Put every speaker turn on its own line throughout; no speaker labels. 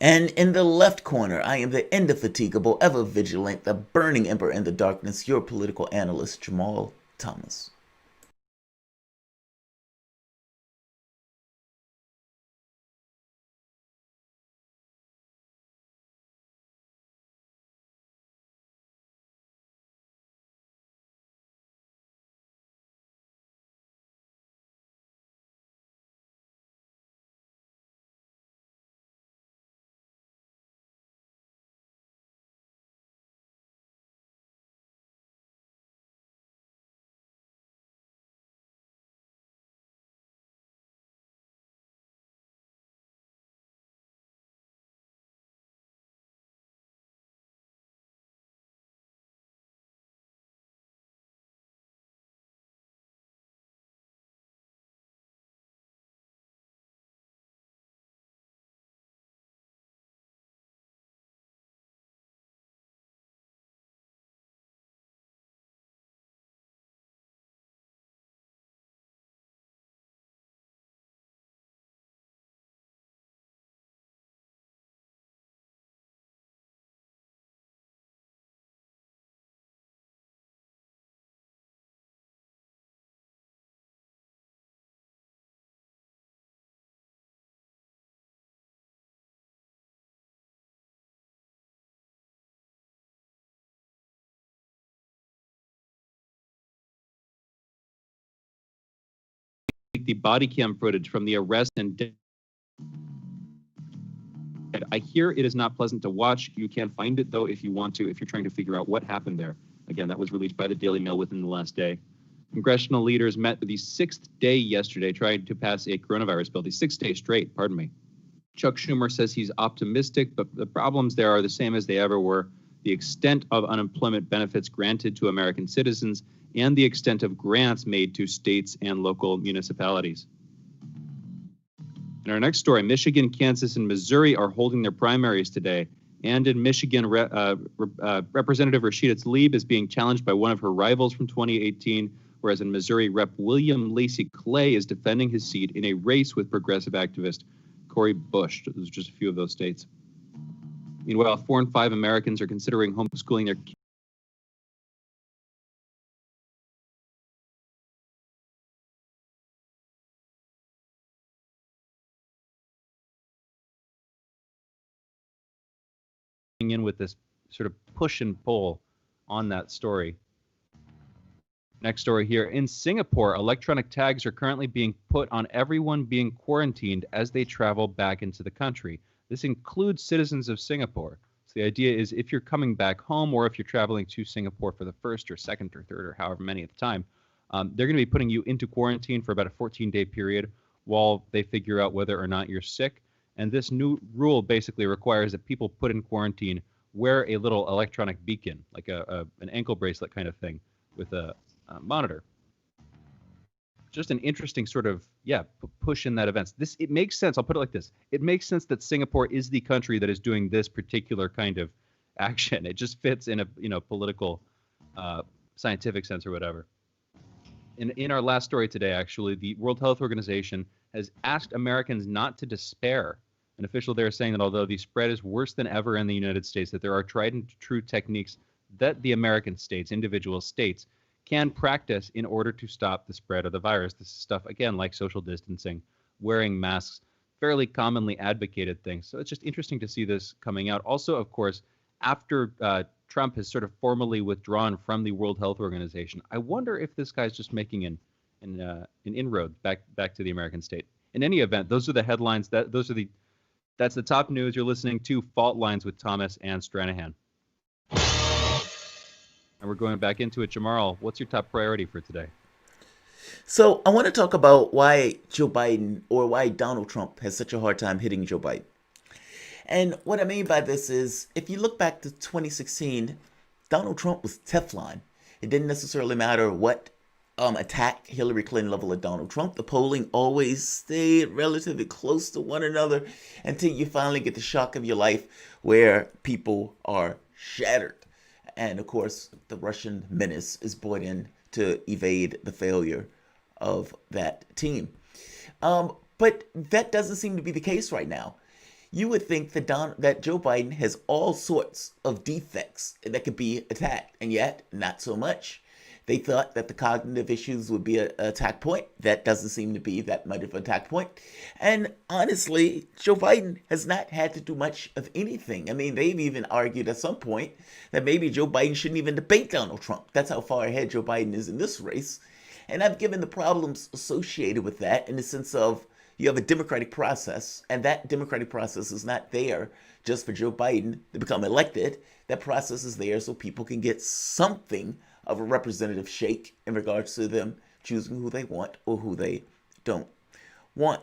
And in the left corner, I am the indefatigable, ever vigilant, the burning ember in the darkness, your political analyst, Jamarl Thomas.
The body cam footage from the arrest and death. I hear it is not pleasant to watch. You can find it, though, if you want to, if you're trying to figure out what happened there. Again, that was released by the Daily Mail within the last day. Congressional leaders met for the sixth day yesterday, trying to pass a coronavirus bill, the sixth day straight, pardon me. Chuck Schumer says he's optimistic, but the problems there are the same as they ever were. The extent of unemployment benefits granted to American citizens and the extent of grants made to states and local municipalities. In our next story, Michigan, Kansas, and Missouri are holding their primaries today. And in Michigan, Representative Rashida Tlaib is being challenged by one of her rivals from 2018, whereas in Missouri, Rep. William Lacey Clay is defending his seat in a race with progressive activist Cori Bush. Those are just a few of those states. Meanwhile, 4 in 5 Americans are considering homeschooling their kids. In with this sort of push and pull on that story. Next story here. In Singapore, electronic tags are currently being put on everyone being quarantined as they travel back into the country. This includes citizens of Singapore. So the idea is if you're coming back home or if you're traveling to Singapore for the first or second or third or however many at the time, they're going to be putting you into quarantine for about a 14-day period while they figure out whether or not you're sick. And this new rule basically requires that people put in quarantine wear a little electronic beacon, like an ankle bracelet kind of thing with a monitor. Just an interesting sort of, push in that event. It makes sense. I'll put it like this. It makes sense that Singapore is the country that is doing this particular kind of action. It just fits in a political, scientific sense or whatever. In our last story today, actually, the World Health Organization has asked Americans not to despair. An official there is saying that although the spread is worse than ever in the United States, that there are tried and true techniques that the American states, individual states, can practice in order to stop the spread of the virus. This is stuff, again, like social distancing, wearing masks, fairly commonly advocated things. So it's just interesting to see this coming out. Also, of course, after Trump has sort of formally withdrawn from the World Health Organization, I wonder if this guy's just making an inroad back to the American state. In any event, those are the headlines. That's the top news. You're listening to Fault Lines with Thomas and Stranahan. And we're going back into it. Jamarl, what's your top priority for today?
So I want to talk about why Joe Biden or why Donald Trump has such a hard time hitting Joe Biden. And what I mean by this is, if you look back to 2016, Donald Trump was Teflon. It didn't necessarily matter what attack Hillary Clinton leveled at Donald Trump. The polling always stayed relatively close to one another until you finally get the shock of your life where people are shattered. And of course, the Russian menace is brought in to evade the failure of that team. But that doesn't seem to be the case right now. you would think that Joe Biden has all sorts of defects that could be attacked, and yet not so much. They thought that the cognitive issues would be an attack point. That doesn't seem to be that much of an attack point. And honestly, Joe Biden has not had to do much of anything. I mean, they've even argued at some point that maybe Joe Biden shouldn't even debate Donald Trump. That's how far ahead Joe Biden is in this race. And I've given the problems associated with that in the sense of you have a democratic process, and that democratic process is not there just for Joe Biden to become elected. That process is there so people can get something of a representative shake in regards to them choosing who they want or who they don't want.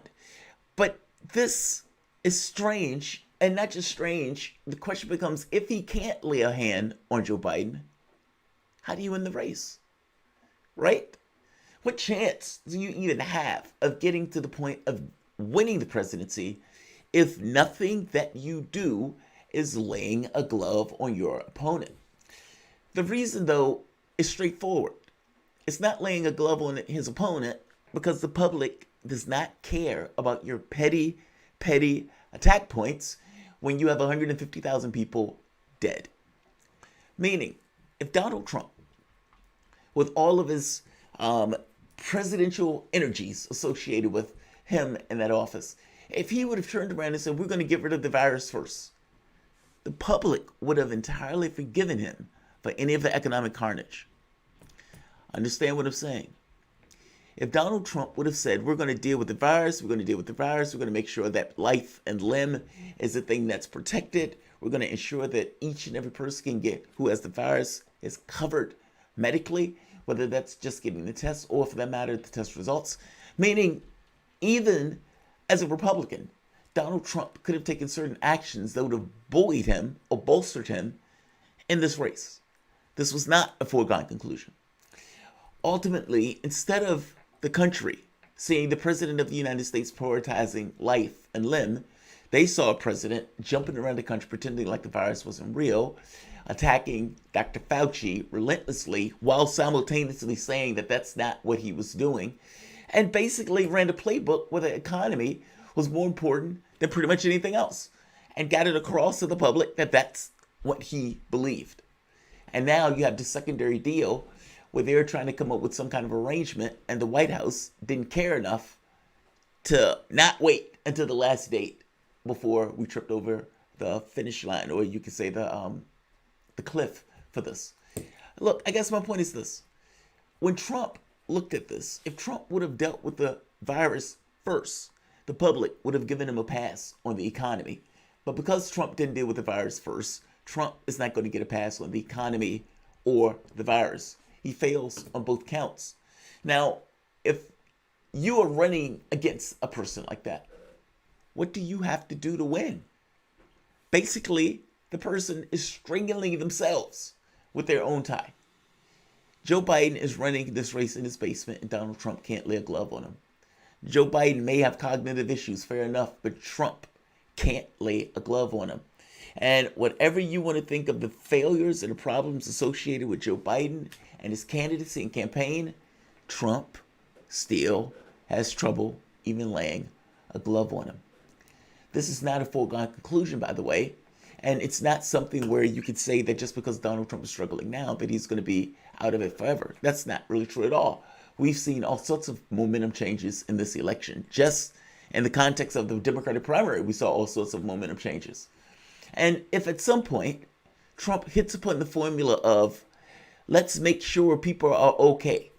But this is strange, and not just strange. The question becomes, if he can't lay a hand on Joe Biden, how do you win the race? Right? What chance do you even have of getting to the point of winning the presidency if nothing that you do is laying a glove on your opponent? The reason, though, is straightforward. It's not laying a glove on his opponent because the public does not care about your petty attack points when you have 150,000 people dead. Meaning, if Donald Trump, with all of his presidential energies associated with him in that office, if he would have turned around and said, we're going to get rid of the virus first, the public would have entirely forgiven him for any of the economic carnage. Understand what I'm saying? If Donald Trump would have said, we're going to deal with the virus, we're going to make sure that life and limb is a thing that's protected, we're going to ensure that each and every person who has the virus is covered medically, whether that's just getting the test or, for that matter, the test results. Meaning, even as a Republican, Donald Trump could have taken certain actions that would have buoyed him or bolstered him in this race. This was not a foregone conclusion. Ultimately, instead of the country seeing the President of the United States prioritizing life and limb, they saw a president jumping around the country pretending like the virus wasn't real, attacking Dr. Fauci relentlessly while simultaneously saying that that's not what he was doing, and basically ran a playbook where the economy was more important than pretty much anything else, and got it across to the public that that's what he believed. And now you have the secondary deal where they're trying to come up with some kind of arrangement, and the White House didn't care enough to not wait until the last date before we tripped over the finish line, or you could say the cliff for this. Look, I guess my point is this. When Trump looked at this, if Trump would have dealt with the virus first, the public would have given him a pass on the economy. But because Trump didn't deal with the virus first, Trump is not going to get a pass on the economy or the virus. He fails on both counts. Now, if you are running against a person like that, what do you have to do to win? Basically, the person is strangling themselves with their own tie. Joe Biden is running this race in his basement, and Donald Trump can't lay a glove on him. Joe Biden may have cognitive issues, fair enough, but Trump can't lay a glove on him. And whatever you want to think of the failures and the problems associated with Joe Biden and his candidacy and campaign, Trump still has trouble even laying a glove on him. This is not a foregone conclusion, by the way. And it's not something where you could say that just because Donald Trump is struggling now, that he's going to be out of it forever. That's not really true at all. We've seen all sorts of momentum changes in this election. Just in the context of the Democratic primary, we saw all sorts of momentum changes. And if at some point Trump hits upon the formula of let's make sure people are okay,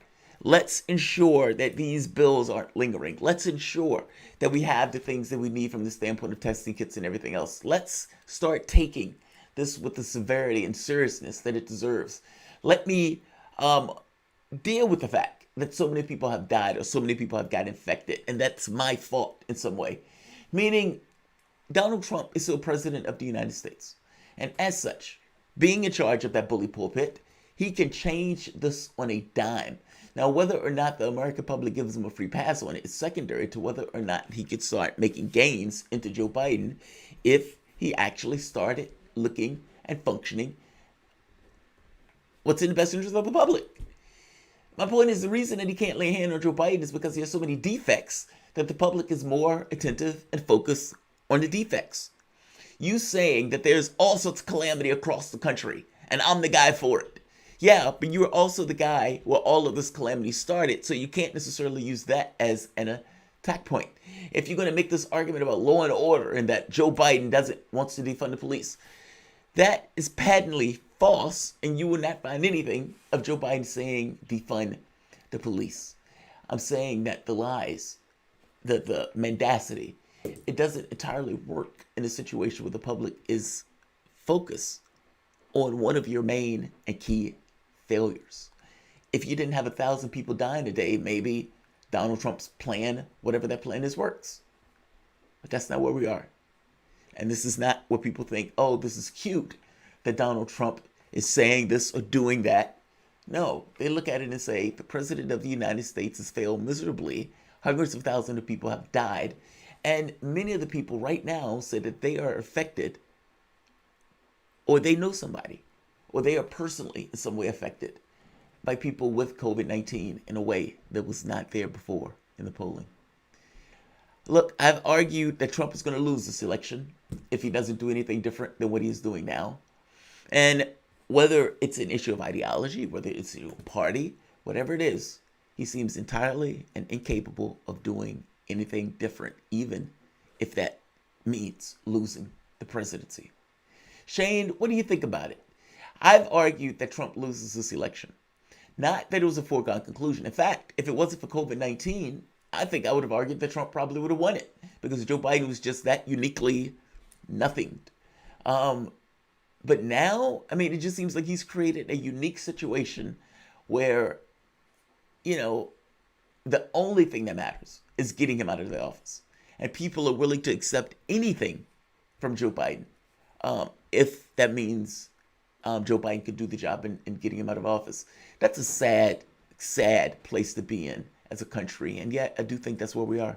let's ensure that these bills aren't lingering, let's ensure that we have the things that we need from the standpoint of testing kits and everything else, let's start taking this with the severity and seriousness that it deserves. Let me deal with the fact that so many people have died or so many people have got infected, and that's my fault in some way. Meaning, Donald Trump is still president of the United States. And as such, being in charge of that bully pulpit, he can change this on a dime. Now, whether or not the American public gives him a free pass on it is secondary to whether or not he could start making gains into Joe Biden if he actually started looking and functioning what's in the best interest of the public. My point is the reason that he can't lay a hand on Joe Biden is because he has so many defects that the public is more attentive and focused on the defects You saying that there's all sorts of calamity across the country, and I'm the guy for it. Yeah, but you were also the guy where all of this calamity started, so you can't necessarily use that as an attack point. If you're going to make this argument about law and order and that Joe Biden wants to defund the police, that is patently false, and you will not find anything of Joe Biden saying defund the police. I'm saying that the lies, the mendacity, it doesn't entirely work in a situation where the public is focused on one of your main and key failures. If you didn't have 1,000 people dying a day, maybe Donald Trump's plan, whatever that plan is, works. But that's not where we are. And this is not what people think, oh, this is cute that Donald Trump is saying this or doing that. No, they look at it and say, the president of the United States has failed miserably. Hundreds of thousands of people have died. And many of the people right now say that they are affected, or they know somebody, or they are personally in some way affected by people with COVID-19 in a way that was not there before in the polling. Look, I've argued that Trump is going to lose this election if he doesn't do anything different than what he's doing now. And whether it's an issue of ideology, whether it's a party, whatever it is, he seems entirely and incapable of doing anything different, even if that means losing the presidency. Shane, what do you think about it? I've argued that Trump loses this election. Not that it was a foregone conclusion. In fact, if it wasn't for COVID-19, I think I would have argued that Trump probably would have won it because Joe Biden was just that uniquely nothing. But now, I mean, it just seems like he's created a unique situation where, you know, the only thing that matters is getting him out of the office. And people are willing to accept anything from Joe Biden if that means Joe Biden could do the job in getting him out of office. That's a sad, sad place to be in as a country. And yet, I do think that's where we are.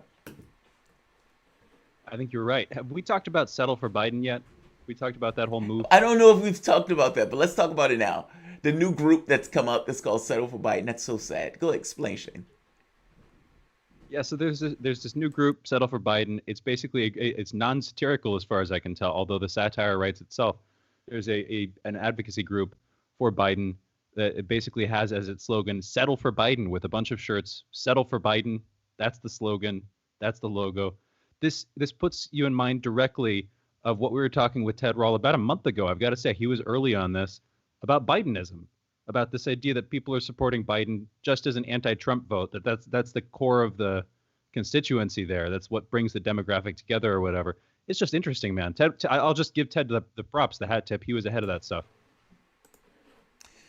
I think you're right. Have we talked about settle for Biden yet? We talked about that whole move.
I don't know if we've talked about that, but let's talk about it now. The new group that's come up that's called Settle for Biden. That's so sad. Go ahead, explain, Shane.
Yeah, so there's this new group, Settle for Biden. It's basically it's non-satirical as far as I can tell, although the satire writes itself. There's an advocacy group for Biden that it basically has as its slogan, Settle for Biden, with a bunch of shirts. Settle for Biden. That's the slogan. That's the logo. This puts you in mind directly of what we were talking with Ted Rall about a month ago. I've got to say, he was early on this, about Bidenism, about this idea that people are supporting Biden just as an anti-Trump vote, that's the core of the constituency there. That's what brings the demographic together or whatever. It's just interesting, man. Ted, I'll just give Ted the props, the hat tip. He was ahead of that stuff.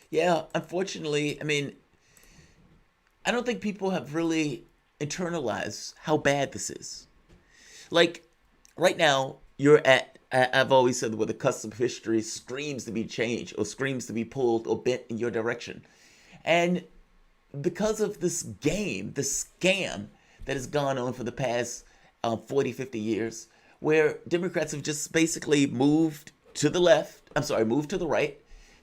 Yeah, unfortunately, I mean, I don't think people have really internalized how bad this is. Like, right now, I've always said where the cusp of history screams to be changed or screams to be pulled or bent in your direction. And because of this game, this scam that has gone on for the past 40, 50 years, where Democrats have just basically moved to the right,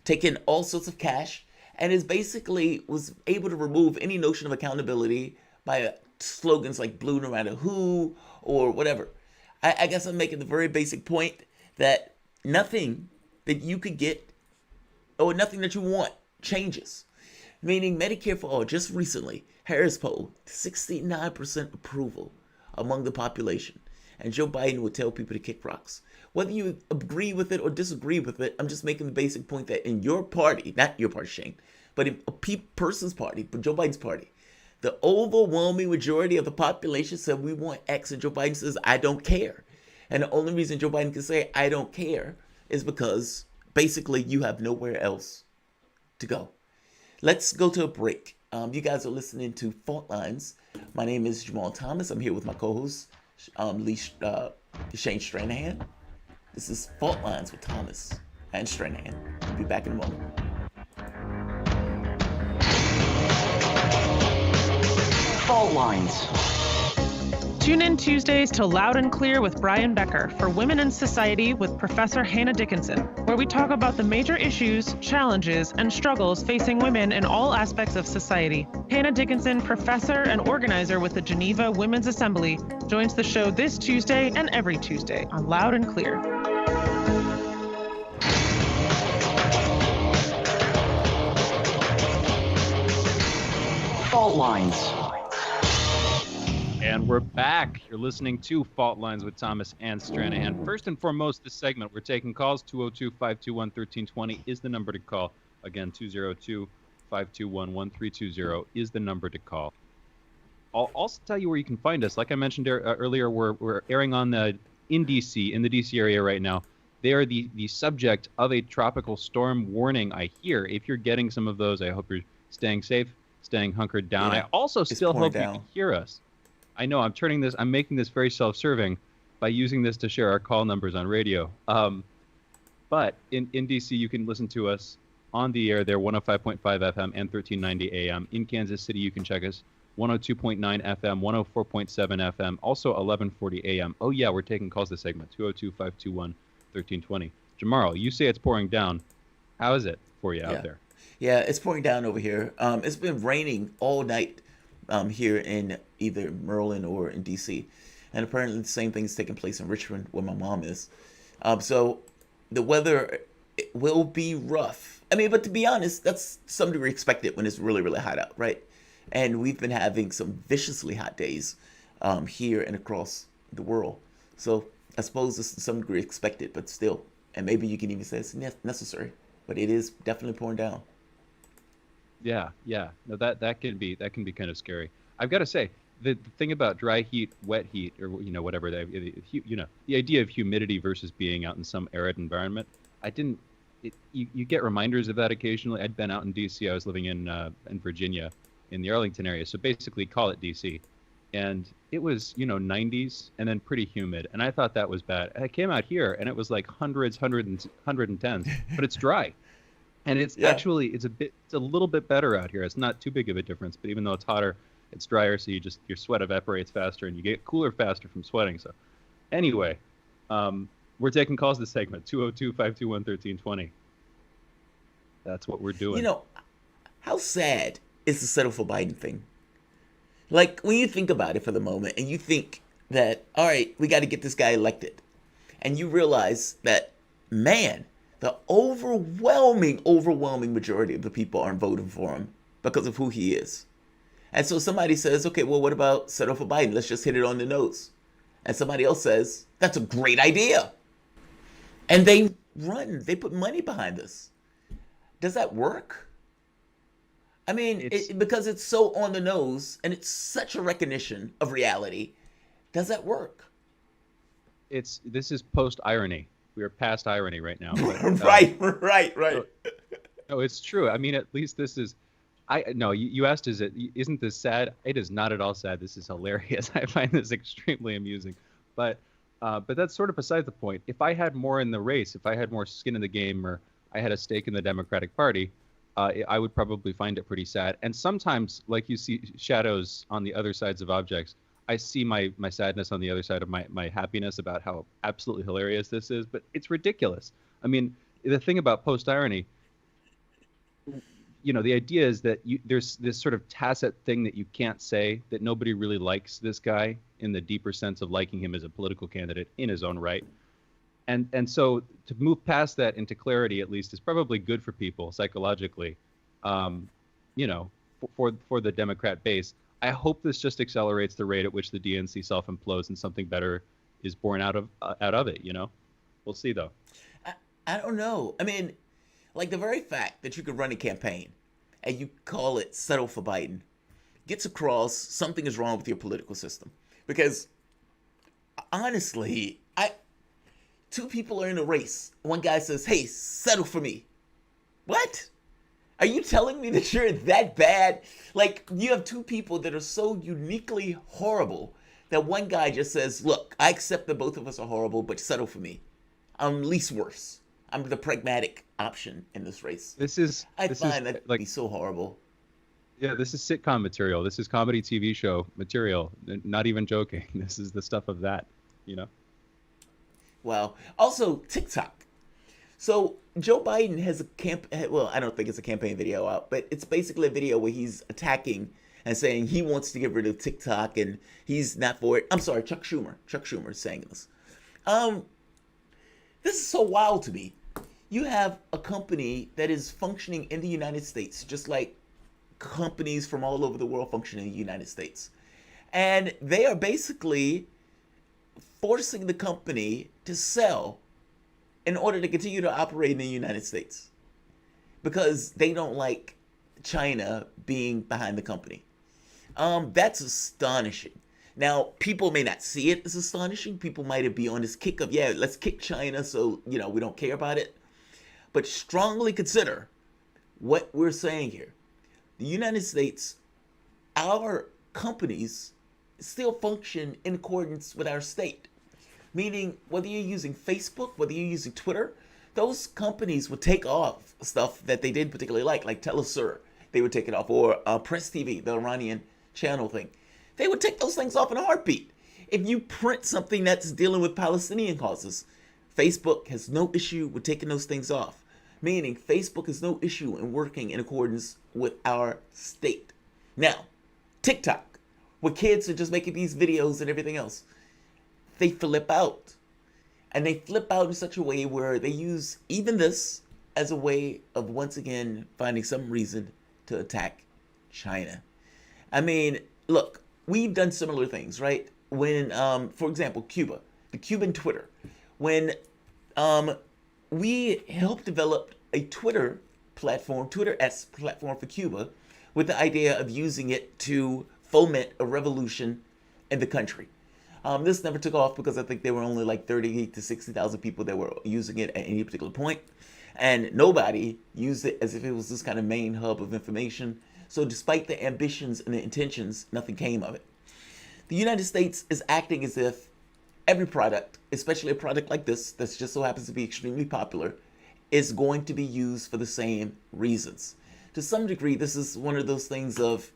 taken all sorts of cash, and was able to remove any notion of accountability by slogans like blue no matter who or whatever. I guess I'm making the very basic point that nothing that you could get or nothing that you want changes. Meaning Medicare for All, just recently, Harris poll, 69% approval among the population. And Joe Biden would tell people to kick rocks. Whether you agree with it or disagree with it, I'm just making the basic point that in your party, not your party, Shane, but in a person's party, but Joe Biden's party, the overwhelming majority of the population said we want X, and Joe Biden says, I don't care. And the only reason Joe Biden can say, I don't care, is because basically you have nowhere else to go. Let's go to a break. You guys are listening to Fault Lines. My name is Jamarl Thomas. I'm here with my co-host, Shane Stranahan. This is Fault Lines with Thomas and Stranahan. We'll be back in a moment.
Fault Lines.
Tune in Tuesdays to Loud and Clear with Brian Becker for Women in Society with Professor Hannah Dickinson, where we talk about the major issues, challenges, and struggles facing women in all aspects of society. Hannah Dickinson, professor and organizer with the Geneva Women's Assembly, joins the show this Tuesday and every Tuesday on Loud and Clear.
Fault lines.
And we're back. You're listening to Fault Lines with Thomas and Stranahan. First and foremost, this segment, we're taking calls. 202-521-1320 is the number to call. Again, 202-521-1320 is the number to call. I'll also tell you where you can find us. Like I mentioned earlier, we're airing on in DC, in the DC area right now. They are the subject of a tropical storm warning, I hear. If you're getting some of those, I hope you're staying safe, staying hunkered down.
Yeah,
I also still hope
down.
you can hear us. I know I'm making this very self-serving by using this to share our call numbers on radio. But in DC, you can listen to us on the air there, 105.5 FM and 1390 AM. In Kansas City, you can check us 102.9 FM, 104.7 FM, also 1140 AM. Oh yeah, we're taking calls this segment, 202-521-1320. Jamarl, you say it's pouring down. How is it for you out there?
Yeah, it's pouring down over here. It's been raining all night here in either Maryland or in DC. And apparently the same thing is taking place in Richmond, where my mom is. So the weather will be rough. I mean, but to be honest, that's to some degree expected when it's really, really hot out, right? And we've been having some viciously hot days here and across the world. So I suppose it's to some degree expected, but still. And maybe you can even say it's necessary. But it is definitely pouring down.
Yeah. No, that can be kind of scary. I've got to say, the thing about dry heat, wet heat, or whatever, the idea of humidity versus being out in some arid environment, you get reminders of that occasionally. I'd been out in DC. I was living in Virginia, in the Arlington area, so basically call it DC, and it was 90s and then pretty humid, and I thought that was bad. I came out here and it was like 110s, but it's dry. And it's actually it's a little bit better out here. It's not too big of a difference, but even though it's hotter, it's drier, so your sweat evaporates faster and you get cooler faster from sweating. So anyway, we're taking calls this segment, 202-521-1320. That's what we're doing.
How sad is the settle for Biden thing? Like, when you think about it for the moment and you think that, all right, we got to get this guy elected, and you realize that, man, the overwhelming majority of the people aren't voting for him because of who he is. And so somebody says, okay, well, what about settle for Biden? Let's just hit it on the nose. And somebody else says, that's a great idea. And they put money behind this. Does that work? I mean, because it's so on the nose and it's such a recognition of reality, does that work?
This is post-irony. We are past irony right now. But,
right.
No, it's true. I mean, at least this is. You asked, isn't this sad? It is not at all sad. This is hilarious. I find this extremely amusing. But that's sort of beside the point. If I had more in the race, if I had more skin in the game, or I had a stake in the Democratic Party, I would probably find it pretty sad. And sometimes, like you see shadows on the other sides of objects, I see my sadness on the other side of my happiness about how absolutely hilarious this is, but it's ridiculous. I mean, the thing about post-irony, the idea is that there's this sort of tacit thing that you can't say, that nobody really likes this guy in the deeper sense of liking him as a political candidate in his own right. And so to move past that into clarity, at least, is probably good for people psychologically, for the Democrat base. I hope this just accelerates the rate at which the DNC self-implodes and something better is born out of it. We'll see though.
I don't know. I mean, like, the very fact that you could run a campaign and you call it settle for Biden gets across something is wrong with your political system. Because honestly, two people are in a race. One guy says, hey, settle for me. What? Are you telling me that you're that bad? Like, you have two people that are so uniquely horrible that one guy just says, look, I accept that both of us are horrible, but settle for me. I'm least worse. I'm the pragmatic option in this race. I find that to be so horrible.
Yeah, this is sitcom material. This is comedy TV show material. Not even joking. This is the stuff of that,
Wow. Also, TikTok. So Joe Biden has I don't think it's a campaign video out, but it's basically a video where he's attacking and saying he wants to get rid of TikTok and he's not for it. I'm sorry, Chuck Schumer. Chuck Schumer is saying this. This is so wild to me. You have a company that is functioning in the United States, just like companies from all over the world function in the United States. And they are basically forcing the company to sell in order to continue to operate in the United States because they don't like China being behind the company. That's astonishing. Now, people may not see it as astonishing. People might be on this kick of, yeah, let's kick China so, we don't care about it. But strongly consider what we're saying here. The United States, our companies still function in accordance with our state. Meaning, whether you're using Facebook, whether you're using Twitter, those companies would take off stuff that they didn't particularly like Telesur, they would take it off, or Press TV, the Iranian channel thing. They would take those things off in a heartbeat. If you print something that's dealing with Palestinian causes, Facebook has no issue with taking those things off. Meaning, Facebook has no issue in working in accordance with our state. Now, TikTok, where kids are just making these videos and everything else, they flip out. And they flip out in such a way where they use even this as a way of once again finding some reason to attack China. I mean, look, we've done similar things, right? When, for example, Cuba, the Cuban Twitter, when we helped develop a Twitter-esque platform for Cuba with the idea of using it to foment a revolution in the country. This never took off because I think there were only like 30 to 60,000 people that were using it at any particular point. And nobody used it as if it was this kind of main hub of information. So despite the ambitions and the intentions, nothing came of it. The United States is acting as if every product, especially a product like this, that just so happens to be extremely popular, is going to be used for the same reasons. To some degree, this is one of those things of,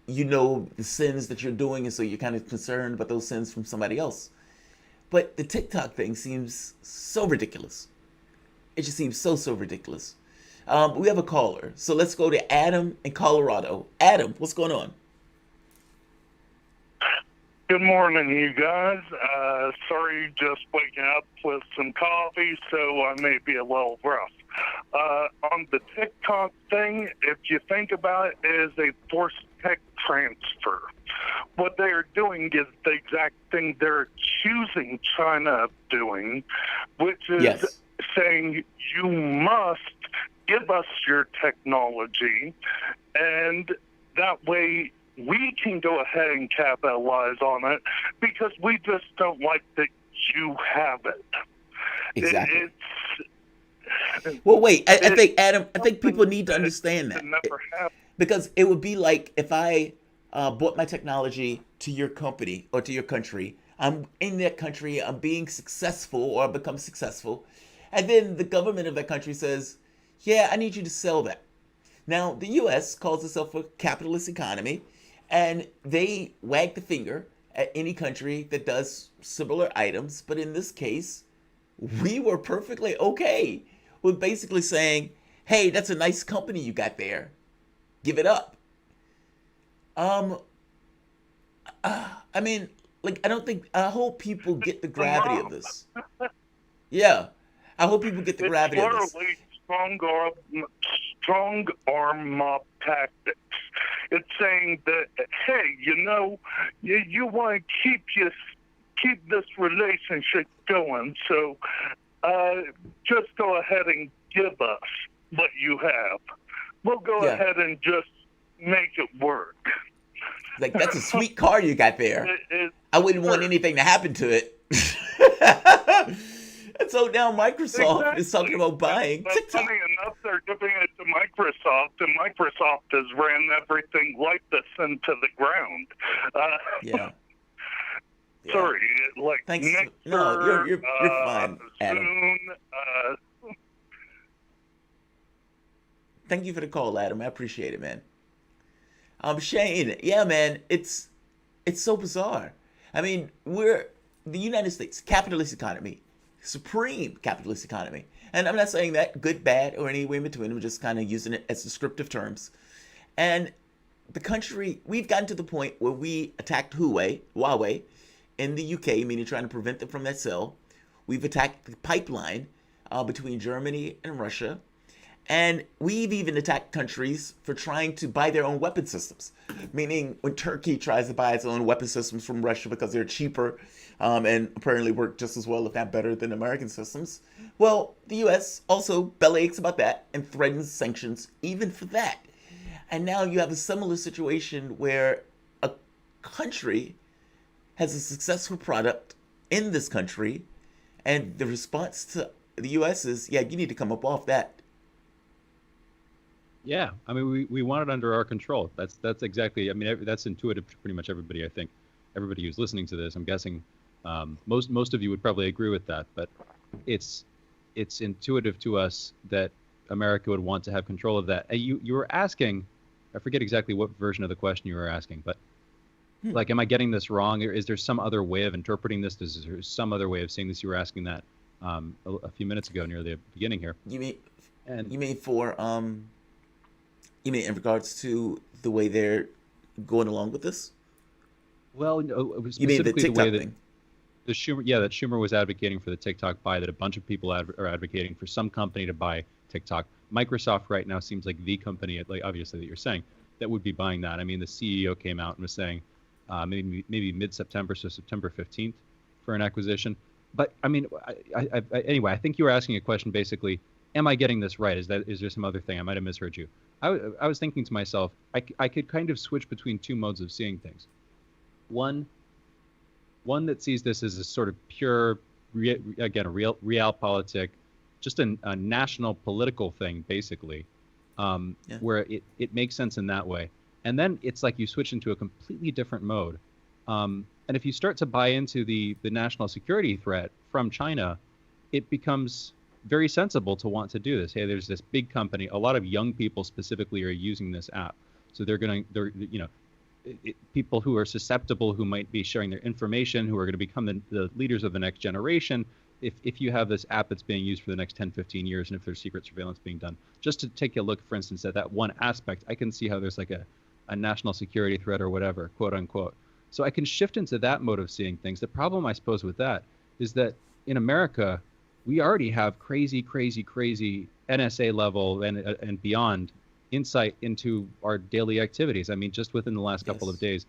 the sins that you're doing, and so you're kind of concerned about those sins from somebody else. But the TikTok thing seems so ridiculous. It just seems so ridiculous. We have a caller, so let's go to Adam in Colorado. Adam, what's going on?
Good morning, you guys. Sorry, just waking up with some coffee, so I may be a little rough. On the TikTok thing, if you think about it, it is a forced tech transfer. What they are doing is the exact thing they're accusing China of doing, which is saying you must give us your technology, and that way we can go ahead and capitalize on it because we just don't like that you have it.
Exactly. Well, wait, I think, Adam, I think people need to understand that. Because it would be like if I bought my technology to your company or to your country, I'm in that country, I'm being successful or I've become successful, and then the government of that country says, yeah, I need you to sell that. Now, the U.S. calls itself a capitalist economy, and they wag the finger at any country that does similar items, but in this case, we were perfectly okay with basically saying, hey, that's a nice company you got there. Give it up. I mean, I hope people get the gravity of this. Yeah. I hope people get the gravity of this.
Strong arm mob tactics. It's saying that, hey, you want to keep this relationship going, so just go ahead and give us what you have. We'll go ahead and just make it work.
Like, that's a sweet car you got there. I wouldn't want anything to happen to it. And so now Microsoft is talking about buying TikTok.
Funny enough, they're giving it to Microsoft, and Microsoft has ran everything like this into the ground.
Yeah.
Sorry,
thanks.
Nexter,
No, you're fine, Adam.
Zoom,
Thank you for the call, Adam. I appreciate it, man. Shane, yeah, man, it's so bizarre. I mean, we're the United States, capitalist economy, supreme capitalist economy. And I'm not saying that good, bad, or any way in between. I'm just kind of using it as descriptive terms. And the country, we've gotten to the point where we attacked Huawei in the UK, meaning trying to prevent them from that sale. We've attacked the pipeline between Germany and Russia. And we've even attacked countries for trying to buy their own weapon systems. Meaning, when Turkey tries to buy its own weapon systems from Russia because they're cheaper and apparently work just as well, if not better, than American systems, well, the U.S. also bellyaches about that and threatens sanctions even for that. And now you have a similar situation where a country has a successful product in this country, and the response to the U.S. is, yeah, you need to come up off that.
Yeah, I mean, we want it under our control. That's exactly. I mean, that's intuitive to pretty much everybody. I think everybody who's listening to this, I'm guessing, most of you would probably agree with that. But it's intuitive to us that America would want to have control of that. And you were asking, I forget exactly what version of the question you were asking, but like, am I getting this wrong? Or is there some other way of interpreting this? Is there some other way of saying this? You were asking that a few minutes ago near the beginning here.
You mean in regards to the way they're going along with this?
Well,
You mean the
specifically the way
TikTok
that
thing?
that Schumer was advocating for the TikTok buy, that a bunch of people are advocating for some company to buy TikTok. Microsoft right now seems like the company, like obviously that you're saying, that would be buying that. I mean, the CEO came out and was saying maybe mid-September, so September 15th for an acquisition. But I mean, anyway, I think you were asking a question basically, am I getting this right? Is there some other thing? I might have misheard you. I was thinking to myself, I could kind of switch between two modes of seeing things. One that sees this as a sort of pure, realpolitik, just a national political thing, basically, where it makes sense in that way. And then it's like you switch into a completely different mode. And if you start to buy into the national security threat from China, it becomes very sensible to want to do this. Hey, there's this big company. A lot of young people specifically are using this app, so they're people who are susceptible, who might be sharing their information, who are going to become the leaders of the next generation. If you have this app that's being used for the next 10, 15 years, and if there's secret surveillance being done, just to take a look, for instance, at that one aspect, I can see how there's like a national security threat or whatever, quote unquote. So I can shift into that mode of seeing things. The problem, I suppose, with that is that in America, we already have crazy NSA level and beyond insight into our daily activities. I mean, just within the last couple of days,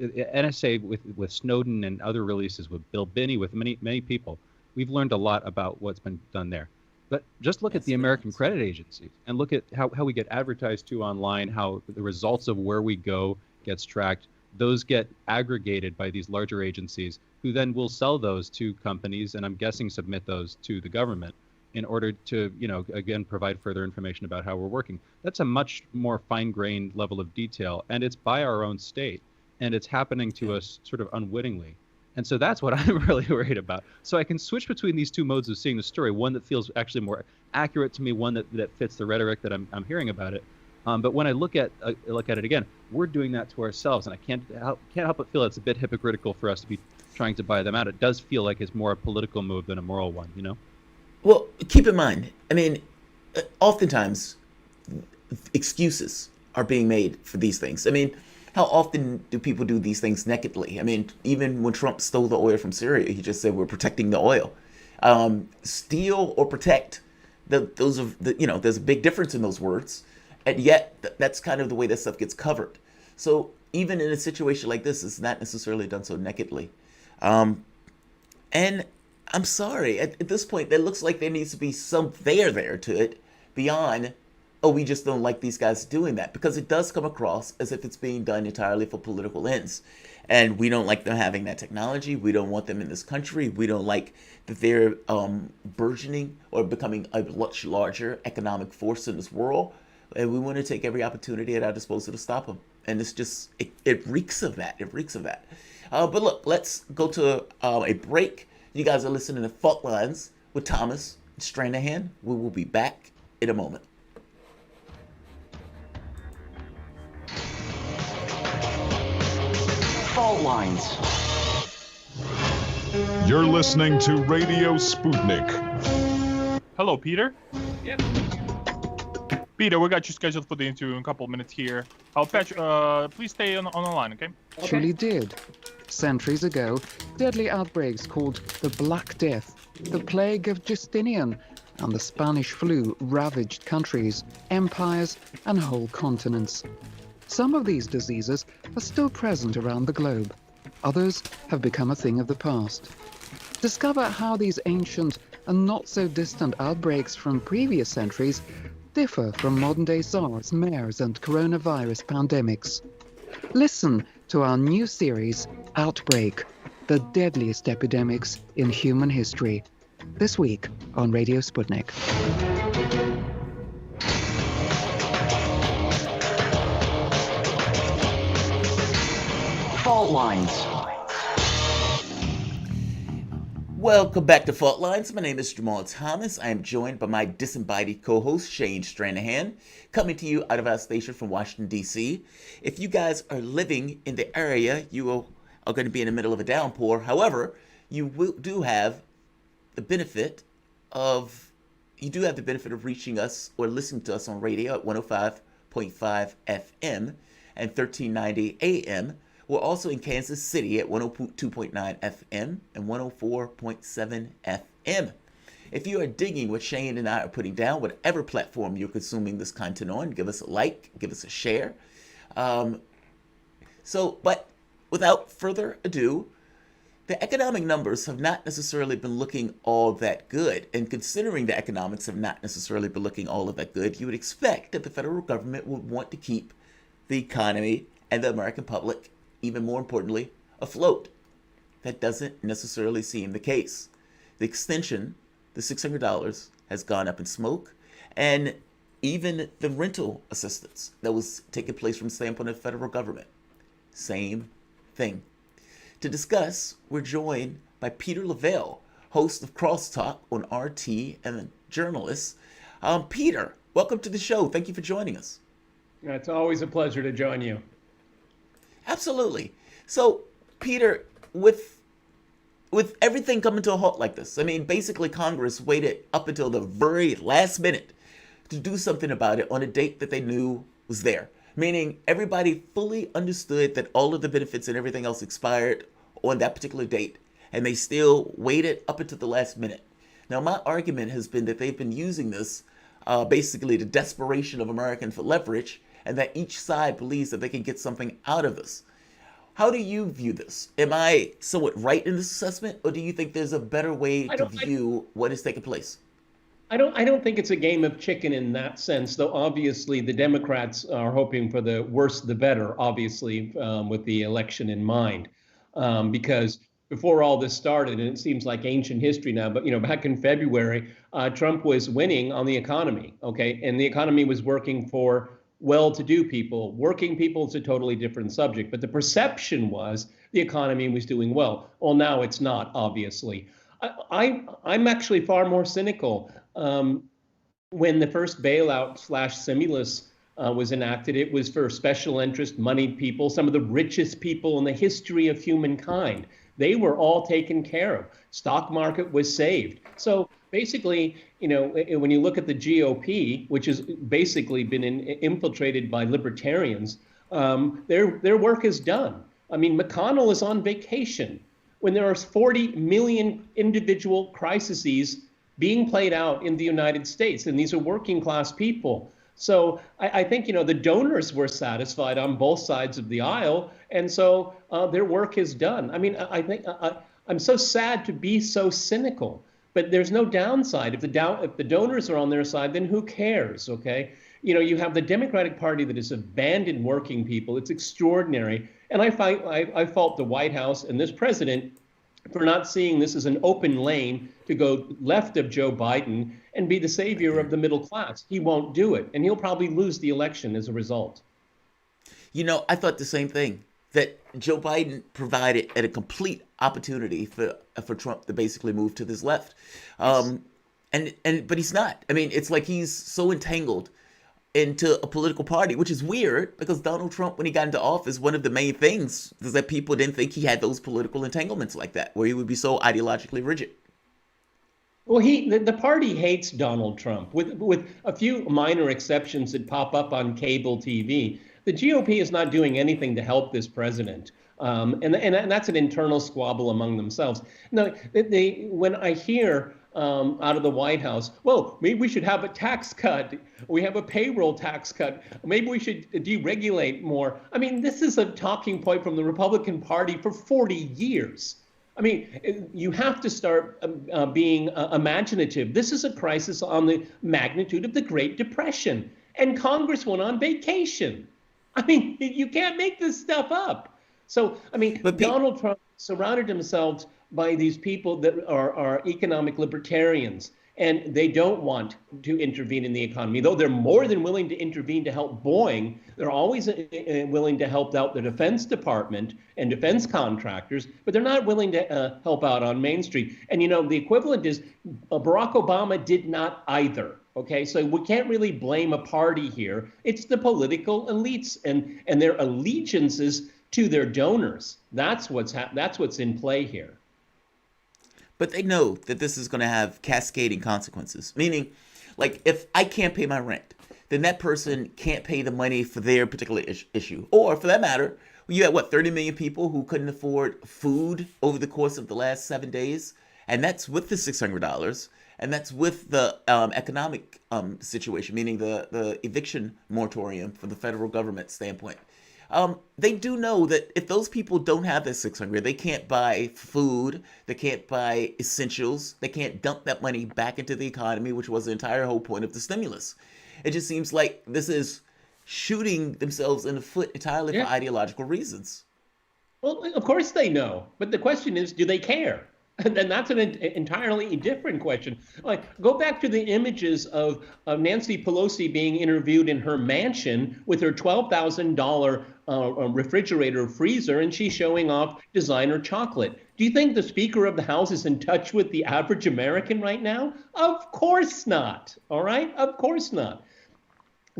NSA with Snowden and other releases, with Bill Binney, with many people, we've learned a lot about what's been done there. But just look at the American credit agencies and look at how we get advertised to online, how the results of where we go gets tracked. Those get aggregated by these larger agencies, who then will sell those to companies, and I'm guessing submit those to the government in order to, again, provide further information about how we're working. That's a much more fine-grained level of detail, and it's by our own state, and it's happening to us sort of unwittingly. And so that's what I'm really worried about. So I can switch between these two modes of seeing the story, one that feels actually more accurate to me, one that fits the rhetoric that I'm hearing about it. But when I look at it again, we're doing that to ourselves, and I can't help but feel it's a bit hypocritical for us to be trying to buy them out. It does feel like it's more a political move than a moral one,
Well, keep in mind, I mean, oftentimes excuses are being made for these things. I mean, how often do people do these things nakedly? I mean, even when Trump stole the oil from Syria, he just said we're protecting the oil. Steal or protect, there's a big difference in those words. And yet, that's kind of the way that stuff gets covered. So even in a situation like this, it's not necessarily done so nakedly. And I'm sorry, at this point, it looks like there needs to be some there to it beyond, we just don't like these guys doing that. Because it does come across as if it's being done entirely for political ends. And we don't like them having that technology. We don't want them in this country. We don't like that they're burgeoning or becoming a much larger economic force in this world. And we want to take every opportunity at our disposal to stop them. And it's just, it reeks of that. It reeks of that. But look, let's go to a break. You guys are listening to Fault Lines with Thomas Stranahan. We will be back in a moment.
Fault Lines.
You're listening to Radio Sputnik.
Hello, Peter.
Yep.
Peter, we got you scheduled for the interview in a couple of minutes here. I'll patch. Please stay on the line, okay?
Actually did. Centuries ago, deadly outbreaks called the Black Death, the plague of Justinian, and the Spanish flu ravaged countries, empires, and whole continents. Some of these diseases are still present around the globe. Others have become a thing of the past. Discover how these ancient and not so distant outbreaks from previous centuries differ from modern-day SARS, MERS, and coronavirus pandemics. Listen to our new series, Outbreak, the deadliest epidemics in human history, this week on Radio Sputnik.
Fault lines.
Welcome back to Fault Lines. My name is Jamarl Thomas. I am joined by my disembodied co-host, Shane Stranahan, coming to you out of our station from Washington, D.C. If you guys are living in the area, you are going to be in the middle of a downpour. However, you do have the benefit of reaching us or listening to us on radio at 105.5 FM and 1390 AM. We're also in Kansas City at 102.9 FM and 104.7 FM. If you are digging what Shane and I are putting down, whatever platform you're consuming this content on, give us a like, give us a share. But without further ado, the economic numbers have not necessarily been looking all that good. And considering the economics have not necessarily been looking all of that good, you would expect that the federal government would want to keep the economy and the American public, even more importantly, afloat. That doesn't necessarily seem the case. The extension, the $600, has gone up in smoke, and even the rental assistance that was taking place from the standpoint of the federal government, same thing. To discuss, we're joined by Peter Lavelle, host of Crosstalk on RT and a journalist. Peter, welcome to the show. Thank you for joining us.
It's always a pleasure to join you.
Absolutely. So, Peter, with everything coming to a halt like this, I mean, basically Congress waited up until the very last minute to do something about it on a date that they knew was there. Meaning everybody fully understood that all of the benefits and everything else expired on that particular date, and they still waited up until the last minute. Now, my argument has been that they've been using this, basically the desperation of Americans for leverage, and that each side believes that they can get something out of this. How do you view this? Am I somewhat right in this assessment, or do you think there's a better way to view what is taking place?
I don't think it's a game of chicken in that sense, though obviously the Democrats are hoping for the worse the better, obviously, with the election in mind. Because before all this started, and it seems like ancient history now, but back in February, Trump was winning on the economy, okay? And the economy was working for well-to-do people. Working people is a totally different subject, but the perception was the economy was doing well. Well, now it's not, obviously. I'm actually far more cynical. When the first bailout / stimulus was enacted, it was for special interest, moneyed people, some of the richest people in the history of humankind. They were all taken care of. Stock market was saved. So basically, when you look at the GOP, which has basically been infiltrated by libertarians, their work is done. I mean, McConnell is on vacation when there are 40 million individual crises being played out in the United States, and these are working class people. So I think, the donors were satisfied on both sides of the aisle, and so their work is done. I mean, I think I'm so sad to be so cynical, but there's no downside. If the donors are on their side, then who cares, okay? You have the Democratic Party that has abandoned working people. It's extraordinary. And I fault the White House and this president for not seeing this as an open lane to go left of Joe Biden and be the savior of the middle class. He won't do it, and he'll probably lose the election as a result.
I thought the same thing, that Joe Biden provided a complete opportunity for Trump to basically move to this left. But he's not. I mean, it's like he's so entangled into a political party, which is weird because Donald Trump, when he got into office, one of the main things is that people didn't think he had those political entanglements like that, where he would be so ideologically rigid.
Well, the party hates Donald Trump, with a few minor exceptions that pop up on cable TV. The GOP is not doing anything to help this president. And that's an internal squabble among themselves. No, when I hear out of the White House, well, maybe we should have a tax cut. We have a payroll tax cut. Maybe we should deregulate more. I mean, this is a talking point from the Republican Party for 40 years. I mean, you have to start being imaginative. This is a crisis on the magnitude of the Great Depression, and Congress went on vacation. I mean, you can't make this stuff up. So, I mean, Donald Trump surrounded himself by these people that are economic libertarians, and they don't want to intervene in the economy, though they're more than willing to intervene to help Boeing. They're always willing to help out the Defense Department and defense contractors, but they're not willing to help out on Main Street. And, you know, the equivalent is Barack Obama did not either. Okay, so we can't really blame a party here. It's the political elites and their allegiances to their donors. That's what's in play here.
But they know that this is going to have cascading consequences. Meaning, like, if I can't pay my rent, then that person can't pay the money for their particular issue. Or, for that matter, you had, 30 million people who couldn't afford food over the course of the last 7 days? And that's with the $600. And that's with the economic situation, meaning the eviction moratorium from the federal government standpoint. They do know that if those people don't have that $600, they can't buy food, they can't buy essentials, they can't dump that money back into the economy, which was the entire whole point of the stimulus. It just seems like this is shooting themselves in the foot entirely for ideological reasons.
Well, of course they know, but the question is, do they care? And that's an entirely different question. Like, go back to the images of Nancy Pelosi being interviewed in her mansion with her $12,000 refrigerator freezer, and she's showing off designer chocolate. Do you think the Speaker of the House is in touch with the average American right now? Of course not. All right? Of course not.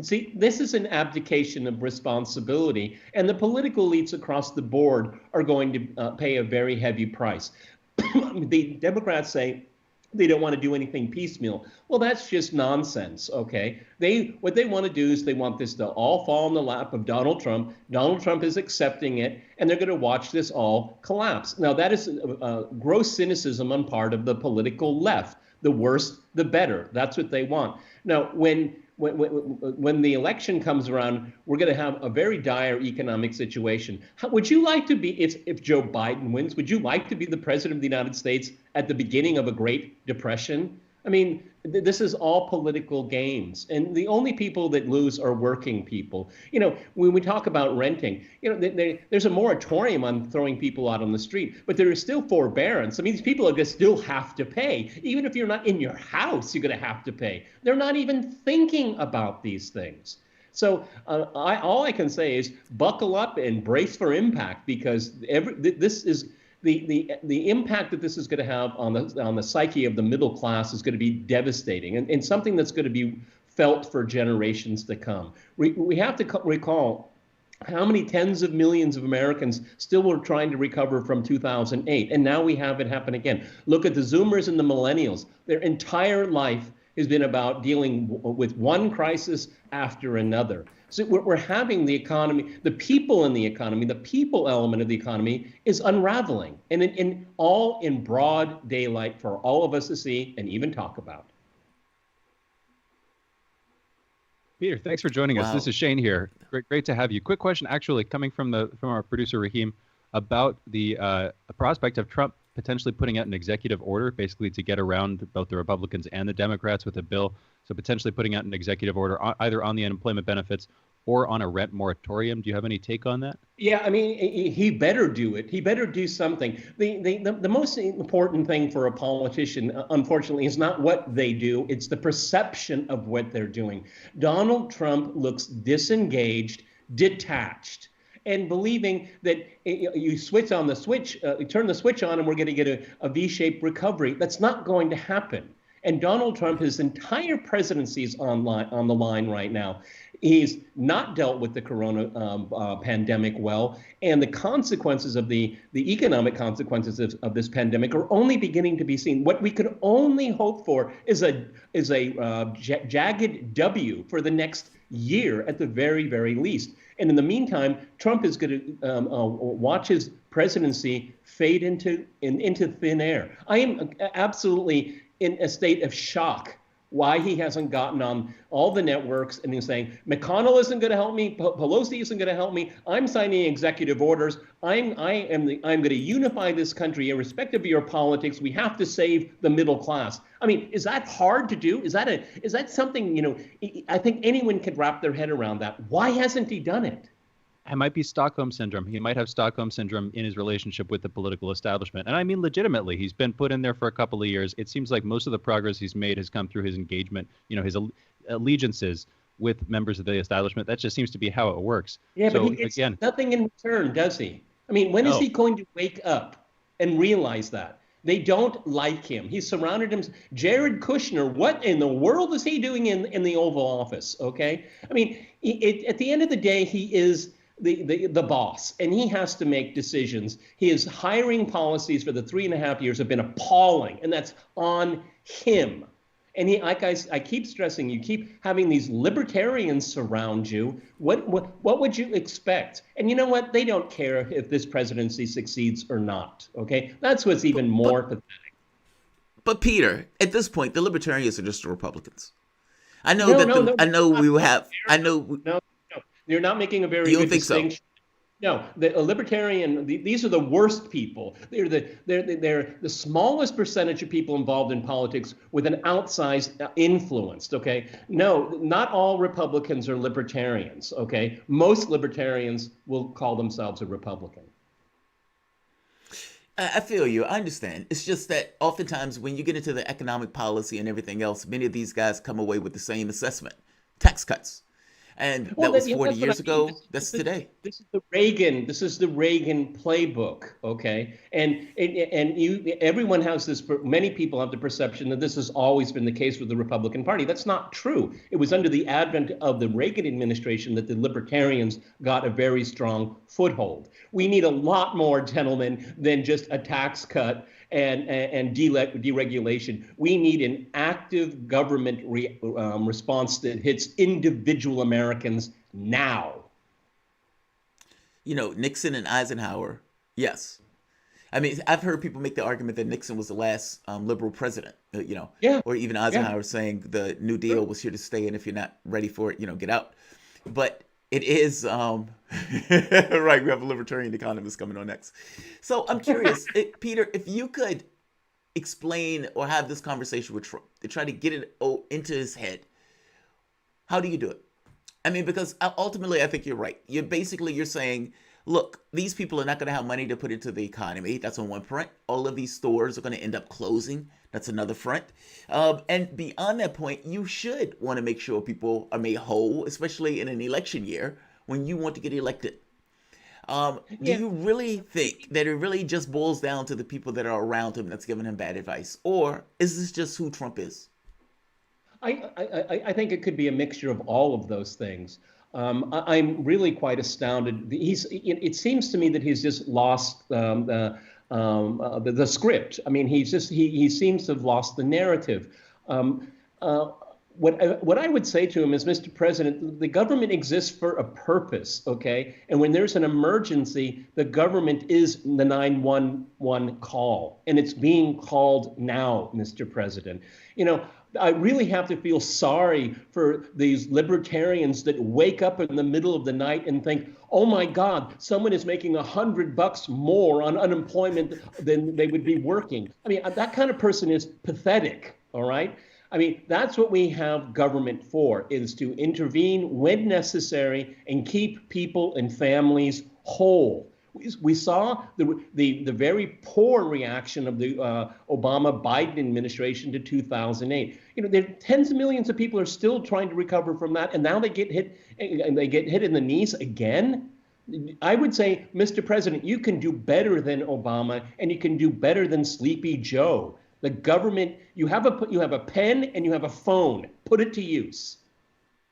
See, this is an abdication of responsibility, and the political elites across the board are going to pay a very heavy price. The Democrats say they don't want to do anything piecemeal. Well, that's just nonsense, okay? What they want to do is they want this to all fall in the lap of Donald Trump. Donald Trump is accepting it, and they're going to watch this all collapse. Now, that is gross cynicism on part of the political left. The worse, the better. That's what they want. Now, when the election comes around, we're going to have a very dire economic situation. Would you like to be, if Joe Biden wins, would you like to be the president of the United States at the beginning of a Great Depression? I mean, this is all political games, and the only people that lose are working people. You know, when we talk about renting, you know, there's a moratorium on throwing people out on the street, but there is still forbearance. I mean, these people are going to still have to pay. Even if you're not in your house, you're going to have to pay. They're not even thinking about these things. So all I can say is buckle up and brace for impact, because this is the impact that this is going to have on the psyche of the middle class is going to be devastating, and something that's going to be felt for generations to come. We have to recall how many tens of millions of Americans still were trying to recover from 2008, and now we have it happen again. Look at the Zoomers and the Millennials. Their entire life has been about dealing with one crisis after another. So we're having the economy, the people in the economy, the people element of the economy is unraveling, and in broad daylight for all of us to see and even talk about.
Peter, thanks for joining us. This is Shane here. Great to have you. Quick question, actually, coming from our producer Raheem, about the prospect of Trump potentially putting out an executive order, basically to get around both the Republicans and the Democrats with a bill. So potentially putting out an executive order either on the unemployment benefits or on a rent moratorium. Do you have any take on that?
Yeah, I mean, he better do it. He better do something. The most important thing for a politician, unfortunately, is not what they do. It's the perception of what they're doing. Donald Trump looks disengaged, detached, and believing that you turn the switch on and we're going to get a V-shaped recovery. That's not going to happen. And Donald Trump, his entire presidency is on the line right now. He's not dealt with the corona pandemic well, and the consequences of the economic consequences of this pandemic are only beginning to be seen. What we could only hope for is a jagged W for the next year at the very, very least. And in the meantime, Trump is going to watch his presidency fade into thin air. I am absolutely in a state of shock why he hasn't gotten on all the networks and he's saying, McConnell isn't going to help me, Pelosi isn't going to help me, I'm signing executive orders, I'm going to unify this country irrespective of your politics, we have to save the middle class. I mean, is that hard to do? Is that something, you know, I think anyone could wrap their head around that. Why hasn't he done it?
It might be Stockholm syndrome. He might have Stockholm syndrome in his relationship with the political establishment. And I mean, legitimately, he's been put in there for a couple of years. It seems like most of the progress he's made has come through his engagement, you know, his allegiances with members of the establishment. That just seems to be how it works.
Yeah,
so,
but he gets nothing in return, does he? I mean, when is he going to wake up and realize that? They don't like him. He's surrounded him. Jared Kushner, what in the world is he doing in the Oval Office? Okay. I mean, at the end of the day, he is the boss, and he has to make decisions. His hiring policies for the 3.5 years have been appalling, and that's on him. And like I keep stressing, you keep having these libertarians surround you. What would you expect? And you know what? They don't care if this presidency succeeds or not. Okay, that's what's even more pathetic.
But Peter, at this point, the libertarians are just the Republicans. I know No,
you're not making a very good distinction. So? No, the libertarian. These are the worst people. They're the smallest percentage of people involved in politics with an outsized influence. Okay, no, not all Republicans are libertarians. Okay, most libertarians will call themselves a Republican.
I feel you. I understand. It's just that oftentimes when you get into the economic policy and everything else, many of these guys come away with the same assessment: tax cuts. And that was 40 years ago. That's today.
This is the Reagan playbook, okay? And everyone has this. Many people have the perception that this has always been the case with the Republican Party. That's not true. It was under the advent of the Reagan administration that the libertarians got a very strong foothold. We need a lot more, gentlemen, than just a tax cut and deregulation. We need an active government response that hits individual Americans now.
You know, Nixon and Eisenhower, yes. I mean, I've heard people make the argument that Nixon was the last liberal president, or even Eisenhower saying the New Deal was here to stay, and if you're not ready for it, get out. But it is, right, we have a libertarian economist coming on next. So I'm curious, Peter, if you could explain or have this conversation with Trump to try to get it into his head, how do you do it? I mean, because ultimately I think you're right. You're saying, look, these people are not going to have money to put into the economy. That's on one front. All of these stores are going to end up closing. That's another front. And beyond that point, you should want to make sure people are made whole, especially in an election year when you want to get elected. Do you really think that it really just boils down to the people that are around him that's giving him bad advice? Or is this just who Trump is?
I think it could be a mixture of all of those things. I'm really quite astounded. It seems to me that he's just lost the script. I mean, he seems to have lost the narrative. What I would say to him is, Mr. President, the government exists for a purpose, okay? And when there's an emergency, the government is the 911 call, and it's being called now, Mr. President. I really have to feel sorry for these libertarians that wake up in the middle of the night and think, oh my God, someone is making $100 more on unemployment than they would be working. I mean, that kind of person is pathetic, all right? I mean, that's what we have government for, is to intervene when necessary and keep people and families whole. We saw the very poor reaction of the Obama-Biden administration to 2008. Tens of millions of people are still trying to recover from that, and now they get hit in the knees again. I would say, Mr. President, you can do better than Obama, and you can do better than Sleepy Joe. The government, you have a pen and you have a phone. Put it to use.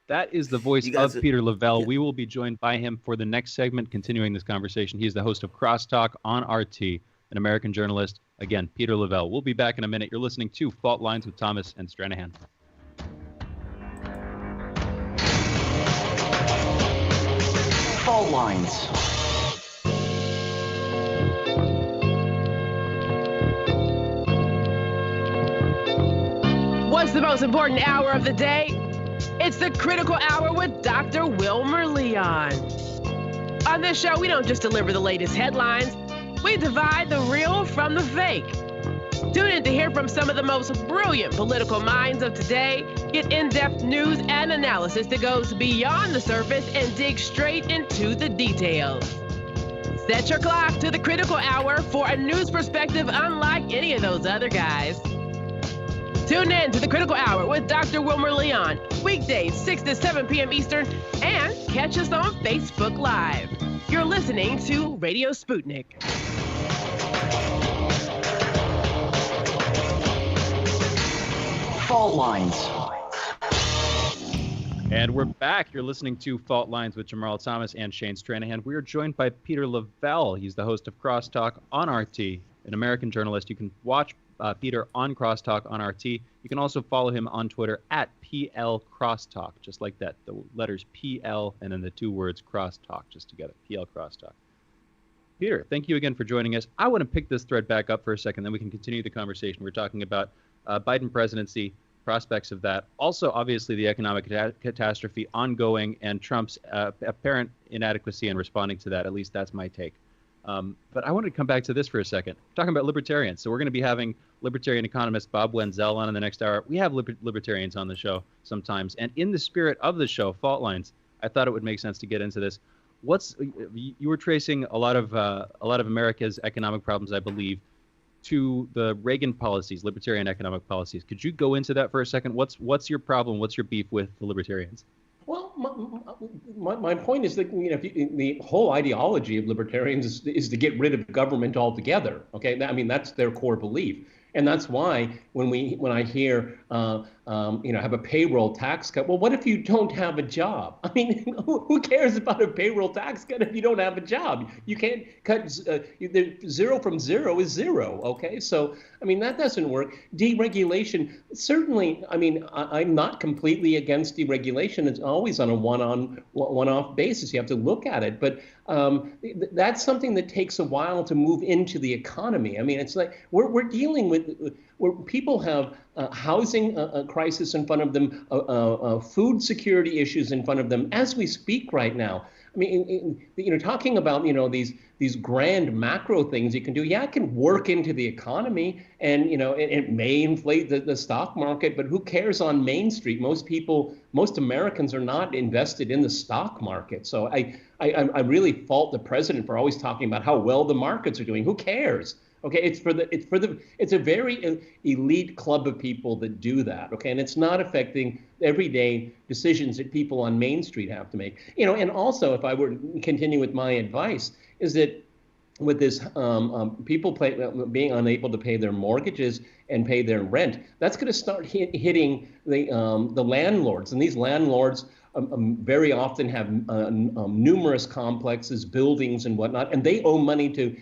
That is the voice of Peter Lavelle. Yeah. We will be joined by him for the next segment, continuing this conversation. He is the host of Crosstalk on RT, an American journalist. Again, Peter Lavelle. We'll be back in a minute. You're listening to Fault Lines with Thomas and Stranahan.
Fault Lines.
What's the most important hour of the day? It's the Critical Hour with Dr. Wilmer Leon. On this show, we don't just deliver the latest headlines, we divide the real from the fake. Tune in to hear from some of the most brilliant political minds of today, get in-depth news and analysis that goes beyond the surface and dig straight into the details. Set your clock to the Critical Hour for a news perspective unlike any of those other guys. Tune in to the Critical Hour with Dr. Wilmer Leon, weekdays 6 to 7 p.m. Eastern, and catch us on Facebook Live. You're listening to Radio Sputnik.
Fault lines.
And we're back. You're listening to Fault Lines with Jamarl Thomas and Shane Stranahan. We are joined by Peter Lavelle. He's the host of Crosstalk on RT, an American journalist. You can watch Peter on Crosstalk on RT. You can also follow him on Twitter at PL Crosstalk, just like that. The letters PL and then the two words Crosstalk, just together. PL Crosstalk. Peter, thank you again for joining us. I want to pick this thread back up for a second, then we can continue the conversation. We're talking about Biden presidency, prospects of that. Also, obviously, the economic catastrophe ongoing and Trump's apparent inadequacy in responding to that. At least that's my take. But I wanted to come back to this for a second. Talking about libertarians. So we're going to be having libertarian economist Bob Wenzel on in the next hour. We have libertarians on the show sometimes. And in the spirit of the show, Fault Lines, I thought it would make sense to get into this. You were tracing a lot of America's economic problems, I believe, to the Reagan policies, libertarian economic policies. Could you go into that for a second? What's your problem? What's your beef with the libertarians?
Well, my point is that the whole ideology of libertarians is to get rid of government altogether. Okay, I mean that's their core belief, and that's why when I hear have a payroll tax cut. Well, what if you don't have a job? I mean, who cares about a payroll tax cut if you don't have a job? You can't cut zero from zero is zero. Okay, so I mean that doesn't work. Deregulation, certainly. I mean, I'm not completely against deregulation. It's always on a one-off basis. You have to look at it, but that's something that takes a while to move into the economy. I mean, it's like we're dealing with where people have housing crisis in front of them, food security issues in front of them as we speak right now. I mean, talking about these grand macro things you can do. Yeah, it can work into the economy, and it may inflate the stock market, but who cares on Main Street? Most Americans are not invested in the stock market. So I really fault the president for always talking about how well the markets are doing. Who cares? Okay, it's a very elite club of people that do that. Okay, and it's not affecting everyday decisions that people on Main Street have to make. And also, if I were to continue with my advice, is that with this people being unable to pay their mortgages and pay their rent, that's going to start hitting the landlords, and these landlords very often have numerous complexes, buildings, and whatnot, and they owe money to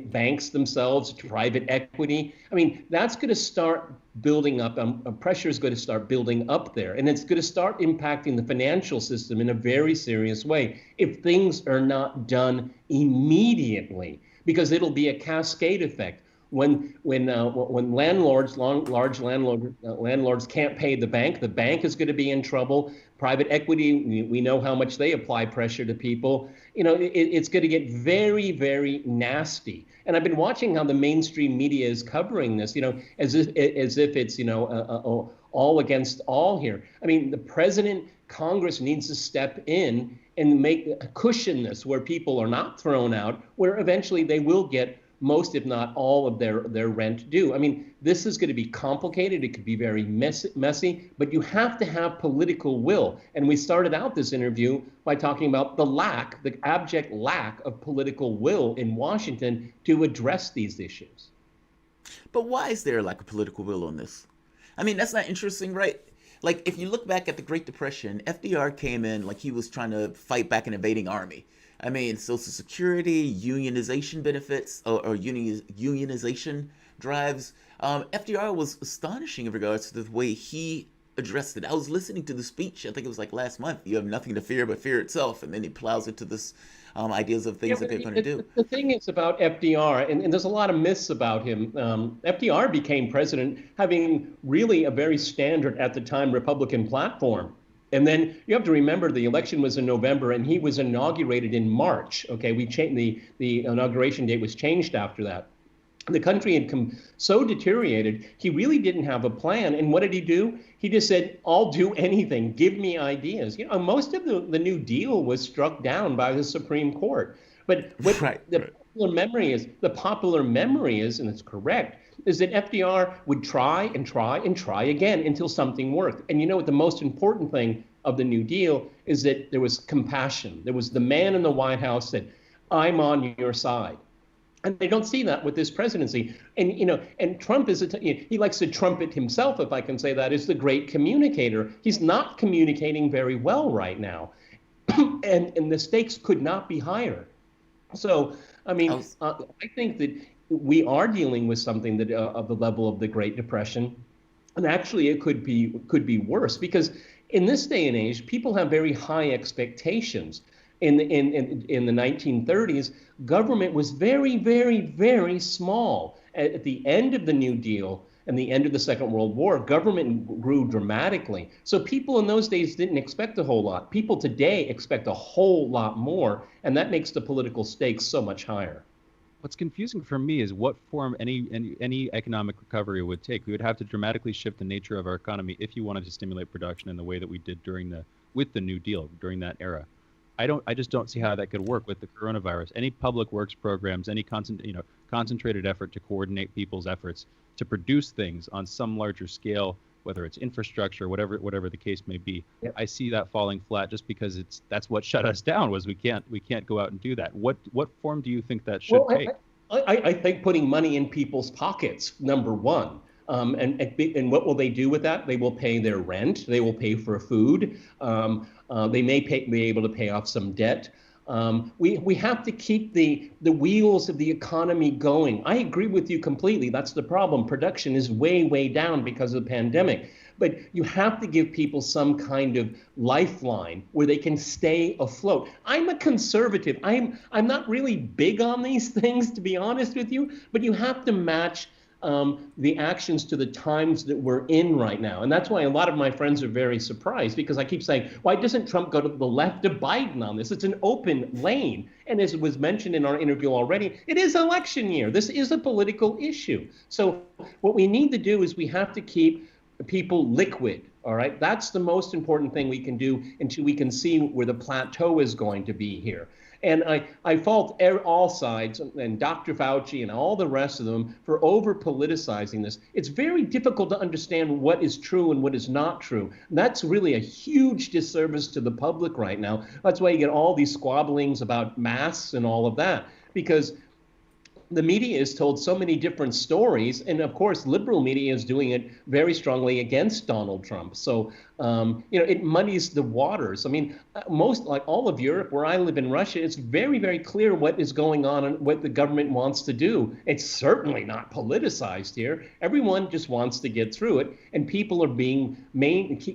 banks themselves, to private equity. I mean, that's going to start building up. Pressure is going to start building up there, and it's going to start impacting the financial system in a very serious way if things are not done immediately, because it'll be a cascade effect. When landlords, large landlords can't pay the bank is going to be in trouble. Private equity, we know how much they apply pressure to people. It's going to get very, very nasty. And I've been watching how the mainstream media is covering this, as if it's, all against all here. I mean, the president, Congress needs to step in and cushion this where people are not thrown out, where eventually they will get most, if not all, of their rent due. I mean, this is going to be complicated. It could be very messy, but you have to have political will. And we started out this interview by talking about the abject lack of political will in Washington to address these issues.
But why is there a lack of political will on this? I mean, that's not interesting, right? Like, if you look back at the Great Depression, FDR came in like he was trying to fight back an invading army. I mean, Social Security, unionization benefits, or unionization drives. FDR was astonishing in regards to the way he addressed it. I was listening to the speech. I think it was like last month. You have nothing to fear but fear itself, and then he plows into this ideas of things that they're going to do.
The thing is about FDR, and there's a lot of myths about him. FDR became president having really a very standard, at the time, Republican platform. And then you have to remember the election was in November and he was inaugurated in March. Okay, we changed the inauguration date was changed after that. The country had come so deteriorated, he really didn't have a plan. And what did he do? He just said, I'll do anything. Give me ideas. You know, most of the New Deal was struck down by the Supreme Court. But what the popular memory is, and it's correct, is that FDR would try and try and try again until something worked. And you know what the most important thing of the New Deal is that there was compassion. There was the man in the White House said, I'm on your side. And they don't see that with this presidency. And, you know, and Trump is, he likes to trumpet himself, if I can say that, as the great communicator. He's not communicating very well right now. and the stakes could not be higher. So, I mean, I think that we are dealing with something that of the level of the Great Depression. And actually, it could be worse, because in this day and age, people have very high expectations. In the 1930s, government was very, very, very small. At the end of the New Deal and the end of the Second World War, government grew dramatically. So people in those days didn't expect a whole lot. People today expect a whole lot more, and that makes the political stakes so much higher.
What's confusing for me is what form any economic recovery would take. We would have to dramatically shift the nature of our economy if you wanted to stimulate production in the way that we did with the New Deal during that era. I just don't see how that could work with the coronavirus. Any public works programs, any concentrated effort to coordinate people's efforts to produce things on some larger scale, whether it's infrastructure, whatever the case may be. Yep. I see that falling flat just because that's what shut us down, was we can't go out and do that. What form do you think that should take?
I think putting money in people's pockets, number one. And what will they do with that? They will pay their rent. They will pay for food. They may be able to pay off some debt. We have to keep the wheels of the economy going. I agree with you completely. That's the problem. Production is way, way down because of the pandemic. But you have to give people some kind of lifeline where they can stay afloat. I'm a conservative. I'm not really big on these things, to be honest with you. But you have to match the actions to the times that we're in right now. And that's why a lot of my friends are very surprised, because I keep saying, why doesn't Trump go to the left of Biden on this? It's an open lane. And as was mentioned in our interview already, it is election year. This is a political issue. So what we need to do is we have to keep people liquid. All right. That's the most important thing we can do until we can see where the plateau is going to be here. And I fault all sides and Dr. Fauci and all the rest of them for over-politicizing this. It's very difficult to understand what is true and what is not true. And that's really a huge disservice to the public right now. That's why you get all these squabblings about masks and all of that, because the media is told so many different stories. And of course, liberal media is doing it very strongly against Donald Trump. So, it muddies the waters. I mean, like all of Europe, where I live in Russia, it's very, very clear what is going on and what the government wants to do. It's certainly not politicized here. Everyone just wants to get through it. And people are being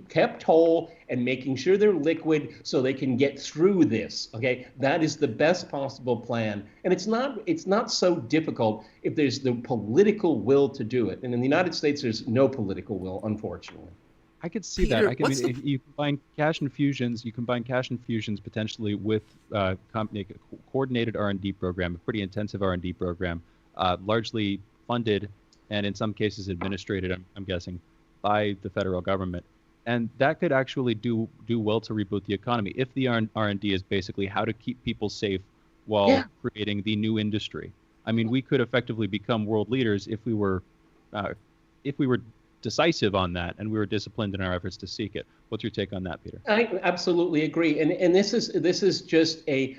kept whole and making sure they're liquid so they can get through this. Okay, that is the best possible plan. And it's not so difficult if there's the political will to do it. And in the United States, there's no political will, unfortunately.
I could see Peter, that. If you combine cash infusions, potentially with coordinated R&D program, a pretty intensive R&D program, largely funded and in some cases administrated, I'm guessing, by the federal government. And that could actually do well to reboot the economy if the R&D is basically how to keep people safe while creating the new industry. I mean, we could effectively become world leaders if we were decisive on that and we were disciplined in our efforts to seek it. What's your take on that, Peter?
I absolutely agree. And this is just a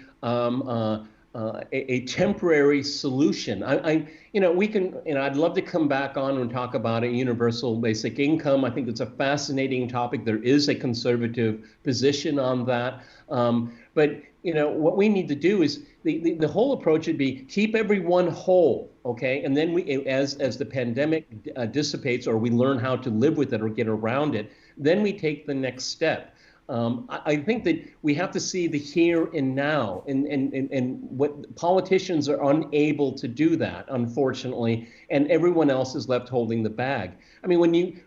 a temporary solution. We can, I'd love to come back on and talk about a universal basic income. I think it's a fascinating topic. There is a conservative position on that. But what we need to do is the whole approach would be keep everyone whole, okay? And then as the pandemic dissipates, or we learn how to live with it or get around it, then we take the next step. I think that we have to see the here and now, and what politicians are unable to do that, unfortunately, and everyone else is left holding the bag. I mean,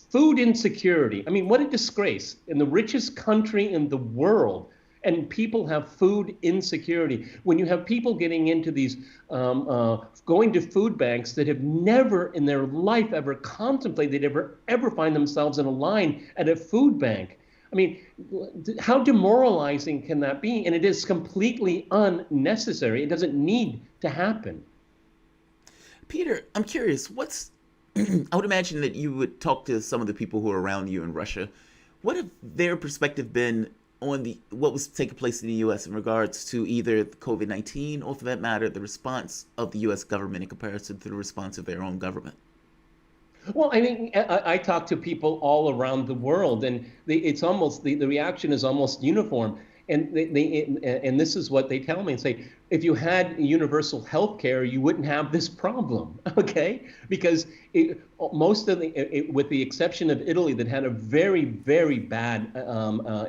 food insecurity, I mean, what a disgrace. In the richest country in the world, and people have food insecurity. When you have people getting into these, going to food banks that have never in their life ever contemplated, ever find themselves in a line at a food bank. I mean, how demoralizing can that be? And it is completely unnecessary. It doesn't need to happen.
Peter, I'm curious, I would imagine that you would talk to some of the people who are around you in Russia. What have their perspective been on what was taking place in the U.S. in regards to either COVID-19 or, for that matter, the response of the U.S. government in comparison to the response of their own government?
Well, I mean, I talk to people all around the world, and it's almost the reaction is almost uniform. And and this is what they tell me and say: if you had universal health care, you wouldn't have this problem, okay? Because with the exception of Italy, that had a very, very bad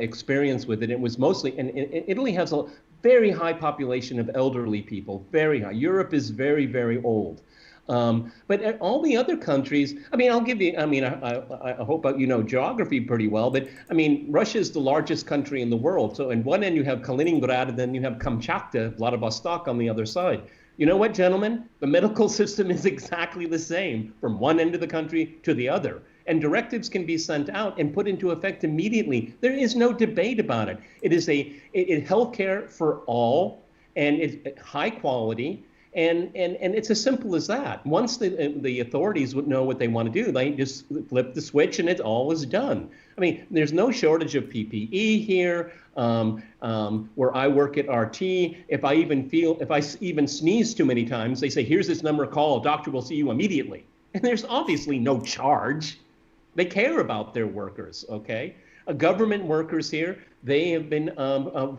experience with it, it was mostly, and Italy has a very high population of elderly people, very high. Europe is very, very old. But all the other countries, I mean, I'll give you, I mean, I hope you know geography pretty well, but I mean, Russia is the largest country in the world. So on one end you have Kaliningrad, and then you have Kamchatka, Vladivostok on the other side. You know what, gentlemen? The medical system is exactly the same from one end of the country to the other. And directives can be sent out and put into effect immediately. There is no debate about it. It is healthcare for all, and it's high quality. And it's as simple as that. Once the authorities would know what they want to do, they just flip the switch and it all is done. I mean, there's no shortage of PPE here. Where I work at RT, if I even sneeze too many times, they say, here's this number, call, doctor will see you immediately. And there's obviously no charge. They care about their workers, okay? Government workers here, they have been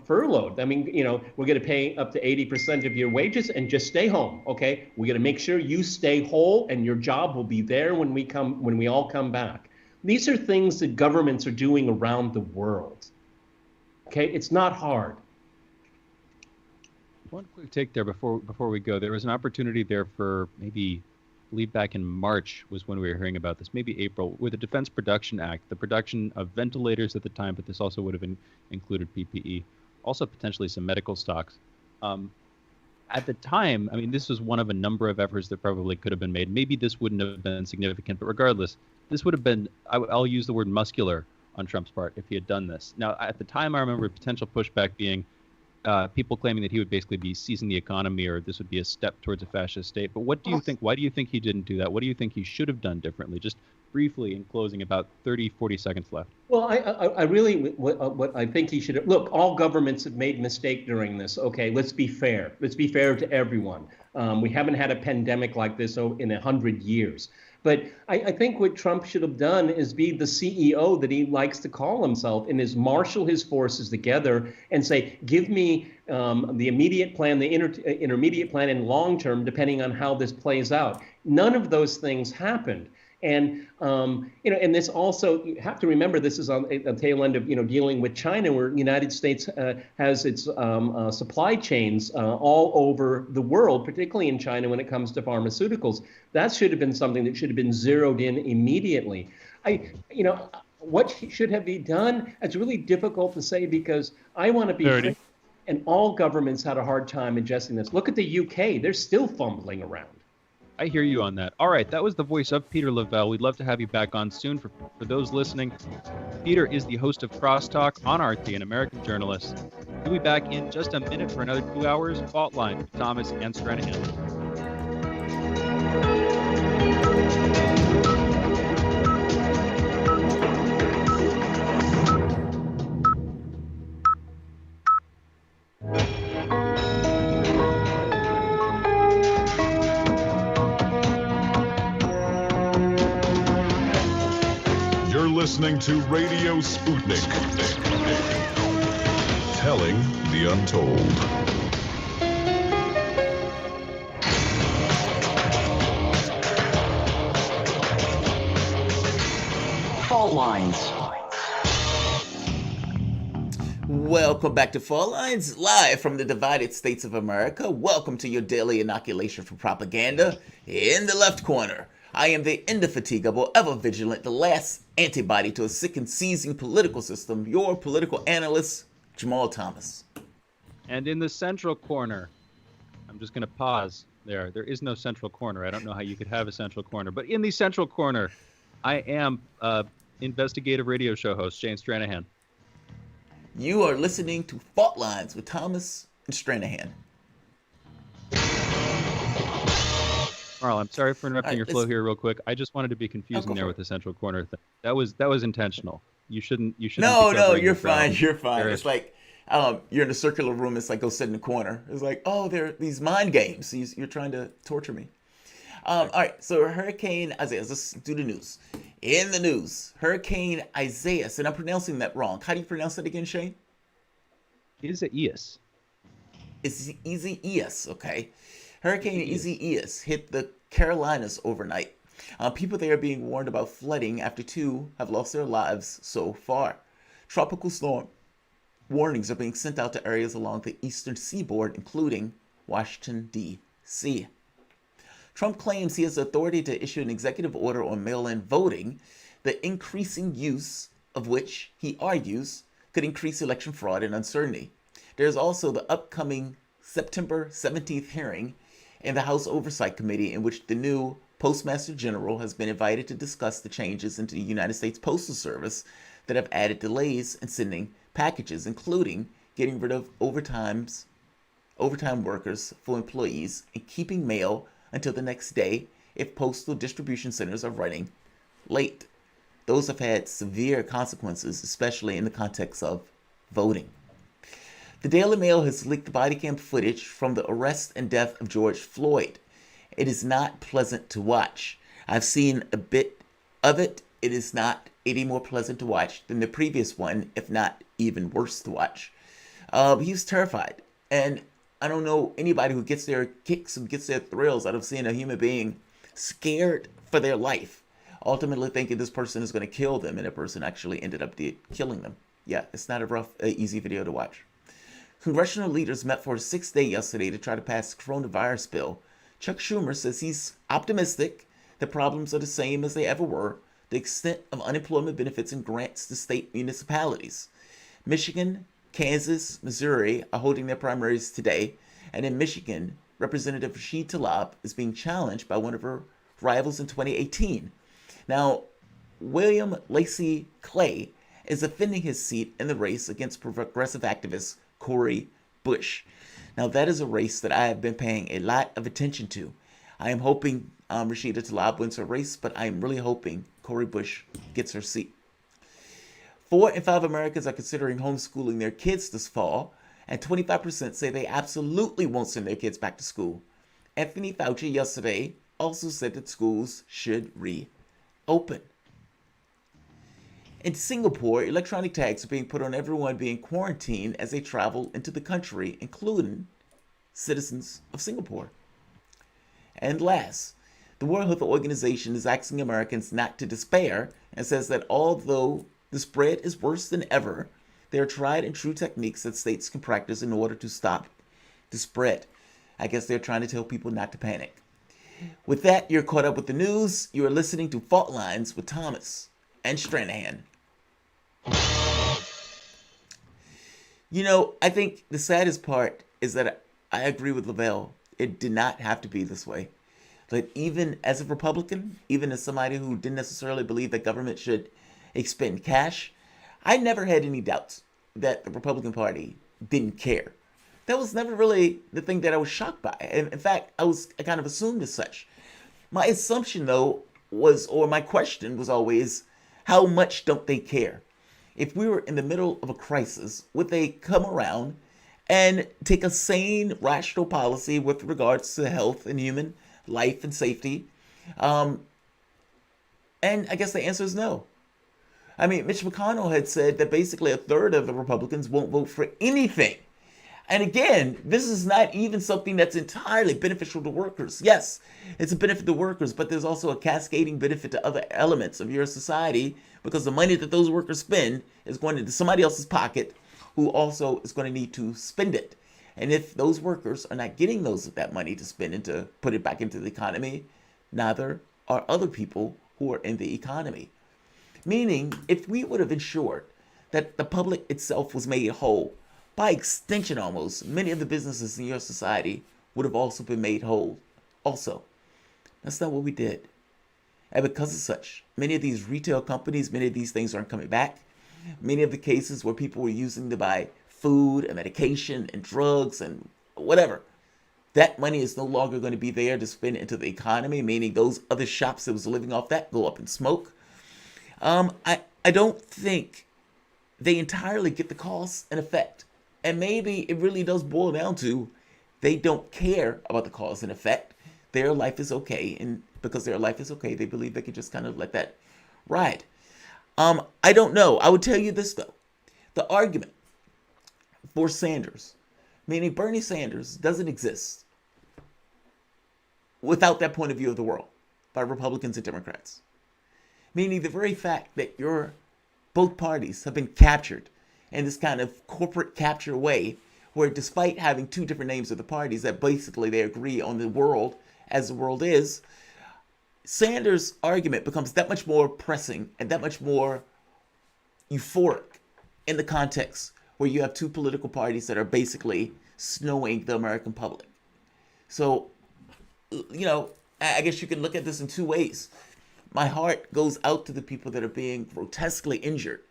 furloughed. I mean, we're going to pay up to 80% of your wages and just stay home, okay? We're going to make sure you stay whole and your job will be there when we all come back. These are things that governments are doing around the world, okay? It's not hard.
One quick take there before we go. There was an opportunity there for maybe, I believe back in March was when we were hearing about this, maybe April, with the Defense Production Act, the production of ventilators at the time, but this also would have included PPE, also potentially some medical stocks. At the time, I mean, this was one of a number of efforts that probably could have been made. Maybe this wouldn't have been significant, but regardless, this would have been, I'll use the word muscular on Trump's part if he had done this. Now, at the time, I remember potential pushback being people claiming that he would basically be seizing the economy, or this would be a step towards a fascist state. But what do you think? Why do you think he didn't do that? What do you think he should have done differently? Just briefly, in closing, about 30, 40 seconds left.
Well, I really, what I think he should have, look, all governments have made mistakes during this. Okay, let's be fair. Let's be fair to everyone. We haven't had a pandemic like this in 100 years. But I think what Trump should have done is be the CEO that he likes to call himself, and is marshal his forces together and say, give me the immediate plan, the intermediate plan, and long term, depending on how this plays out. None of those things happened. And, and this also, you have to remember, this is on the tail end of, dealing with China, where the United States has its supply chains all over the world, particularly in China when it comes to pharmaceuticals. That should have been something that should have been zeroed in immediately. What should have been done, it's really difficult to say, because I want to be fair, and all governments had a hard time adjusting this. Look at the UK, they're still fumbling around.
I hear you on that. All right, that was the voice of Peter Lavelle. We'd love to have you back on soon. For those listening, Peter is the host of Crosstalk on RT, an American journalist. He'll be back in just a minute for another 2 hours. Fault Line with Thomas and Stranahan.
You're listening to Radio Sputnik. Telling the untold.
Fault lines.
Welcome back to Fault Lines, live from the divided states of America. Welcome to your daily inoculation for propaganda. In the left corner, I am the indefatigable, ever-vigilant, the last antibody to a sick and seizing political system, your political analyst, Jamarl Thomas.
And in the central corner, I'm just going to pause there. There is no central corner. I don't know how you could have a central corner. But in the central corner, I am investigative radio show host, Shane Stranahan.
You are listening to Fault Lines with Thomas and Stranahan.
Carl, I'm sorry for interrupting your flow
let's-
here real quick. I just wanted to be confusing there with the central corner thing. That was intentional. You shouldn't.
No,
be
no,
covering
you're
your ground.
fine. You're fine.
There
It's
is-
like you're in a circular room. It's like go sit in the corner. It's like, oh, there are these mind games. You're trying to torture me. All right. So Hurricane Isaias. Let's do the news. In the news, Hurricane Isaias, and I'm pronouncing that wrong. How do you pronounce that again, Shane?
Isaias.
It's Isaias. Okay. Hurricane Isaias hit the Carolinas overnight. People there are being warned about flooding after 2 have lost their lives so far. Tropical storm warnings are being sent out to areas along the eastern seaboard, including Washington, D.C. Trump claims he has authority to issue an executive order on mail-in voting, the increasing use of which, he argues, could increase election fraud and uncertainty. There's also the upcoming September 17th hearing in the House Oversight Committee, in which the new Postmaster General has been invited to discuss the changes into the United States Postal Service that have added delays in sending packages, including getting rid of overtime workers for employees and keeping mail until the next day if postal distribution centers are running late. Those have had severe consequences, especially in the context of voting. The Daily Mail has leaked body cam footage from the arrest and death of George Floyd. It is not pleasant to watch. I've seen a bit of it. It is not any more pleasant to watch than the previous one, if not even worse to watch. He was terrified. And I don't know anybody who gets their kicks and gets their thrills out of seeing a human being scared for their life, ultimately thinking this person is going to kill them, and the person actually ended up killing them. Yeah, it's not easy video to watch. Congressional leaders met for a 6th day yesterday to try to pass the coronavirus bill. Chuck Schumer says he's optimistic the problems are the same as they ever were, the extent of unemployment benefits and grants to state municipalities. Michigan, Kansas, Missouri are holding their primaries today, and in Michigan, Representative Rashid Tlaib is being challenged by one of her rivals in 2018. Now, William Lacey Clay is defending his seat in the race against progressive activist Cori Bush. Now, that is a race that I have been paying a lot of attention to. I am hoping Rashida Tlaib wins her race, but I am really hoping Cori Bush gets her seat. 4 in 5 Americans are considering homeschooling their kids this fall, and 25% say they absolutely won't send their kids back to school. Anthony Fauci yesterday also said that schools should reopen. In Singapore, electronic tags are being put on everyone being quarantined as they travel into the country, including citizens of Singapore. And last, the World Health Organization is asking Americans not to despair and says that although the spread is worse than ever, there are tried and true techniques that states can practice in order to stop the spread. I guess they're trying to tell people not to panic. With that, you're caught up with the news. You are listening to Fault Lines with Thomas and Stranahan. You know, I think the saddest part is that I agree with Lavelle. It did not have to be this way. But even as a Republican, even as somebody who didn't necessarily believe that government should expend cash, I never had any doubts that the Republican Party didn't care. That was never really the thing that I was shocked by. In fact, I kind of assumed as such. My assumption, though, my question was always, how much don't they care? If we were in the middle of a crisis, would they come around and take a sane, rational policy with regards to health and human life and safety? And I guess the answer is no. I mean, Mitch McConnell had said that basically a third of the Republicans won't vote for anything. And again, this is not even something that's entirely beneficial to workers. Yes, it's a benefit to workers, but there's also a cascading benefit to other elements of your society because the money that those workers spend is going into somebody else's pocket who also is going to need to spend it. And if those workers are not getting that money to spend and to put it back into the economy, neither are other people who are in the economy. Meaning, if we would have ensured that the public itself was made whole, by extension almost, many of the businesses in your society would have also been made whole. Also, that's not what we did. And because of such, many of these retail companies, many of these things aren't coming back. Many of the cases where people were using to buy food and medication and drugs and whatever, that money is no longer going to be there to spend into the economy, meaning those other shops that was living off that go up in smoke. I don't think they entirely get the cause and effect. And maybe it really does boil down to they don't care about the cause and effect. Their life is okay. And because their life is okay, they believe they can just kind of let that ride. I don't know. I would tell you this, though. The argument for Sanders, meaning Bernie Sanders, doesn't exist without that point of view of the world by Republicans and Democrats. Meaning the very fact that both parties have been captured in this kind of corporate capture way, where despite having two different names of the parties, that basically they agree on the world as the world is, Sanders' argument becomes that much more pressing and that much more euphoric in the context where you have two political parties that are basically snowing the American public. So, I guess you can look at this in two ways. My heart goes out to the people that are being grotesquely injured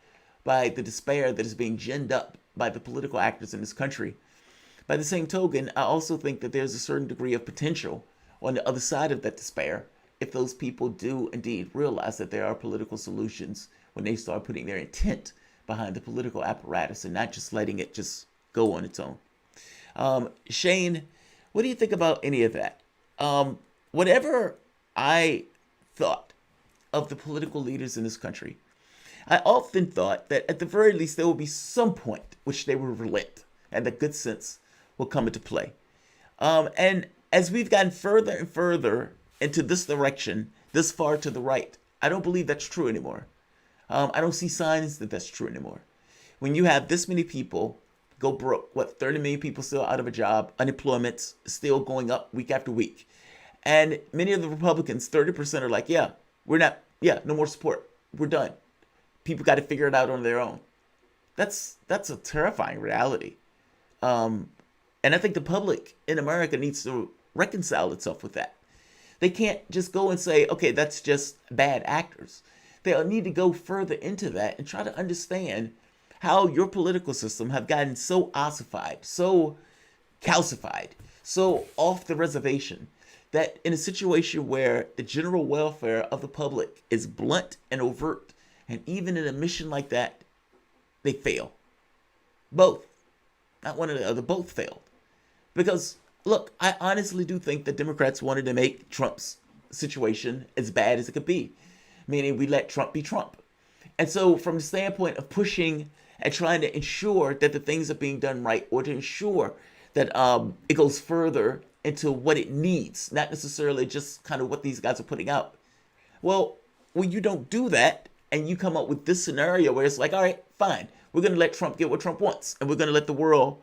by the despair that is being ginned up by the political actors in this country. By the same token, I also think that there's a certain degree of potential on the other side of that despair if those people do indeed realize that there are political solutions when they start putting their intent behind the political apparatus and not just letting it just go on its own. Shane, what do you think about any of that? Whatever I thought of the political leaders in this country, I often thought that at the very least there will be some point which they will relent and that good sense will come into play. And as we've gotten further and further into this direction, this far to the right, I don't believe that's true anymore. I don't see signs that that's true anymore. When you have this many people go broke, 30 million people still out of a job, unemployment still going up week after week. And many of the Republicans, 30% are like, no more support. We're done. People got to figure it out on their own. That's a terrifying reality. And I think the public in America needs to reconcile itself with that. They can't just go and say, okay, that's just bad actors. They'll need to go further into that and try to understand how your political system have gotten so ossified, so calcified, so off the reservation, that in a situation where the general welfare of the public is blunt and overt, and even in a mission like that, they fail. Both. Not one or the other, both failed. Because, look, I honestly do think that Democrats wanted to make Trump's situation as bad as it could be, meaning we let Trump be Trump. And so from the standpoint of pushing and trying to ensure that the things are being done right, or to ensure that it goes further into what it needs, not necessarily just kind of what these guys are putting out. Well, when you don't do that, and you come up with this scenario where it's like, all right, fine, we're going to let Trump get what Trump wants, and we're going to let the world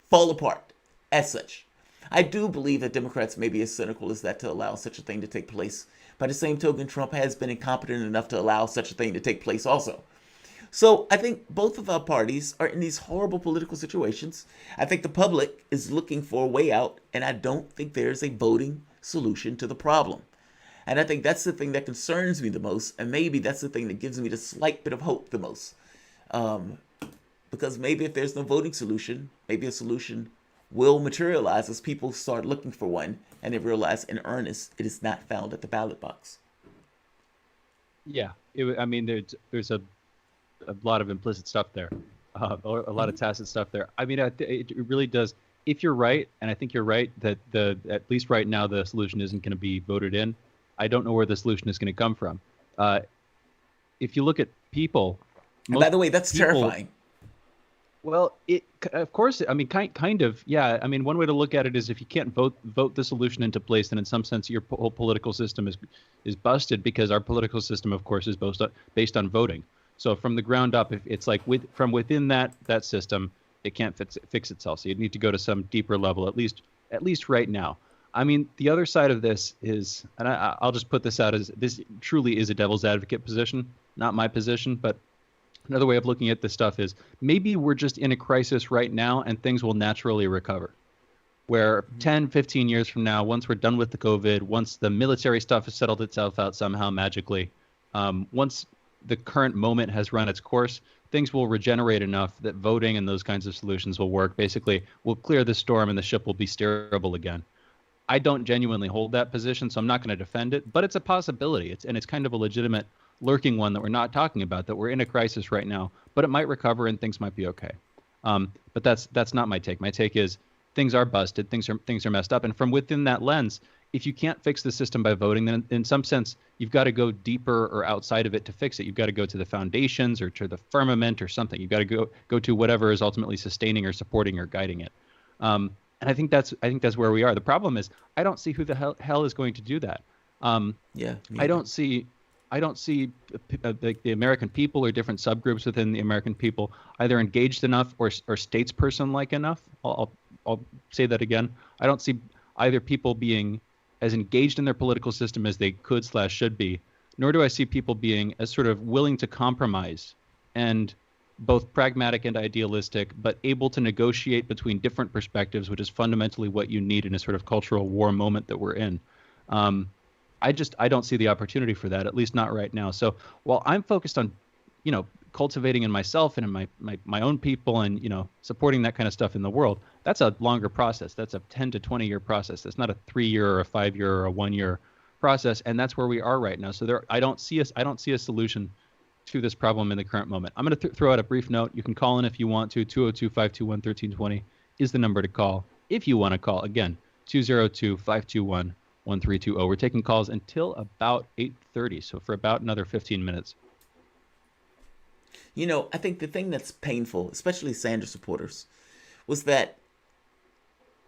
fall apart as such. I do believe that Democrats may be as cynical as that to allow such a thing to take place. By the same token, Trump has been incompetent enough to allow such a thing to take place also. So I think both of our parties are in these horrible political situations. I think the public is looking for a way out, and I don't think there's a voting solution to the problem. And I think that's the thing that concerns me the most, and maybe that's the thing that gives me the slight bit of hope the most. Because maybe if there's no voting solution, maybe a solution will materialize as people start looking for one, and they realize in earnest it is not found at the ballot box.
Yeah, there's a lot of implicit stuff there, or a lot of tacit stuff there. I mean, it really does. If you're right, and I think you're right, that at least right now the solution isn't going to be voted in. I don't know where the solution is going to come from. if you look at people,
And by
most
the way, that's
people,
terrifying.
well, of course, I mean, kind of, yeah. I mean, one way to look at it is if you can't vote the solution into place, then in some sense your whole political system is busted, because our political system, of course, is based on voting. So from the ground up, if it's like from within that system, it can't fix itself. So you need to go to some deeper level, at least right now. I mean, the other side of this is, and I'll just put this out as this truly is a devil's advocate position, not my position, but another way of looking at this stuff is maybe we're just in a crisis right now and things will naturally recover. Where 10, 15 years from now, once we're done with the COVID, once the military stuff has settled itself out somehow magically, once the current moment has run its course, things will regenerate enough that voting and those kinds of solutions will work. Basically, we'll clear the storm and the ship will be steerable again. I don't genuinely hold that position, so I'm not going to defend it, but it's a possibility. It's kind of a legitimate lurking one that we're not talking about, that we're in a crisis right now, but it might recover and things might be okay. But that's not my take. My take is things are busted, things are messed up, and from within that lens, if you can't fix the system by voting, then in some sense you've got to go deeper or outside of it to fix it. You've got to go to the foundations or to the firmament or something. You've got to go to whatever is ultimately sustaining or supporting or guiding it. And I think that's where we are. The problem is I don't see who the hell is going to do that. I don't see the American people or different subgroups within the American people either engaged enough or statesperson-like enough. I'll say that again. I don't see either people being as engaged in their political system as they could/should be, nor do I see people being as sort of willing to compromise and both pragmatic and idealistic, but able to negotiate between different perspectives, which is fundamentally what you need in a sort of cultural war moment that we're in. I don't see the opportunity for that, at least not right now. So while I'm focused on, cultivating in myself and in my own people and, supporting that kind of stuff in the world, that's a longer process. That's a 10 to 20 year process. That's not a 3-year or a 5-year or a 1-year process. And that's where we are right now. So I don't see a solution to this problem in the current moment. I'm going to throw out a brief note. You can call in if you want to. 202-521-1320 is the number to call if you want to call. Again, 202-521-1320. We're taking calls until about 8:30, so for about another 15 minutes.
I think the thing that's painful, especially Sanders supporters, was that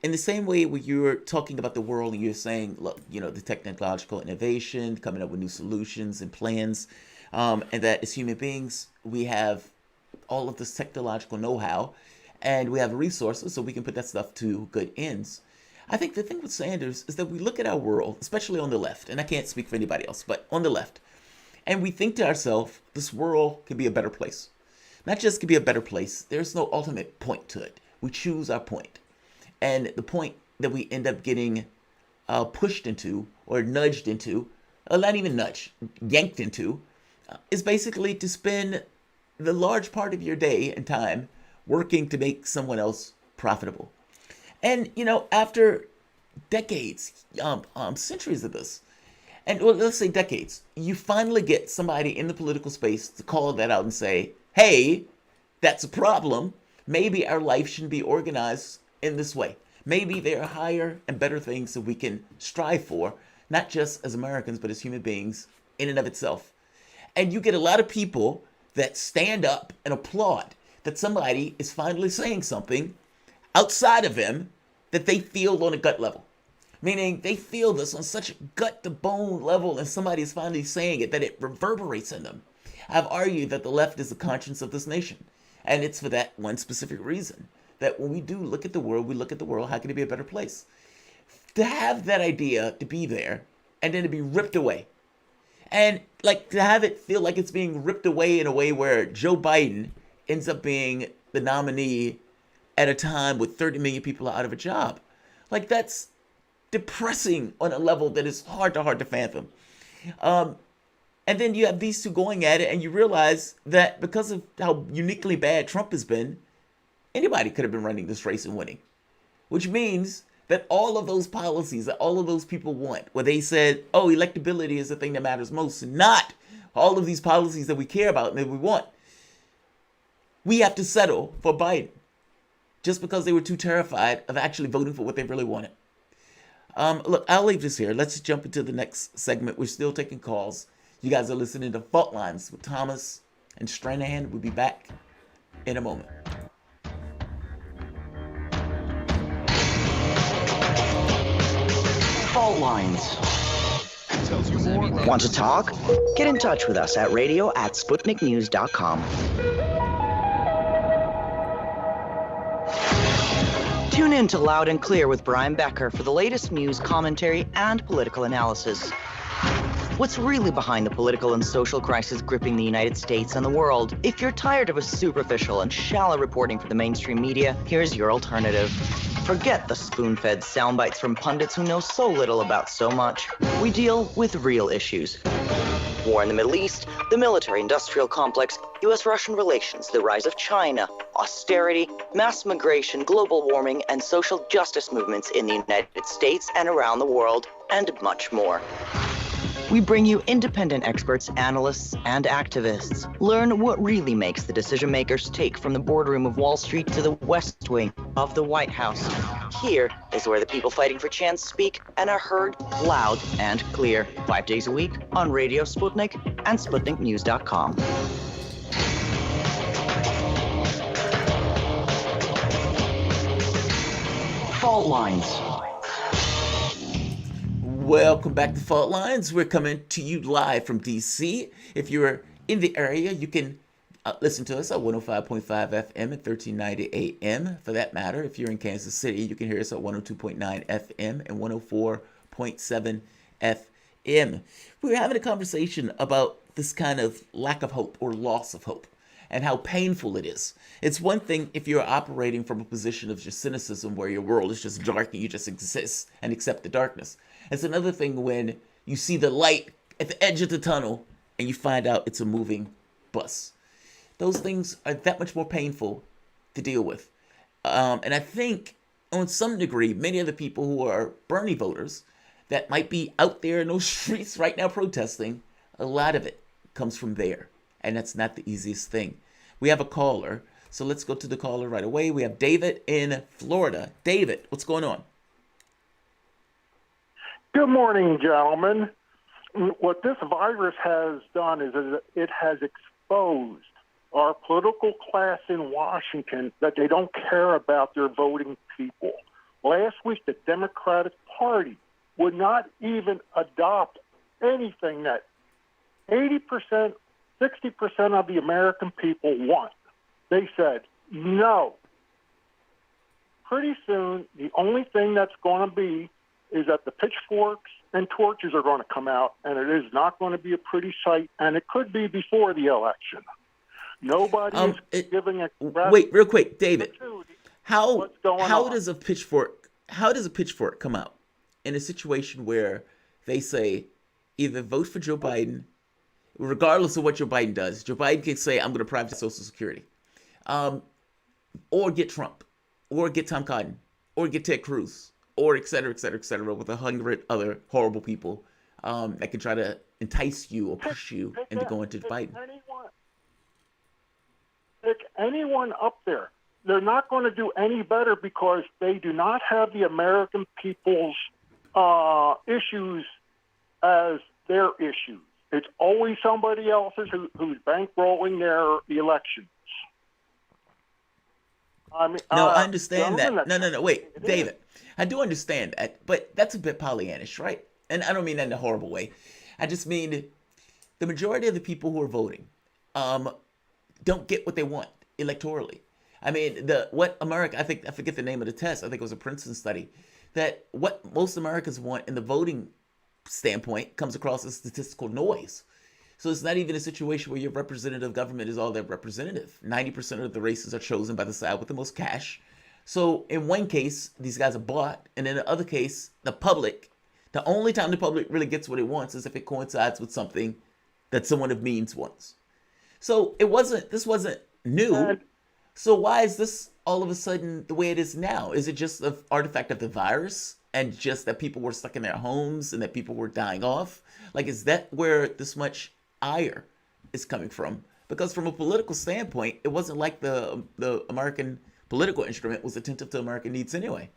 in the same way when you were talking about the world and you're saying, look, the technological innovation, coming up with new solutions and plans, and that as human beings, we have all of this technological know-how and we have resources so we can put that stuff to good ends. I think the thing with Sanders is that we look at our world, especially on the left, and I can't speak for anybody else, but on the left, and we think to ourselves, this world can be a better place. Not just can be a better place, there's no ultimate point to it. We choose our point. And the point that we end up getting pushed into or nudged into, or not even nudged, yanked into, is basically to spend the large part of your day and time working to make someone else profitable. And, after decades, centuries of this, and let's say decades, you finally get somebody in the political space to call that out and say, hey, that's a problem. Maybe our life shouldn't be organized in this way. Maybe there are higher and better things that we can strive for, not just as Americans, but as human beings in and of itself. And you get a lot of people that stand up and applaud that somebody is finally saying something outside of them that they feel on a gut level. Meaning they feel this on such a gut-to-bone level and somebody is finally saying it that it reverberates in them. I've argued that the left is the conscience of this nation. And it's for that one specific reason. That when we do look at the world, we look at the world, how can it be a better place? To have that idea to be there and then to be ripped away. And to have it feel like it's being ripped away in a way where Joe Biden ends up being the nominee at a time with 30 million people out of a job. That's depressing on a level that is hard to fathom. And then you have these two going at it and you realize that because of how uniquely bad Trump has been, anybody could have been running this race and winning. Which means that all of those policies that all of those people want, where they said, oh, electability is the thing that matters most, not all of these policies that we care about and that we want, we have to settle for Biden just because they were too terrified of actually voting for what they really wanted. Look, I'll leave this here. Let's jump into the next segment. We're still taking calls. You guys are listening to Fault Lines with Thomas and Stranahan. We'll be back in a moment.
Fault lines.
Tells you more.
Want to talk? Get in touch with us at radio@sputniknews.com. Tune in to Loud and Clear with Brian Becker for the latest news, commentary, and political analysis. What's really behind the political and social crisis gripping the United States and the world? If you're tired of a superficial and shallow reporting from the mainstream media, here's your alternative. Forget the spoon-fed sound bites from pundits who know so little about so much. We deal with real issues. War in the Middle East, the military-industrial complex, U.S.-Russian relations, the rise of China, austerity, mass migration, global warming, and social justice movements in the United States and around the world, and much more. We bring you independent experts, analysts, and activists. Learn what really makes the decision makers take from the boardroom of Wall Street to the West Wing of the White House. Here is where the people fighting for chance speak and are heard loud and clear 5 days a week on Radio Sputnik and SputnikNews.com.
Fault lines.
Welcome back to Fault Lines. We're coming to you live from DC. If you're in the area, you can listen to us at 105.5 FM at 1390 AM. For that matter, if you're in Kansas City, you can hear us at 102.9 FM and 104.7 FM. We were having a conversation about this kind of lack of hope or loss of hope and how painful it is. It's one thing if you're operating from a position of just cynicism where your world is just dark and you just exist and accept the darkness. It's another thing when you see the light at the edge of the tunnel and you find out it's a moving bus. Those things are that much more painful to deal with. And I think, on some degree, many of the people who are Bernie voters that might be out there in those streets right now protesting, a lot of it comes from there. And that's not the easiest thing. We have a caller, so let's go to the caller right away. We have David in Florida. David, what's going on?
Good morning, gentlemen. What this virus has done is it has exposed our political class in Washington that they don't care about their voting people. Last week, the Democratic Party would not even adopt anything that 80%, 60% of the American people want. They said no. Pretty soon, the only thing that's going to be is that the pitchforks and torches are going to come out, and it is not going to be a pretty sight, and it could be before the election. Nobody is giving a crap.
Wait, real quick, David. How
on?
does a pitchfork come out in a situation where they say either vote for Joe Biden, regardless of what Joe Biden does? Joe Biden can say, I'm going to privatize Social Security, or get Trump, or get Tom Cotton, or get Ted Cruz, or et cetera, with 100 other horrible people that can try to entice you or push you into going to Biden.
Pick anyone up there. They're not going to do any better because they do not have the American people's issues as their issues. It's always somebody else's who's bankrolling their elections. I mean,
I understand that. No, wait, David. I do understand that, but that's a bit Pollyannish, right? And I don't mean that in a horrible way. I just mean the majority of the people who are voting don't get what they want electorally. I mean, I forget the name of the test. I think it was a Princeton study that what most Americans want in the voting standpoint comes across as statistical noise. So it's not even a situation where your representative government is all that representative. 90% of the races are chosen by the side with the most cash. So in one case, these guys are bought, and in the other case, the only time the public really gets what it wants is if it coincides with something that someone of means wants. So this wasn't new. So why is this all of a sudden the way it is now? Is it just an artifact of the virus and just that people were stuck in their homes and that people were dying off? Like, is that where this much ire is coming from? Because from a political standpoint, it wasn't like the American political instrument was attentive to American needs anyway.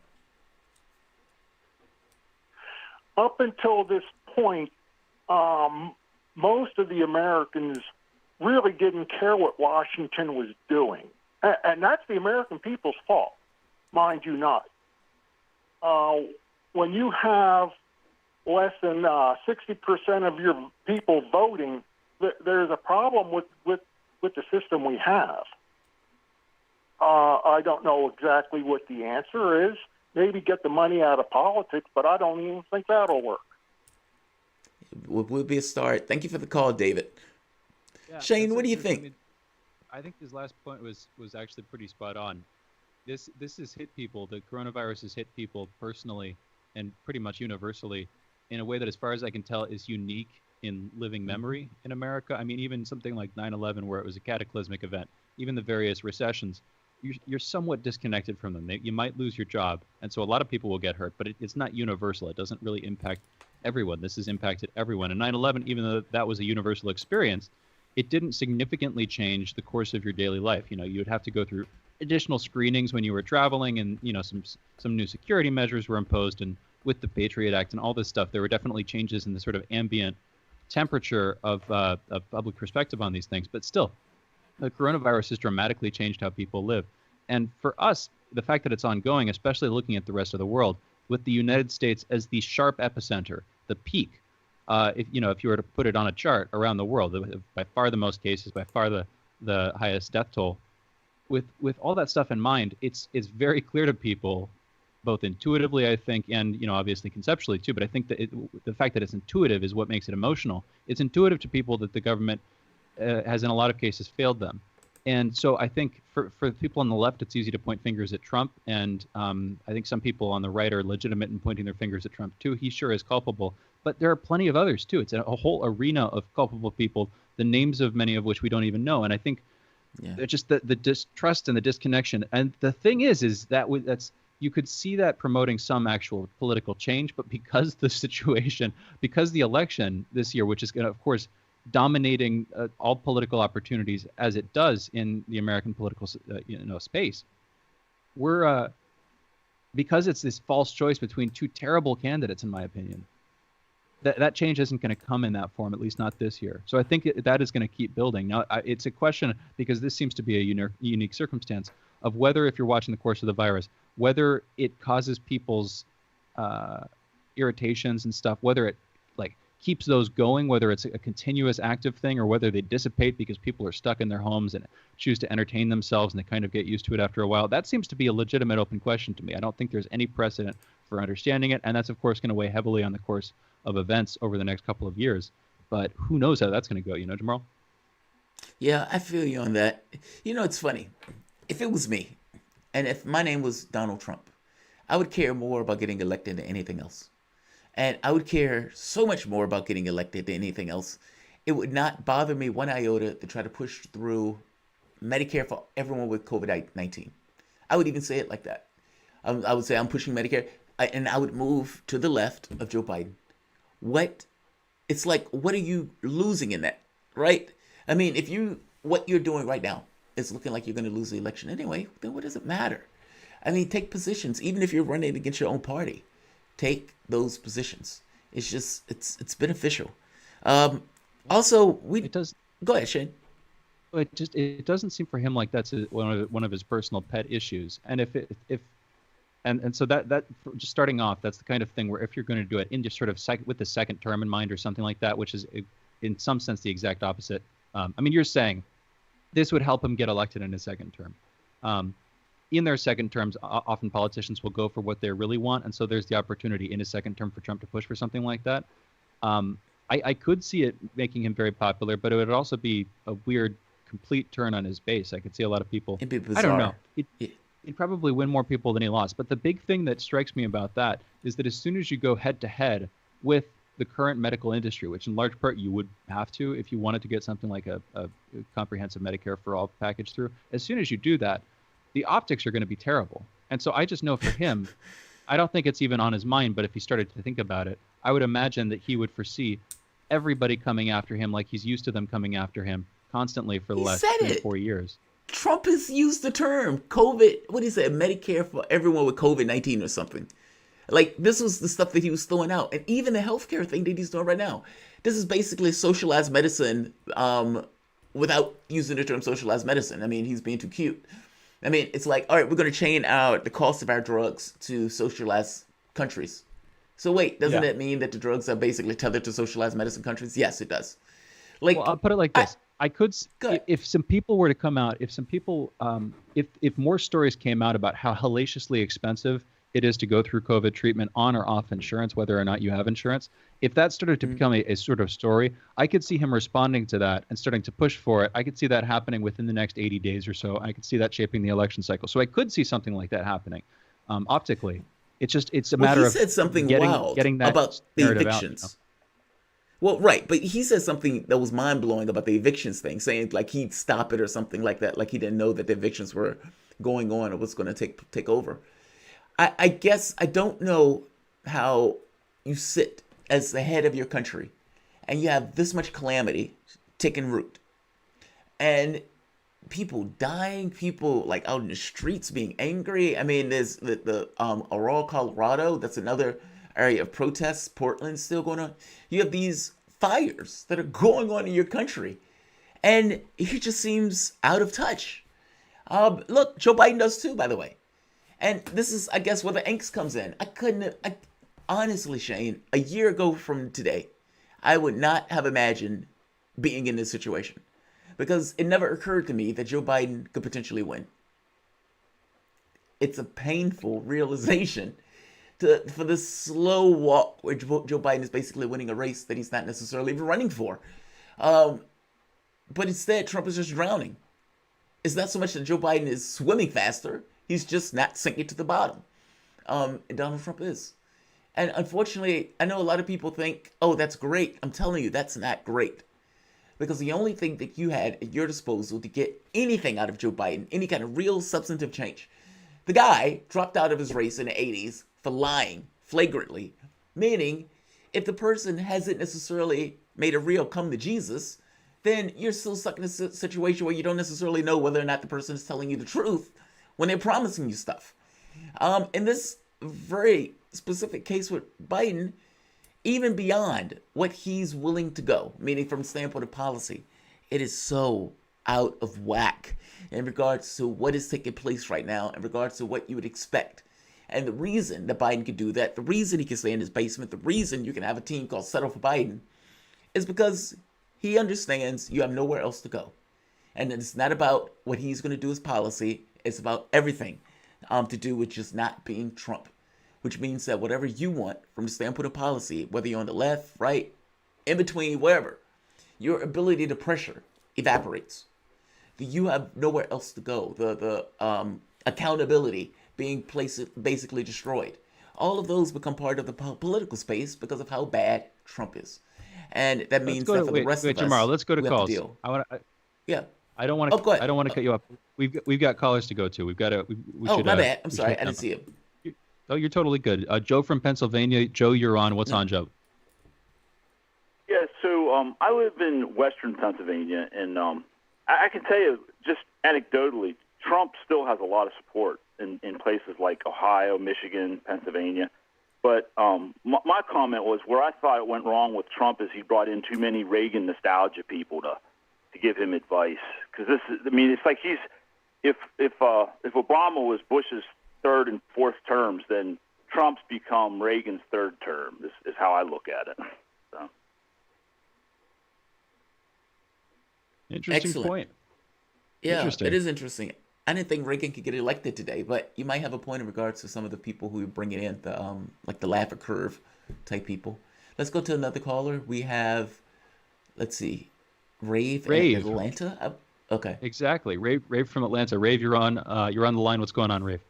Up until this point, most of the Americans really didn't care what Washington was doing. And that's the American people's fault, mind you not. When you have less than 60% of your people voting, there's a problem with the system we have. I don't know exactly what the answer is. Maybe get the money out of politics, but I don't even think that'll work.
Will be a start. Thank you for the call, David.
Yeah,
Shane, what do you
I
think?
mean, I think his last point was actually pretty spot on. This has hit people. The coronavirus has hit people personally and pretty much universally in a way that, as far as I can tell, is unique in living memory in America. I mean, even something like 9/11, where it was a cataclysmic event, even the various recessions, you're somewhat disconnected from them. You might lose your job, and so a lot of people will get hurt, but it's not universal. It doesn't really impact everyone. This has impacted everyone. And 9/11, even though that was a universal experience, it didn't significantly change the course of your daily life. You know, you would have to go through additional screenings when you were traveling, and some new security measures were imposed, and with the Patriot Act and all this stuff, there were definitely changes in the sort of ambient temperature of public perspective on these things. But still, the coronavirus has dramatically changed how people live. And for us, the fact that it's ongoing, especially looking at the rest of the world, with the United States as the sharp epicenter, the peak, if you were to put it on a chart around the world, by far the most cases, by far the highest death toll. With all that stuff in mind, it's very clear to people, both intuitively, I think, and obviously conceptually too. But I think that the fact that it's intuitive is what makes it emotional. It's intuitive to people that the government has, in a lot of cases, failed them. And so I think for people on the left, it's easy to point fingers at Trump. And I think some people on the right are legitimate in pointing their fingers at Trump too. He sure is culpable. But there are plenty of others too. It's a whole arena of culpable people, the names of many of which we don't even know. And I think just the distrust and the disconnection. And the thing is that's you could see that promoting some actual political change, but because the situation, because the election this year, which is going to, of course, dominating all political opportunities as it does in the American political space, we're because it's this false choice between two terrible candidates, in my opinion, that change isn't going to come in that form, at least not this year. So I think that is going to keep building. Now, it's a question, because this seems to be a unique circumstance, of whether, if you're watching the course of the virus, whether it causes people's irritations and stuff, whether it keeps those going, whether it's a continuous active thing, or whether they dissipate because people are stuck in their homes and choose to entertain themselves and they kind of get used to it after a while. That seems to be a legitimate open question to me. I don't think there's any precedent for understanding it, and that's, of course, going to weigh heavily on the course of events over the next couple of years. But who knows how that's going to go, Jamarl?
Yeah, I feel you on that. It's funny. If it was me, and if my name was Donald Trump, I would care more about getting elected than anything else. And I would care so much more about getting elected than anything else. It would not bother me one iota to try to push through Medicare for everyone with COVID-19. I would even say it like that. I would say I'm pushing Medicare, and I would move to the left of Joe Biden. What are you losing in that, right? I mean, what you're doing right now is looking like you're going to lose the election anyway, then what does it matter? I mean, take positions, even if you're running against your own party. Take those positions. It's just it's beneficial. Also, go ahead, Shane.
It doesn't seem for him like that's one of his personal pet issues. And so that just starting off, that's the kind of thing where if you're going to do it in just sort of with the second term in mind or something like that, which is in some sense the exact opposite. I mean, you're saying this would help him get elected in his second term. In their second terms, often politicians will go for what they really want, and so there's the opportunity in his second term for Trump to push for something like that. I could see it making him very popular, but it would also be a weird, complete turn on his base. I could see a lot of people.
It'd be bizarre.
I don't know. He'd probably win more people than he lost. But the big thing that strikes me about that is that as soon as you go head to head with the current medical industry, which in large part you would have to if you wanted to get something like a comprehensive Medicare for all package through, as soon as you do that, the optics are going to be terrible. And so I just know for him, I don't think it's even on his mind, but if he started to think about it, I would imagine that he would foresee everybody coming after him like he's used to them coming after him constantly for the last 4 years.
Trump has used the term COVID, what is it, Medicare for everyone with COVID-19 or something. Like, this was the stuff that he was throwing out. And even the healthcare thing that he's doing right now. This is basically socialized medicine without using the term socialized medicine. I mean, he's being too cute. I mean, it's like, all right, we're going to chain the cost of our drugs to socialized countries. So wait, doesn't that mean that the drugs are basically tethered to socialized medicine countries? Yes, it does. Like,
well, I'll put it like this. I could, if some people were to come out, if some people, if more stories came out about how hellaciously expensive it is to go through COVID treatment on or off insurance, whether or not you have insurance, if that started to become a sort of story, I could see him responding to that and starting to push for it. I could see that happening within the next 80 days or so. I could see that shaping the election cycle. So I could see something like that happening optically. It's a matter of
said something wild
getting that
about the
narrative
evictions.
out,
Well, right, but he said something that was mind-blowing about the evictions thing, saying like he'd stop it or something like that, like he didn't know that the evictions were going on or was going to take over. I guess I don't know how you sit as the head of your country and you have this much calamity taking root and people dying, people like out in the streets being angry. I mean, there's the Aurora, Colorado, that's another area of protests. Portland's still going on. You have these fires that are going on in your country and he just seems out of touch. Look, Joe Biden does too, by the way. And this is, I guess, where the angst comes in. Honestly, Shane, a year ago from today, I would not have imagined being in this situation because it never occurred to me that Joe Biden could potentially win. It's a painful realization for this slow walk where Joe Biden is basically winning a race that he's not necessarily even running for. But instead, Trump is just drowning. It's not so much that Joe Biden is swimming faster. He's just not sinking to the bottom. And Donald Trump is. And unfortunately, I know a lot of people think, oh, that's great. I'm telling you, that's not great. Because the only thing that you had at your disposal to get anything out of Joe Biden, any kind of real substantive change, the guy dropped out of his race in the 80s for lying flagrantly. Meaning, if the person hasn't necessarily made a real come to Jesus, then you're still stuck in a situation where you don't necessarily know whether or not the person is telling you the truth when they're promising you stuff. In this very specific case with Biden, even beyond what he's willing to go, meaning from the standpoint of policy, it is so out of whack in regards to what is taking place right now, in regards to what you would expect. And the reason that Biden can do that, the reason he can stay in his basement, the reason you can have a team called Settle for Biden, is because he understands you have nowhere else to go. And it's not about what he's going to do as policy. It's about everything to do with just not being Trump, which means that whatever you want from the standpoint of policy, whether you're on the left, right, in between, wherever, your ability to pressure evaporates. You have nowhere else to go. The accountability being basically destroyed. All of those become part of the political space because of how bad Trump is. And that means that for the rest of us,
Jamarl, let's go to calls.
Yeah.
I don't want to. I don't want to cut you off. We've got callers to go to. We've got to. We should,
my bad. I'm sorry. I didn't see him.
Oh, you're totally good. Joe from Pennsylvania. Joe, you're on. What's on, Joe?
Yeah. So I live in Western Pennsylvania, and I can tell you just anecdotally, Trump still has a lot of support in places like Ohio, Michigan, Pennsylvania. But my comment was where I thought it went wrong with Trump is he brought in too many Reagan nostalgia people to give him advice. Because this is, I mean, it's like he's if Obama was Bush's third and fourth terms, then Trump's become Reagan's third term. Is how I look at it. So.
Interesting point.
Yeah, it is interesting. I didn't think Reagan could get elected today, but you might have a point in regards to some of the people who are bringing in the like the Laffer curve type people. Let's go to another caller. We have, let's see, Rave. In Atlanta. Okay.
Exactly, Rave from Atlanta. Rave, you're on the line. What's going on, Rave?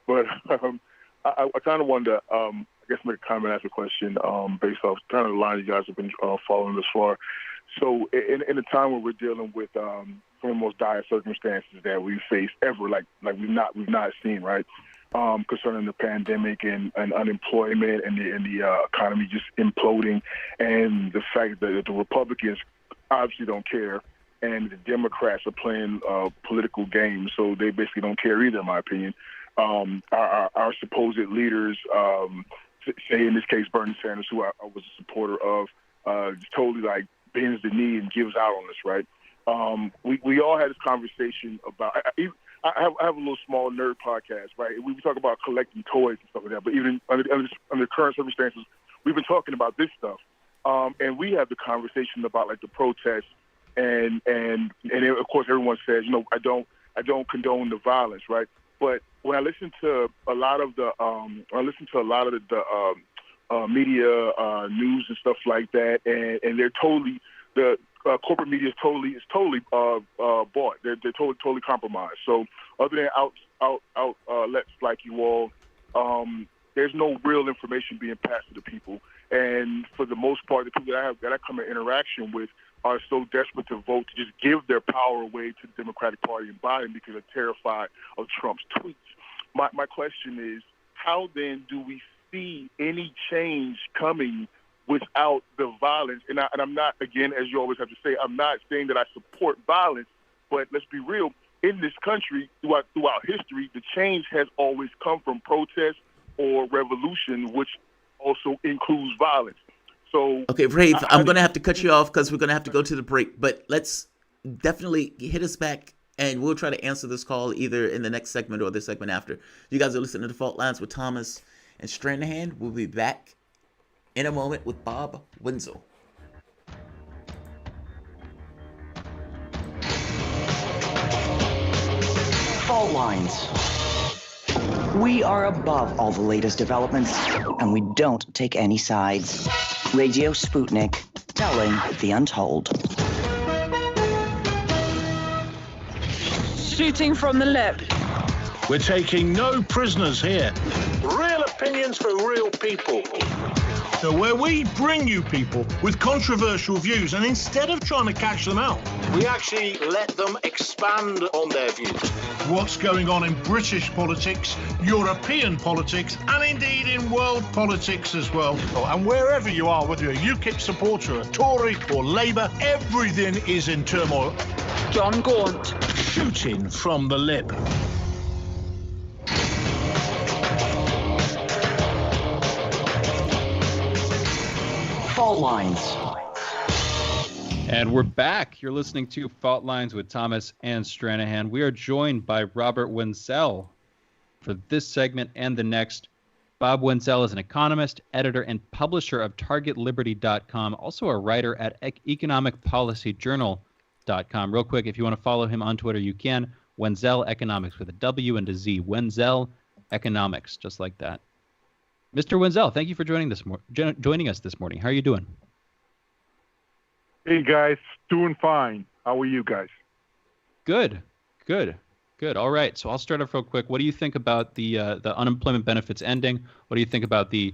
But I kind of wanted to, I guess, make a comment, ask a question based off kind of the line you guys have been following this far. So in a time where we're dealing with some of the most dire circumstances that we've faced ever, like we've not seen, right? Concerning the pandemic and unemployment and the economy just imploding, and the fact that the Republicans obviously don't care and the Democrats are playing political games, so they basically don't care either, in my opinion. Our supposed leaders, say in this case Bernie Sanders, who I was a supporter of, totally like bends the knee and gives out on us, right? We all had this conversation about. I have a little small nerd podcast, right? We talk about collecting toys and stuff like that, but even under current circumstances, we've been talking about this stuff, and we have the conversation about like the protests, and of course everyone says, I don't condone the violence, right? But when I listen to a lot of the media news and stuff like that, and they're totally the corporate media is totally bought. They're totally compromised. So other than outlets like you all, there's no real information being passed to the people. And for the most part, the people that I come in interaction with are so desperate to vote to just give their power away to the Democratic Party and Biden because they're terrified of Trump's tweets. My question is, how then do we see any change coming without the violence? And I'm not, again, as you always have to say, I'm not saying that I support violence, but let's be real. In this country, throughout history, the change has always come from protest or revolution, which also includes violence. So,
okay, Rafe, I'm going to have to cut you off because we're going to have to go to the break. But let's definitely hit us back, and we'll try to answer this call either in the next segment or the segment after. You guys are listening to Fault Lines with Thomas and Stranahan. We'll be back in a moment with Bob Wenzel.
Fault Lines. We are above all the latest developments, and we don't take any sides. Radio Sputnik, telling the untold.
Shooting from the lip.
We're taking no prisoners here. Real opinions for real people. So where we bring you people with controversial views, and instead of trying to catch them out, we actually let them expand on their views. What's going on in British politics, European politics, and indeed in world politics as well. And wherever you are, whether you're a UKIP supporter, a Tory or Labour, everything is in turmoil.
John Gaunt.
Shooting from the lip.
Fault Lines.
And we're back. You're listening to Fault Lines with Thomas and Stranahan. We are joined by Robert Wenzel for this segment and the next. Bob Wenzel is an economist, editor, and publisher of TargetLiberty.com, also a writer at EconomicPolicyJournal.com. Real quick, if you want to follow him on Twitter, you can. Wenzel Economics with a W and a Z. Wenzel Economics, just like that. Mr. Wenzel, thank you for joining us this morning. How are you doing?
Hey, guys. Doing fine. How are you guys?
Good. All right. So I'll start off real quick. What do you think about the unemployment benefits ending? What do you think about the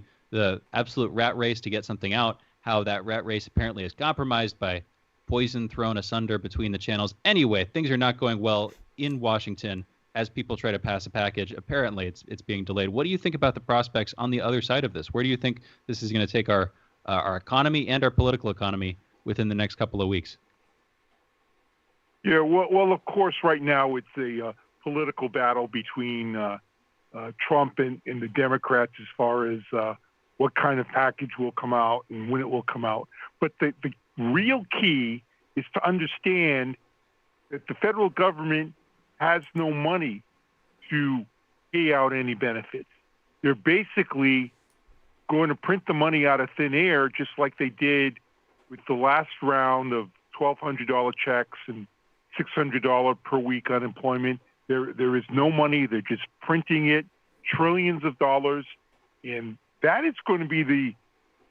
absolute rat race to get something out? How that rat race apparently is compromised by poison thrown asunder between the channels. Anyway, things are not going well in Washington as people try to pass a package. Apparently, it's being delayed. What do you think about the prospects on the other side of this? Where do you think this is going to take our economy and our political economy within the next couple of weeks?
Yeah, well, of course, right now it's a political battle between Trump and the Democrats as far as what kind of package will come out and when it will come out. But the real key is to understand that the federal government has no money to pay out any benefits. They're basically going to print the money out of thin air, just like they did with the last round of $1,200 checks and $600 per week unemployment. There is no money. They're just printing it, trillions of dollars. And that is going to be the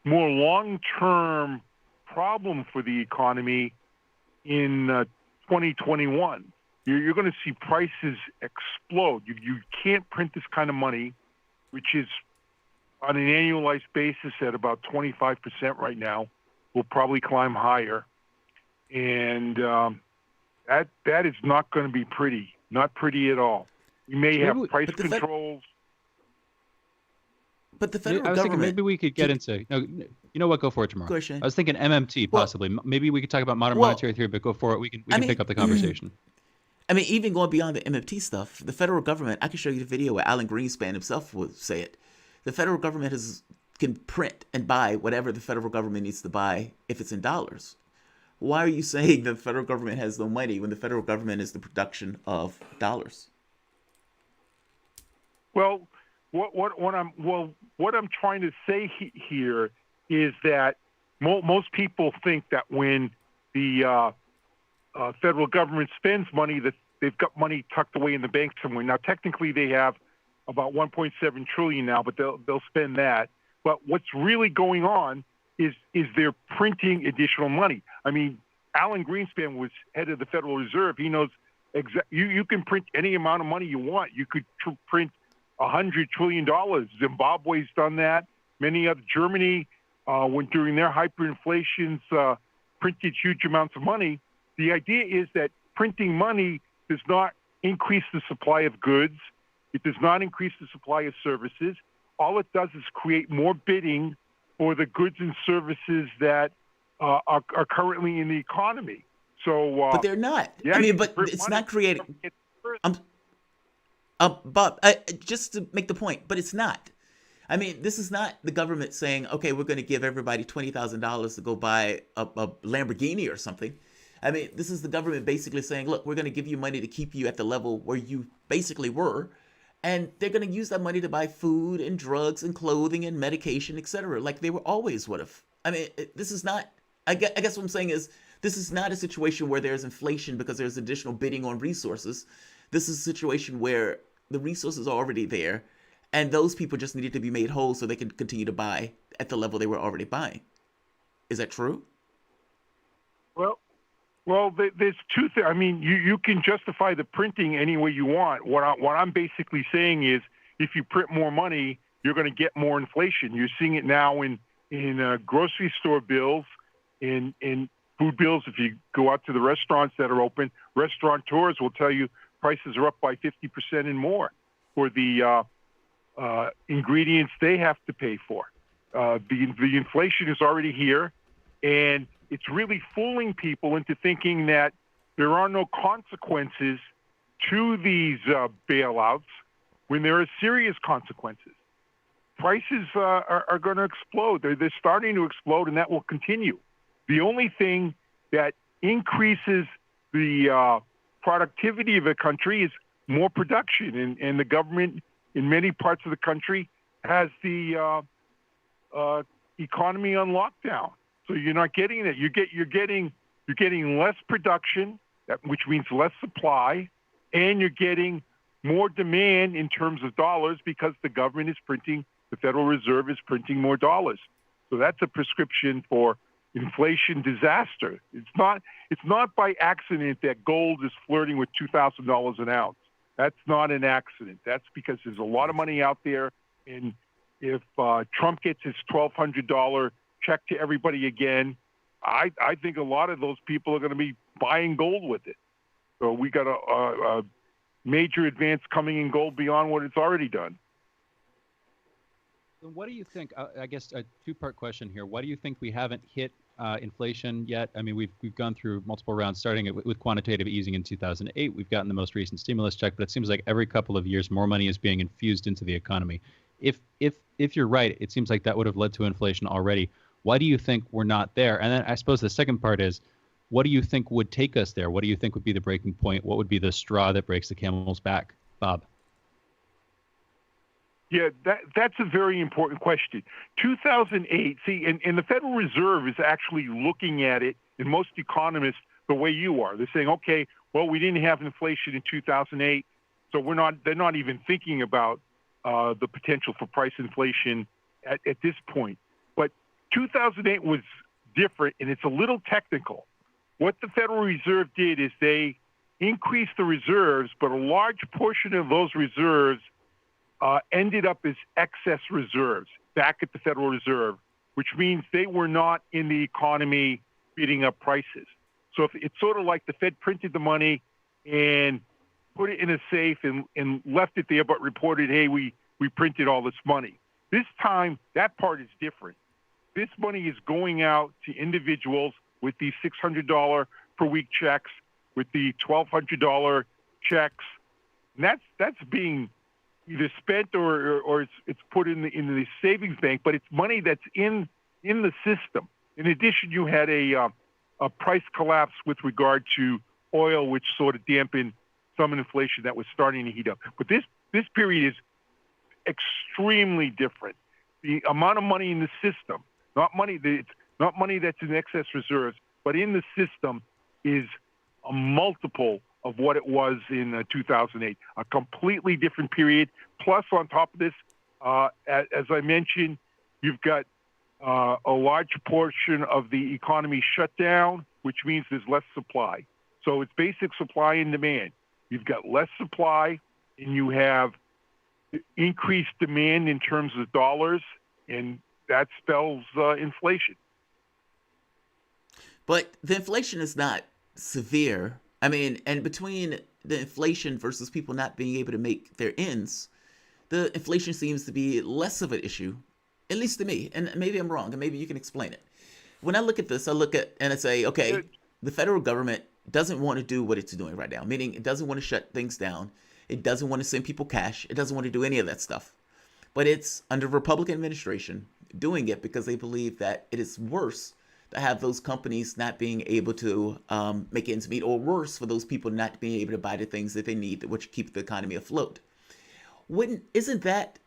more long-term problem for the economy in 2021. You're going to see prices explode. You can't print this kind of money, which is on an annualized basis at about 25% right now. Will probably climb higher. And that is not going to be pretty. Not pretty at all. We may have price controls.
But the federal
I was thinking
government.
maybe we could get into. No, you know what? Go for it tomorrow.
Go ahead, Shane.
I was thinking MMT possibly. Maybe we could talk about modern monetary theory, but go for it. We can pick up the conversation.
I mean, even going beyond the MMT stuff, the federal government. I can show you the video where Alan Greenspan himself would say it. The federal government can print and buy whatever the federal government needs to buy if it's in dollars. Why are you saying the federal government has no money when the federal government is the production of dollars?
Well, what I'm trying to say here is that most people think that when the federal government spends money, that they've got money tucked away in the bank somewhere. Now, technically, they have about 1.7 trillion now, but they'll spend that. But what's really going on is they're printing additional money. I mean, Alan Greenspan was head of the Federal Reserve. He knows you can print any amount of money you want. You could print $100 trillion. Zimbabwe's done that. Many other Germany, when during their hyperinflations, printed huge amounts of money. The idea is that printing money does not increase the supply of goods. It does not increase the supply of services. All it does is create more bidding for the goods and services that are currently in the economy. So,
but they're not.
Yeah,
I mean, but it's not creating. Bob, just to make the point, but it's not. I mean, this is not the government saying, okay, we're going to give everybody $20,000 to go buy a Lamborghini or something. I mean, this is the government basically saying, look, we're going to give you money to keep you at the level where you basically were. And they're going to use that money to buy food and drugs and clothing and medication, etc., like they were always would have. I mean, this is not, I guess what I'm saying is, this is not a situation where there's inflation because there's additional bidding on resources. This is a situation where the resources are already there, and those people just needed to be made whole so they can continue to buy at the level they were already buying. Is that true?
Well, there's two things. I mean, you can justify the printing any way you want. What I'm basically saying is, if you print more money, you're going to get more inflation. You're seeing it now in grocery store bills, in food bills. If you go out to the restaurants that are open, restaurateurs will tell you prices are up by 50% and more for the ingredients they have to pay for. The inflation is already here, and it's really fooling people into thinking that there are no consequences to these bailouts when there are serious consequences. Prices are going to explode. They're starting to explode, and that will continue. The only thing that increases the productivity of a country is more production, and the government in many parts of the country has the economy on lockdown. So you're not getting it. You're getting less production, which means less supply, and you're getting more demand in terms of dollars because the government is printing, the Federal Reserve is printing more dollars. So that's a prescription for inflation disaster. It's not by accident that gold is flirting with $2,000 an ounce. That's not an accident. That's because there's a lot of money out there, and if Trump gets his $1,200 check to everybody again, I think a lot of those people are going to be buying gold with it. So we got a major advance coming in gold beyond what it's already done.
What do you think? I guess a two-part question here. Why do you think we haven't hit inflation yet? I mean, we've gone through multiple rounds, starting with quantitative easing in 2008. We've gotten the most recent stimulus check, but it seems like every couple of years more money is being infused into the economy. If you're right, it seems like that would have led to inflation already. Why do you think we're not there? And then I suppose the second part is, what do you think would take us there? What do you think would be the breaking point? What would be the straw that breaks the camel's back? Bob?
Yeah, that's a very important question. 2008, see, and the Federal Reserve is actually looking at it, and most economists, the way you are. They're saying, okay, well, we didn't have inflation in 2008, so they're not even thinking about the potential for price inflation at this point. But 2008 was different, and it's a little technical. What the Federal Reserve did is they increased the reserves, but a large portion of those reserves ended up as excess reserves back at the Federal Reserve, which means they were not in the economy bidding up prices. So it's sort of like the Fed printed the money and put it in a safe and left it there, but reported, hey, we printed all this money. This time, that part is different. This money is going out to individuals with these $600 per week checks, with the $1,200 checks. And that's being either spent or it's put in the savings bank, but it's money that's in the system. In addition, you had a price collapse with regard to oil, which sort of dampened some inflation that was starting to heat up. But this period is extremely different. The amount of money in the system, not money that's in excess reserves, but in the system is a multiple of what it was in 2008. A completely different period. Plus, on top of this, as I mentioned, you've got a large portion of the economy shut down, which means there's less supply. So it's basic supply and demand. You've got less supply, and you have increased demand in terms of dollars, and that spells inflation.
But the inflation is not severe. I mean, and between the inflation versus people not being able to make their ends, the inflation seems to be less of an issue, at least to me. And maybe I'm wrong, and maybe you can explain it. When I look at this, I look at and I say, okay, the federal government doesn't want to do what it's doing right now, meaning it doesn't want to shut things down. It doesn't want to send people cash. It doesn't want to do any of that stuff. But it's under Republican administration doing it because they believe that it is worse to have those companies not being able to make ends meet, or worse for those people not being able to buy the things that they need, which keep the economy afloat. Isn't that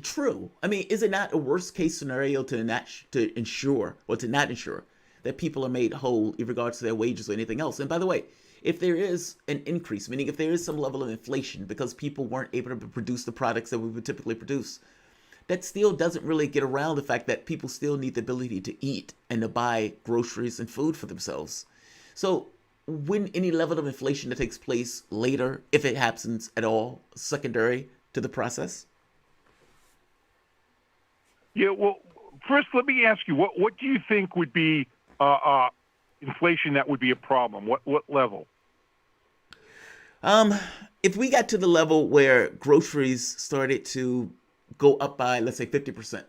true? I mean, is it not a worst case scenario to not ensure that people are made whole in regards to their wages or anything else? And by the way, if there is an increase, meaning if there is some level of inflation because people weren't able to produce the products that we would typically produce, that still doesn't really get around the fact that people still need the ability to eat and to buy groceries and food for themselves. So when any level of inflation that takes place later, if it happens at all, secondary to the process?
Yeah, well, first let me ask you, what do you think would be inflation that would be a problem? What level?
If we got to the level where groceries started to go up by, let's say, 50%,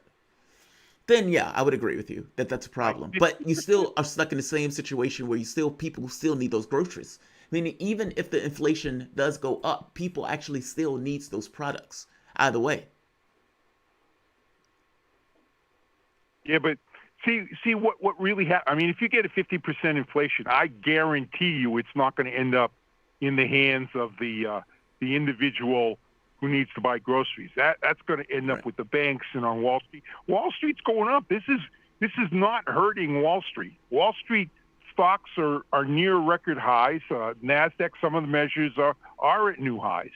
then yeah, I would agree with you that that's a problem. But you still are stuck in the same situation where people still need those groceries. Meaning, even if the inflation does go up, people actually still needs those products either way.
Yeah, but see what really happens. I mean, if you get a 50% inflation, I guarantee you it's not going to end up in the hands of the individual who needs to buy groceries. That's going to end up with the banks and on Wall Street. Wall Street's going up. This is not hurting Wall Street. Wall Street stocks are near record highs. NASDAQ, some of the measures are at new highs.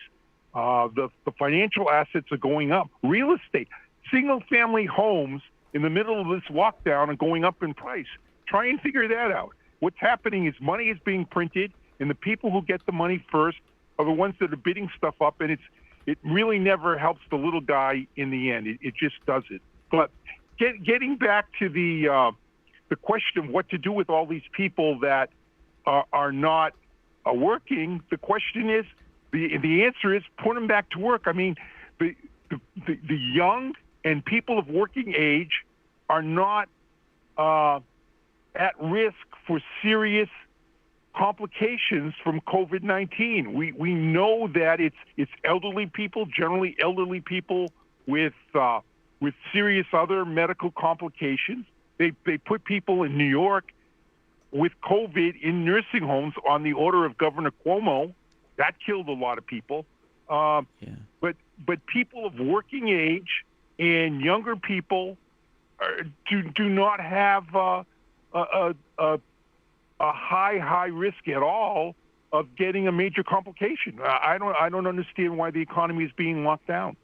The financial assets are going up. Real estate, single-family homes in the middle of this lockdown are going up in price. Try and figure that out. What's happening is money is being printed, and the people who get the money first are the ones that are bidding stuff up, and it really never helps the little guy in the end. It just doesn't. But getting back to the question of what to do with all these people that are not working, the question is, the answer is put them back to work. I mean, the young and people of working age are not at risk for serious complications from COVID-19. We know that it's elderly people, generally elderly people with serious other medical complications. They put people in New York with COVID in nursing homes on the order of Governor Cuomo. That killed a lot of people. But people of working age and younger people do not have a high risk at all of getting a major complication. I don't understand why the economy is being locked down.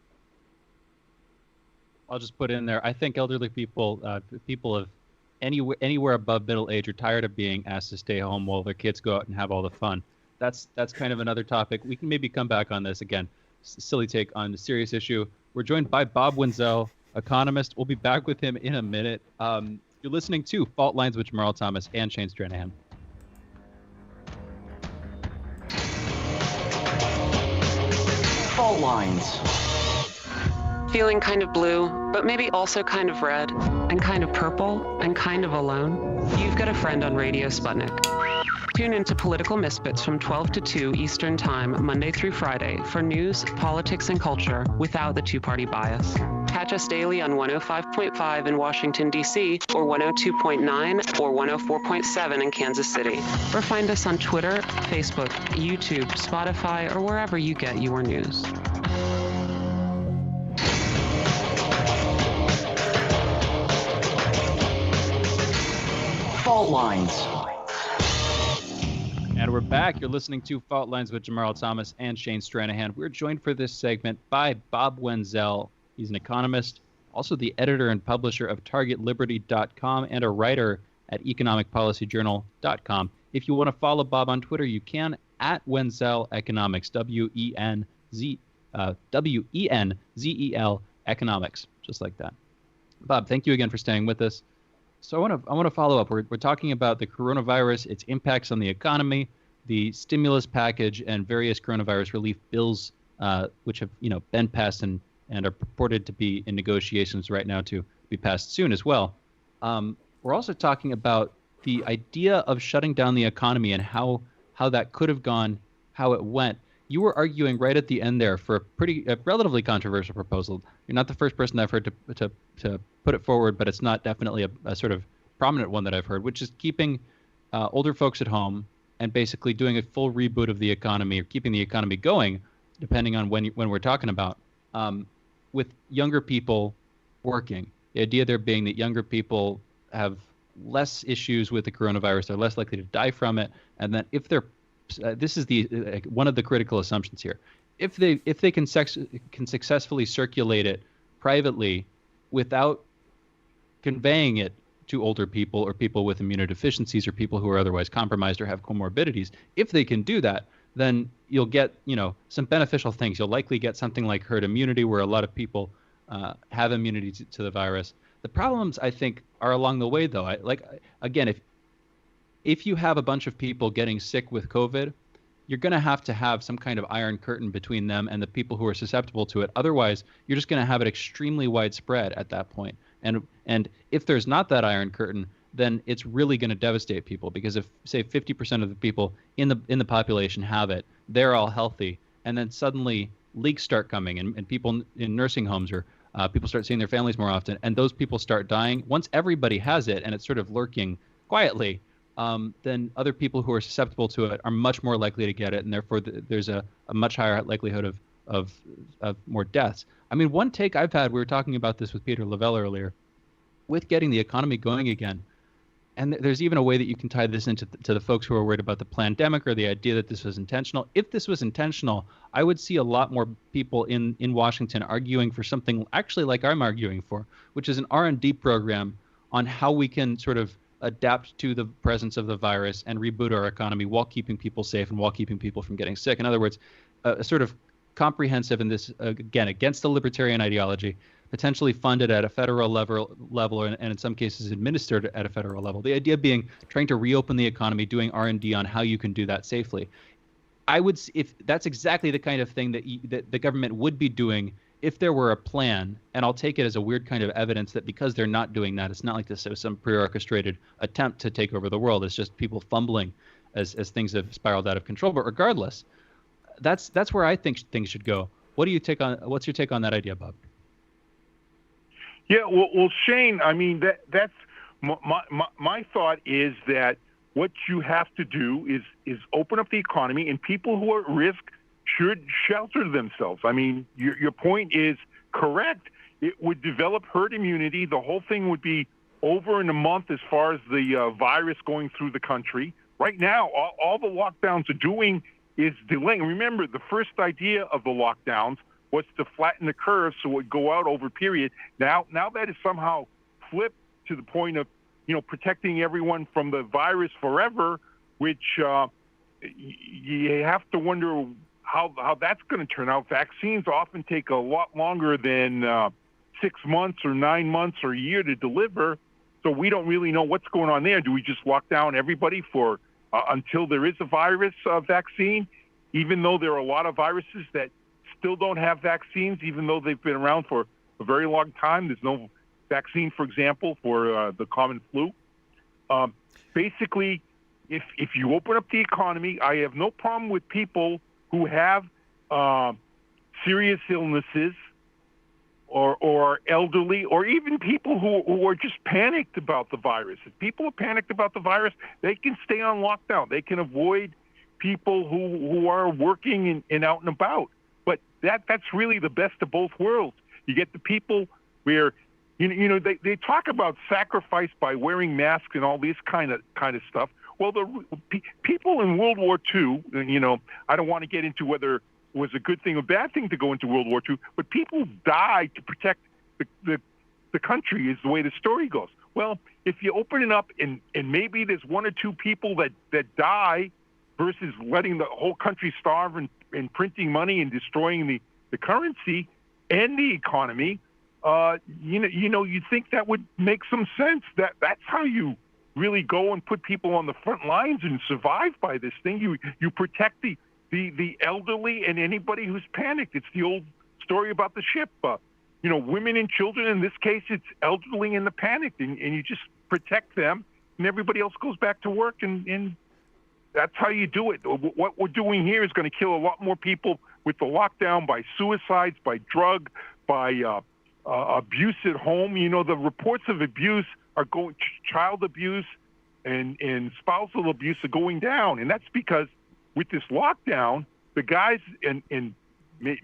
I'll just put in there, I think elderly people, people of anywhere above middle age, are tired of being asked to stay home while their kids go out and have all the fun. That's kind of another topic. We can maybe come back on this again. Silly take on a serious issue. We're joined by Bob Wenzel, economist. We'll be back with him in a minute. You're listening to Fault Lines with Jamarl Thomas and Shane Stranahan.
Fault Lines.
Feeling kind of blue, but maybe also kind of red, and kind of purple, and kind of alone? You've got a friend on Radio Sputnik. Tune into Political Misfits from 12 to 2 Eastern Time, Monday through Friday, for news, politics, and culture without the two-party bias. Catch us daily on 105.5 in Washington, D.C., or 102.9 or 104.7 in Kansas City. Or find us on Twitter, Facebook, YouTube, Spotify, or wherever you get your news.
Fault Lines.
And we're back. You're listening to Fault Lines with Jamarl Thomas and Shane Stranahan. We're joined for this segment by Bob Wenzel. He's an economist, also the editor and publisher of TargetLiberty.com and a writer at EconomicPolicyJournal.com. If you want to follow Bob on Twitter, you can at Wenzel Economics, W-E-N-Z-E-L Economics, just like that. Bob, thank you again for staying with us. So I want to follow up. We're talking about the coronavirus, its impacts on the economy, the stimulus package, and various coronavirus relief bills, which have been passed and are purported to be in negotiations right now to be passed soon as well. We're also talking about the idea of shutting down the economy and how that could have gone, how it went. You were arguing right at the end there for a relatively controversial proposal. You're not the first person I've heard to put it forward, but it's not definitely a sort of prominent one that I've heard, which is keeping older folks at home and basically doing a full reboot of the economy, or keeping the economy going, depending on when we're talking about, with younger people working. The idea there being that younger people have less issues with the coronavirus, they're less likely to die from it, and that if they're this is one of the critical assumptions here. If they can successfully circulate it privately without conveying it to older people or people with immunodeficiencies or people who are otherwise compromised or have comorbidities, if they can do that, then you'll get some beneficial things. You'll likely get something like herd immunity, where a lot of people have immunity to the virus. The problems, I think, are along the way, though. If you have a bunch of people getting sick with COVID, you're going to have some kind of iron curtain between them and the people who are susceptible to it. Otherwise, you're just going to have it extremely widespread at that point. And if there's not that iron curtain, then it's really going to devastate people, because if, say, 50% of the people in the population have it, they're all healthy, and then suddenly leaks start coming, and people in nursing homes or people start seeing their families more often, and those people start dying. Once everybody has it and it's sort of lurking quietly, then other people who are susceptible to it are much more likely to get it, and therefore there's a much higher likelihood of more deaths. I mean, one take I've had, we were talking about this with Peter Lavelle earlier, with getting the economy going again, and there's even a way that you can tie this into to the folks who are worried about the pandemic or the idea that this was intentional. If this was intentional, I would see a lot more people in Washington arguing for something actually like I'm arguing for, which is an R&D program on how we can sort of adapt to the presence of the virus and reboot our economy while keeping people safe and while keeping people from getting sick. In other words, a sort of comprehensive, and this, again, against the libertarian ideology, potentially funded at a federal level and in some cases administered at a federal level. The idea being trying to reopen the economy, doing R&D on how you can do that safely. If that's exactly the kind of thing that the government would be doing if there were a plan, and I'll take it as a weird kind of evidence that because they're not doing that, it's not like this is some pre-orchestrated attempt to take over the world. It's just people fumbling as things have spiraled out of control. But regardless, that's where I think things should go. What's your take on that idea, Bob?
Yeah, well, Shane, I mean, that's my thought is that what you have to do is open up the economy, and people who are at risk should shelter themselves. I mean, your point is correct. It would develop herd immunity. The whole thing would be over in a month as far as the virus going through the country. Right now, all the lockdowns are doing is delaying. Remember, the first idea of the lockdowns was to flatten the curve so it would go out over a period. Now that is somehow flipped to the point of, protecting everyone from the virus forever, which you have to wonder how that's going to turn out. Vaccines often take a lot longer than 6 months or 9 months or a year to deliver. So we don't really know what's going on there. Do we just lock down everybody for until there is a virus vaccine, even though there are a lot of viruses that still don't have vaccines, even though they've been around for a very long time. There's no vaccine, for example, for the common flu. Basically, if you open up the economy, I have no problem with people who have serious illnesses or elderly, or even people who are just panicked about the virus. If people are panicked about the virus, they can stay on lockdown. They can avoid people who are working and out and about. But that's really the best of both worlds. You get the people where they talk about sacrifice by wearing masks and all this kind of stuff. Well, the people in World War II, I don't want to get into whether it was a good thing or bad thing to go into World War II, but people died to protect the country, is the way the story goes. Well, if you open it up and maybe there's one or two people that die versus letting the whole country starve and printing money and destroying the currency and the economy, you think that would make some sense. That's how you really go and put people on the front lines and survive by this thing. You protect the elderly and anybody who's panicked. It's the old story about the ship. Women and children. In this case, it's elderly and the panicked, and you just protect them, and everybody else goes back to work, and that's how you do it. What we're doing here is going to kill a lot more people with the lockdown by suicides, by drug, by abuse at home. The reports of abuse are going, child abuse and spousal abuse are going down, and that's because with this lockdown, the guys and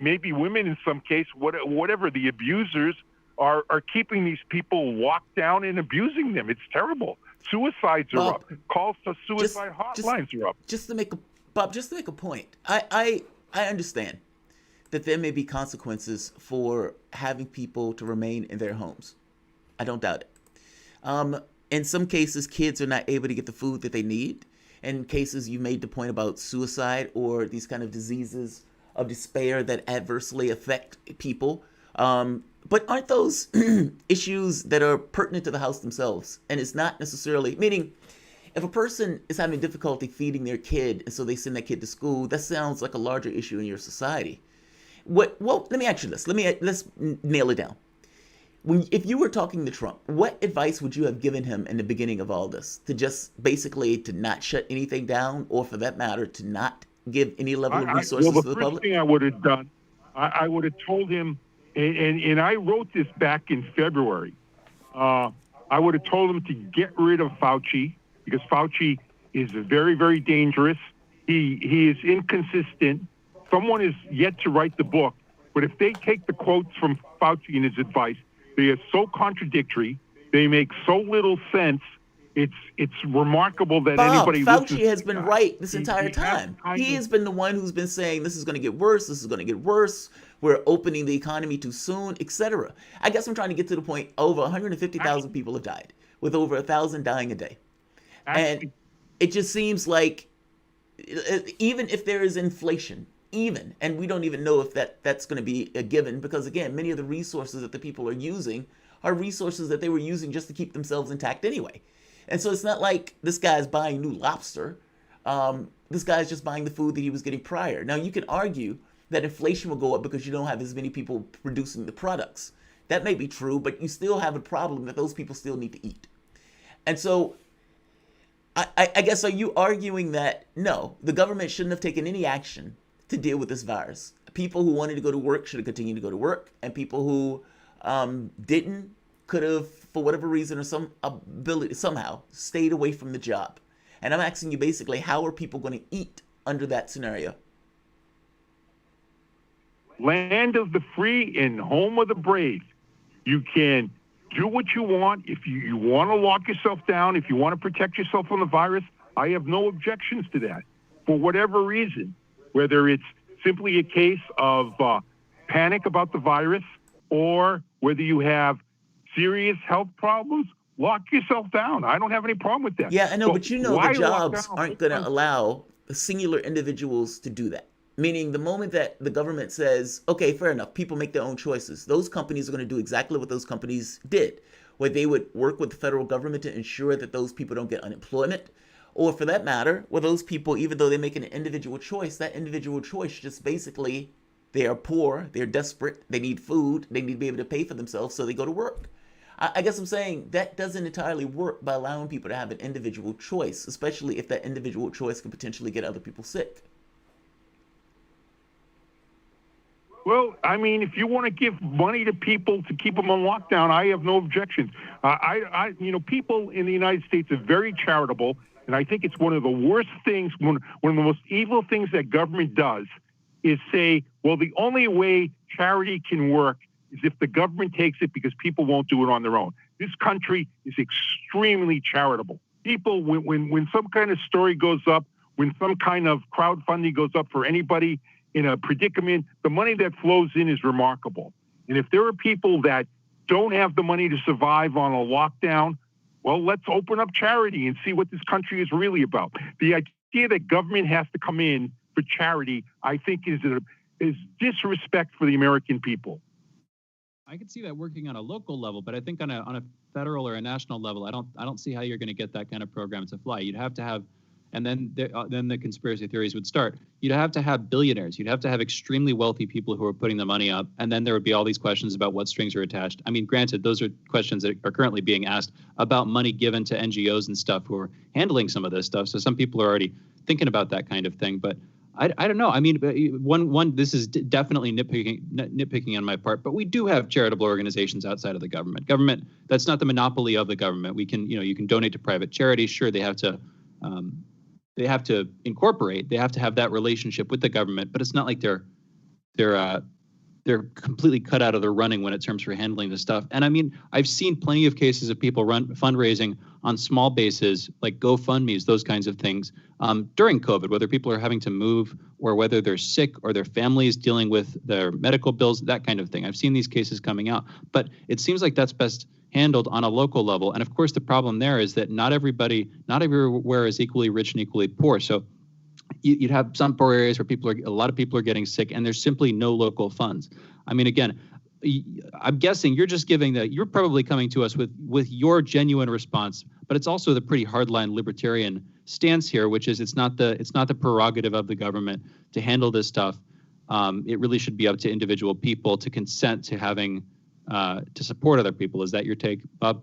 maybe women in some case, whatever the abusers are keeping these people locked down and abusing them. It's terrible. Suicides are up. Calls to suicide hotlines are up.
Just to make a point, I understand that there may be consequences for having people to remain in their homes. I don't doubt it. In some cases, kids are not able to get the food that they need. In cases, you made the point about suicide or these kind of diseases of despair that adversely affect people. But aren't those issues that are pertinent to the house themselves? And it's not necessarily, meaning if a person is having difficulty feeding their kid and so they send that kid to school, that sounds like a larger issue in your society. Well, let me ask you this. Let's nail it down. If you were talking to Trump, what advice would you have given him in the beginning of all this? To just basically to not shut anything down, or for that matter, to not give any level of resources to the public?
The first thing I would have done, I would have told him, and I wrote this back in February, I would have told him to get rid of Fauci, because Fauci is very, very dangerous. He is inconsistent. Someone is yet to write the book, but if they take the quotes from Fauci and his advice, they are so contradictory. They make so little sense. It's remarkable that anybody.
Fauci has been right this entire time. He has been the one who's been saying this is going to get worse. This is going to get worse. We're opening the economy too soon, etc. I guess I'm trying to get to the point. Over 150,000 people have died, with over 1,000 dying a day, and it just seems like even if there is inflation. And we don't even know if that's going to be a given, because again, many of the resources that the people are using are resources that they were using just to keep themselves intact anyway. And so it's not like this guy's buying new lobster. This guy's just buying the food that he was getting prior. Now, you can argue that inflation will go up because you don't have as many people producing the products. That may be true, but you still have a problem that those people still need to eat. And so I guess, are you arguing that, no, the government shouldn't have taken any action to deal with this virus? People who wanted to go to work should have continued to go to work, and people who didn't could have, for whatever reason or some ability, somehow stayed away from the job. And I'm asking you basically, how are people going to eat under that scenario?
Land of the free and home of the brave. You can do what you want. If you want to lock yourself down, if you want to protect yourself from the virus, I have no objections to that. For whatever reason, whether it's simply a case of panic about the virus, or whether you have serious health problems, lock yourself down. I don't have any problem with that.
Yeah, I know, but the jobs aren't going to allow singular individuals to do that. Meaning the moment that the government says, okay, fair enough, people make their own choices, those companies are going to do exactly what those companies did, where they would work with the federal government to ensure that those people don't get unemployment. Or for that matter, where those people, even though they make an individual choice, that individual choice just basically They are poor, they're desperate, they need food, they need to be able to pay for themselves, so they go to work. I guess I'm saying that doesn't entirely work by allowing people to have an individual choice, especially if that individual choice could potentially get other people sick.
Well, I mean, if you want to give money to people to keep them on lockdown, I have no objections. People in the United States are very charitable, and I think it's one of the worst things, one of the most evil things that government does is say, well, the only way charity can work is if the government takes it because people won't do it on their own. This country is extremely charitable. People, when some kind of story goes up, when some kind of crowdfunding goes up for anybody in a predicament, the money that flows in is remarkable. And if there are people that don't have the money to survive on a lockdown, well, let's open up charity and see what this country is really about. The idea that government has to come in for charity, I think, is disrespect for the American people.
I could see that working on a local level, but I think on a federal or a national level, I don't see how you're going to get that kind of program to fly. You'd have to have, and then the conspiracy theories would start. You'd have to have billionaires. You'd have to have extremely wealthy people who are putting the money up, and then there would be all these questions about what strings are attached. I mean, granted, those are questions that are currently being asked about money given to NGOs and stuff who are handling some of this stuff. So some people are already thinking about that kind of thing, but I don't know. I mean, this is definitely nitpicking on my part, but we do have charitable organizations outside of the government. Government, that's not the monopoly of the government. We can, you can donate to private charities. Sure, they have to incorporate. They have to have that relationship with the government, but it's not like they're completely cut out of the running when it comes for handling this stuff. And I mean, I've seen plenty of cases of people run fundraising on small bases, like GoFundMe's, those kinds of things, during COVID, whether people are having to move or whether they're sick or their family is dealing with their medical bills, that kind of thing. I've seen these cases coming out, but it seems like that's best handled on a local level. And of course, the problem there is that not everywhere is equally rich and equally poor. So you'd have some poor areas where a lot of people are getting sick, and there's simply no local funds. I mean, again, I'm guessing you're probably coming to us with your genuine response, but it's also the pretty hardline libertarian stance here, which is it's not the prerogative of the government to handle this stuff. It really should be up to individual people to consent to having to support other people. Is that your take, Bob?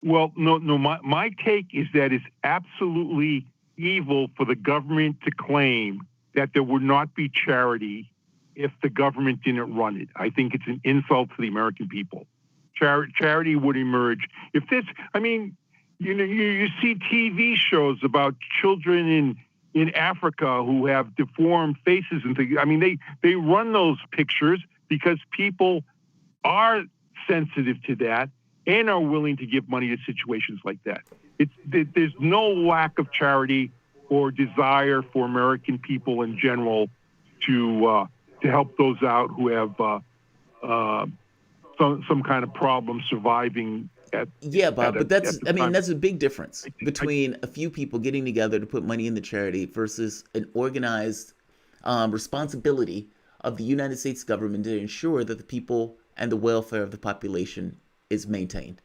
Well, no. My take is that it's absolutely evil for the government to claim that there would not be charity if the government didn't run it. I think it's an insult to the American people. Charity would emerge if this. I mean, you see TV shows about children in Africa who have deformed faces and things. I mean, they run those pictures because people are sensitive to that and are willing to give money to situations like that. There's no lack of charity or desire for American people in general to help those out who have some kind of problem surviving.
But that's a big difference between a few people getting together to put money in the charity versus an organized responsibility of the United States government to ensure that the people and the welfare of the population is maintained.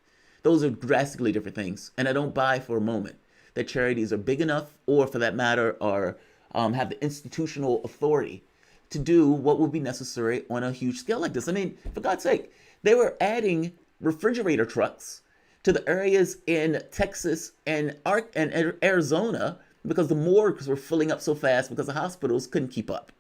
Those are drastically different things, and I don't buy for a moment that charities are big enough, or for that matter, are have the institutional authority to do what will be necessary on a huge scale like this. I mean, for God's sake, they were adding refrigerator trucks to the areas in Texas and Arizona because the morgues were filling up so fast because the hospitals couldn't keep up.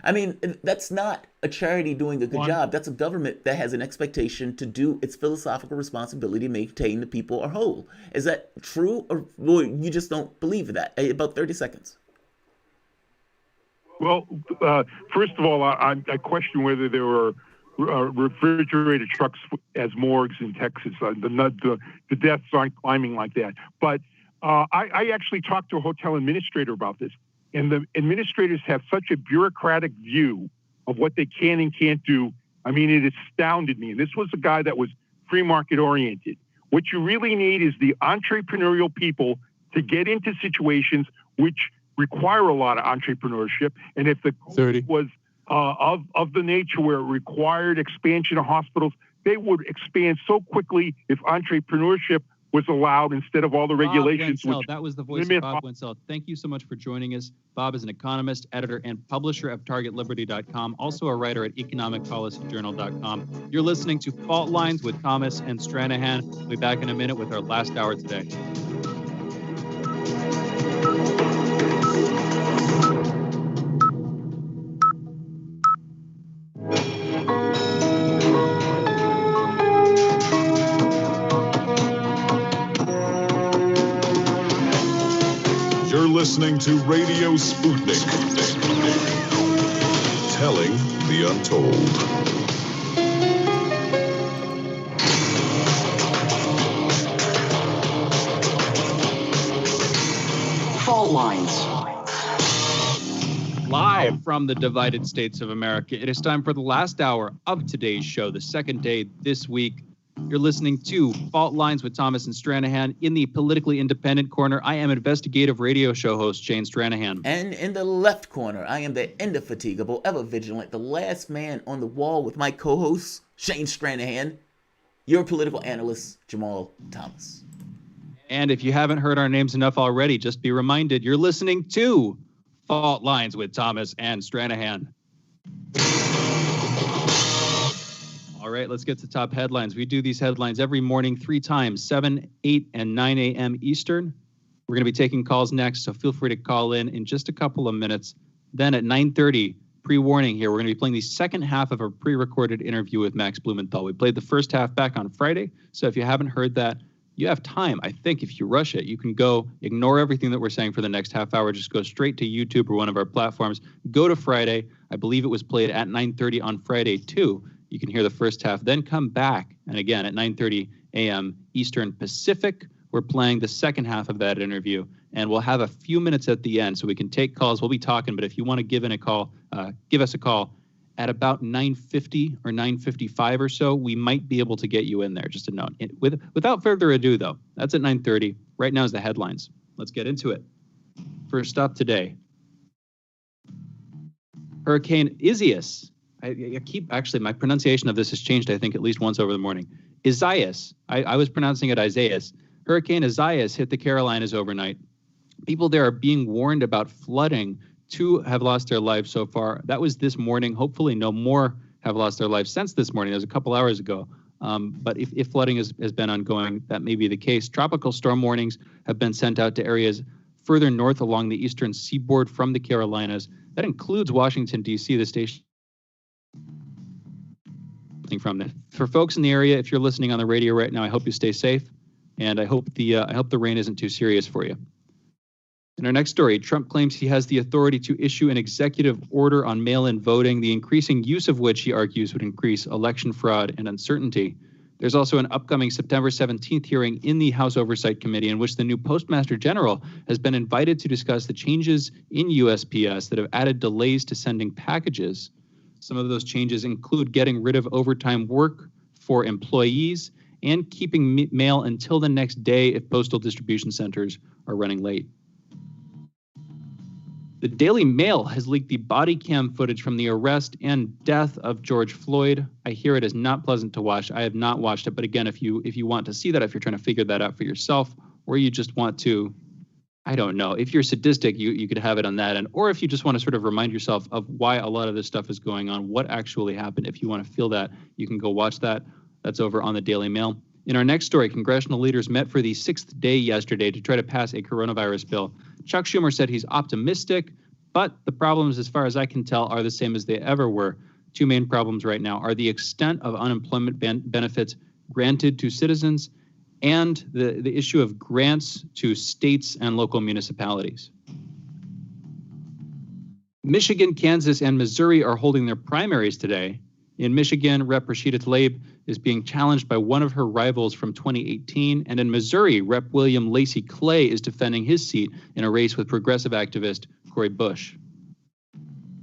I mean, that's not a charity doing a good job. That's a government that has an expectation to do its philosophical responsibility to maintain the people are whole. Is that true, or you just don't believe that? About 30 seconds.
Well, first of all, I question whether there were refrigerated trucks as morgues in Texas. The deaths aren't climbing like that. But I actually talked to a hotel administrator about this. And the administrators have such a bureaucratic view of what they can and can't do. I mean, it astounded me. And this was a guy that was free market oriented. What you really need is the entrepreneurial people to get into situations which require a lot of entrepreneurship. And if the goal was of the nature where it required expansion of hospitals, they would expand so quickly if entrepreneurship was allowed instead of all the regulations.
Bob Wenzel, that was the voice of Bob Wenzel. Thank you so much for joining us. Bob is an economist, editor, and publisher of TargetLiberty.com, also a writer at EconomicPolicyJournal.com. You're listening to Fault Lines with Thomas and Stranahan. We'll be back in a minute with our last hour today.
Listening to Radio Sputnik, telling the untold.
Fault Lines.
Live from the divided states of America, it is time for the last hour of today's show, the second day this week. You're listening to Fault Lines with Thomas and Stranahan. In the politically independent corner, I am investigative radio show host Shane Stranahan.
And in the left corner, I am the indefatigable, ever vigilant, the last man on the wall with my co-host Shane Stranahan, your political analyst Jamarl Thomas.
And if you haven't heard our names enough already, just be reminded you're listening to Fault Lines with Thomas and Stranahan. All right, let's get to top headlines. We do these headlines every morning 3 times, 7, 8, and 9 a.m. Eastern. We're going to be taking calls next, so feel free to call in just a couple of minutes. Then at 9:30, pre-warning here, we're going to be playing the second half of a pre-recorded interview with Max Blumenthal. We played the first half back on Friday, so if you haven't heard that, you have time. I think if you rush it, you can go ignore everything that we're saying for the next half hour. Just go straight to YouTube or one of our platforms. Go to Friday. I believe it was played at 9:30 on Friday, too. You can hear the first half, then come back. And again, at 9:30 a.m. Eastern Pacific, we're playing the second half of that interview. And we'll have a few minutes at the end so we can take calls. We'll be talking, but if you want to give us a call at about 9:50 or 9:55 or so, we might be able to get you in there. Just a note. Without further ado, though, that's at 9:30. Right now is the headlines. Let's get into it. First up today, Hurricane Isaias. My pronunciation of this has changed, I think, at least once over the morning. Isaias. I was pronouncing it Isaias. Hurricane Isaias hit the Carolinas overnight. People there are being warned about flooding. 2 have lost their lives so far. That was this morning. Hopefully no more have lost their lives since this morning. That was a couple hours ago. But if flooding has been ongoing, that may be the case. Tropical storm warnings have been sent out to areas further north along the eastern seaboard from the Carolinas. That includes Washington, D.C., the station. From it. For folks in the area, if you're listening on the radio right now, I hope you stay safe, and I hope the rain isn't too serious for you. In our next story, Trump claims he has the authority to issue an executive order on mail-in voting, the increasing use of which he argues would increase election fraud and uncertainty. There's also an upcoming September 17th hearing in the House Oversight Committee in which the new Postmaster General has been invited to discuss the changes in USPS that have added delays to sending packages. Some of those changes include getting rid of overtime work for employees and keeping mail until the next day if postal distribution centers are running late. The Daily Mail has leaked the body cam footage from the arrest and death of George Floyd. I hear it is not pleasant to watch. I have not watched it, but again, if you want to see that, if you're trying to figure that out for yourself, or you just want to, I don't know, if you're sadistic, you could have it on that end, or if you just want to sort of remind yourself of why a lot of this stuff is going on, what actually happened. If you want to feel that, you can go watch that. That's over on the Daily Mail. In our next story, congressional leaders met for the 6th day yesterday to try to pass a coronavirus bill. Chuck Schumer said he's optimistic, but the problems, as far as I can tell, are the same as they ever were. 2 main problems right now are the extent of unemployment benefits granted to citizens and the issue of grants to states and local municipalities. Michigan, Kansas, and Missouri are holding their primaries today. In Michigan, Rep. Rashida Tlaib is being challenged by one of her rivals from 2018. And in Missouri, Rep. William Lacey Clay is defending his seat in a race with progressive activist Cori Bush.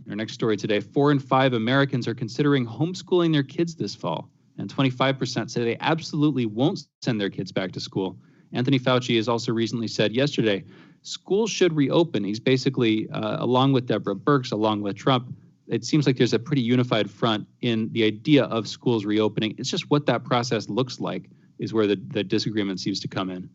Our next story today, 4 in 5 Americans are considering homeschooling their kids this fall. And 25% say they absolutely won't send their kids back to school. Anthony Fauci has also recently said yesterday, schools should reopen. He's basically, along with Deborah Birx, along with Trump, it seems like there's a pretty unified front in the idea of schools reopening. It's just what that process looks like. is where the disagreement seems to come in.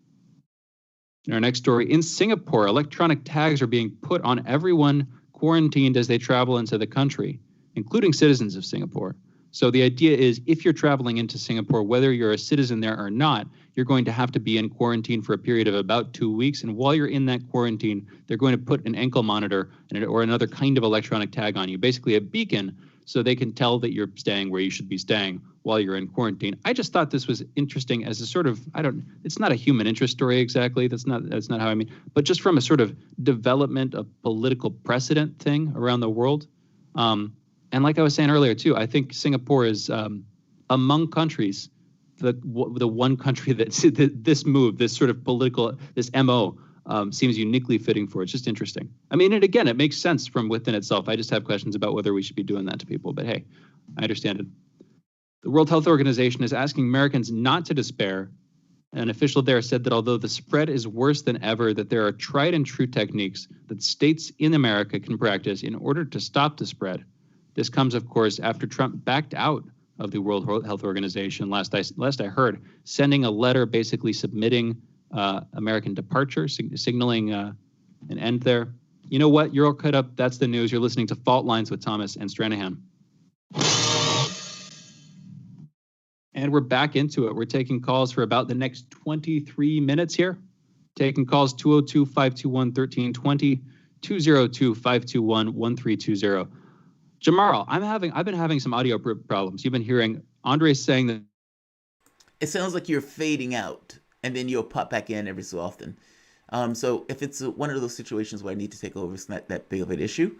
In our next story, in Singapore, electronic tags are being put on everyone quarantined as they travel into the country, including citizens of Singapore. So the idea is if you're traveling into Singapore, whether you're a citizen there or not, you're going to have to be in quarantine for a period of about 2 weeks. And while you're in that quarantine, they're going to put an ankle monitor or another kind of electronic tag on you, basically a beacon, so they can tell that you're staying where you should be staying while you're in quarantine. I just thought this was interesting as a sort of, it's not a human interest story exactly. That's not how I mean, but just from a sort of development of political precedent thing around the world. And like I was saying earlier too, I think Singapore is among countries, the one country that this move, this sort of political, this MO seems uniquely fitting for. It's just interesting. I mean, and again, it makes sense from within itself. I just have questions about whether we should be doing that to people, but hey, I understand it. The World Health Organization is asking Americans not to despair. An official there said that although the spread is worse than ever, that there are tried and true techniques that states in America can practice in order to stop the spread. This comes, of course, after Trump backed out of the World Health Organization last I heard, sending a letter basically submitting American departure, signaling an end there. You know what? You're all cut up. That's the news. You're listening to Fault Lines with Thomas and Stranahan. And we're back into it. We're taking calls for about the next 23 minutes here. Taking calls 202-521-1320, 202-521-1320. Jamarl, I've been having some audio problems. You've been hearing Andre saying that.
It sounds like you're fading out, and then you'll pop back in every so often. So if it's one of those situations where I need to take over, it's not that big of an issue.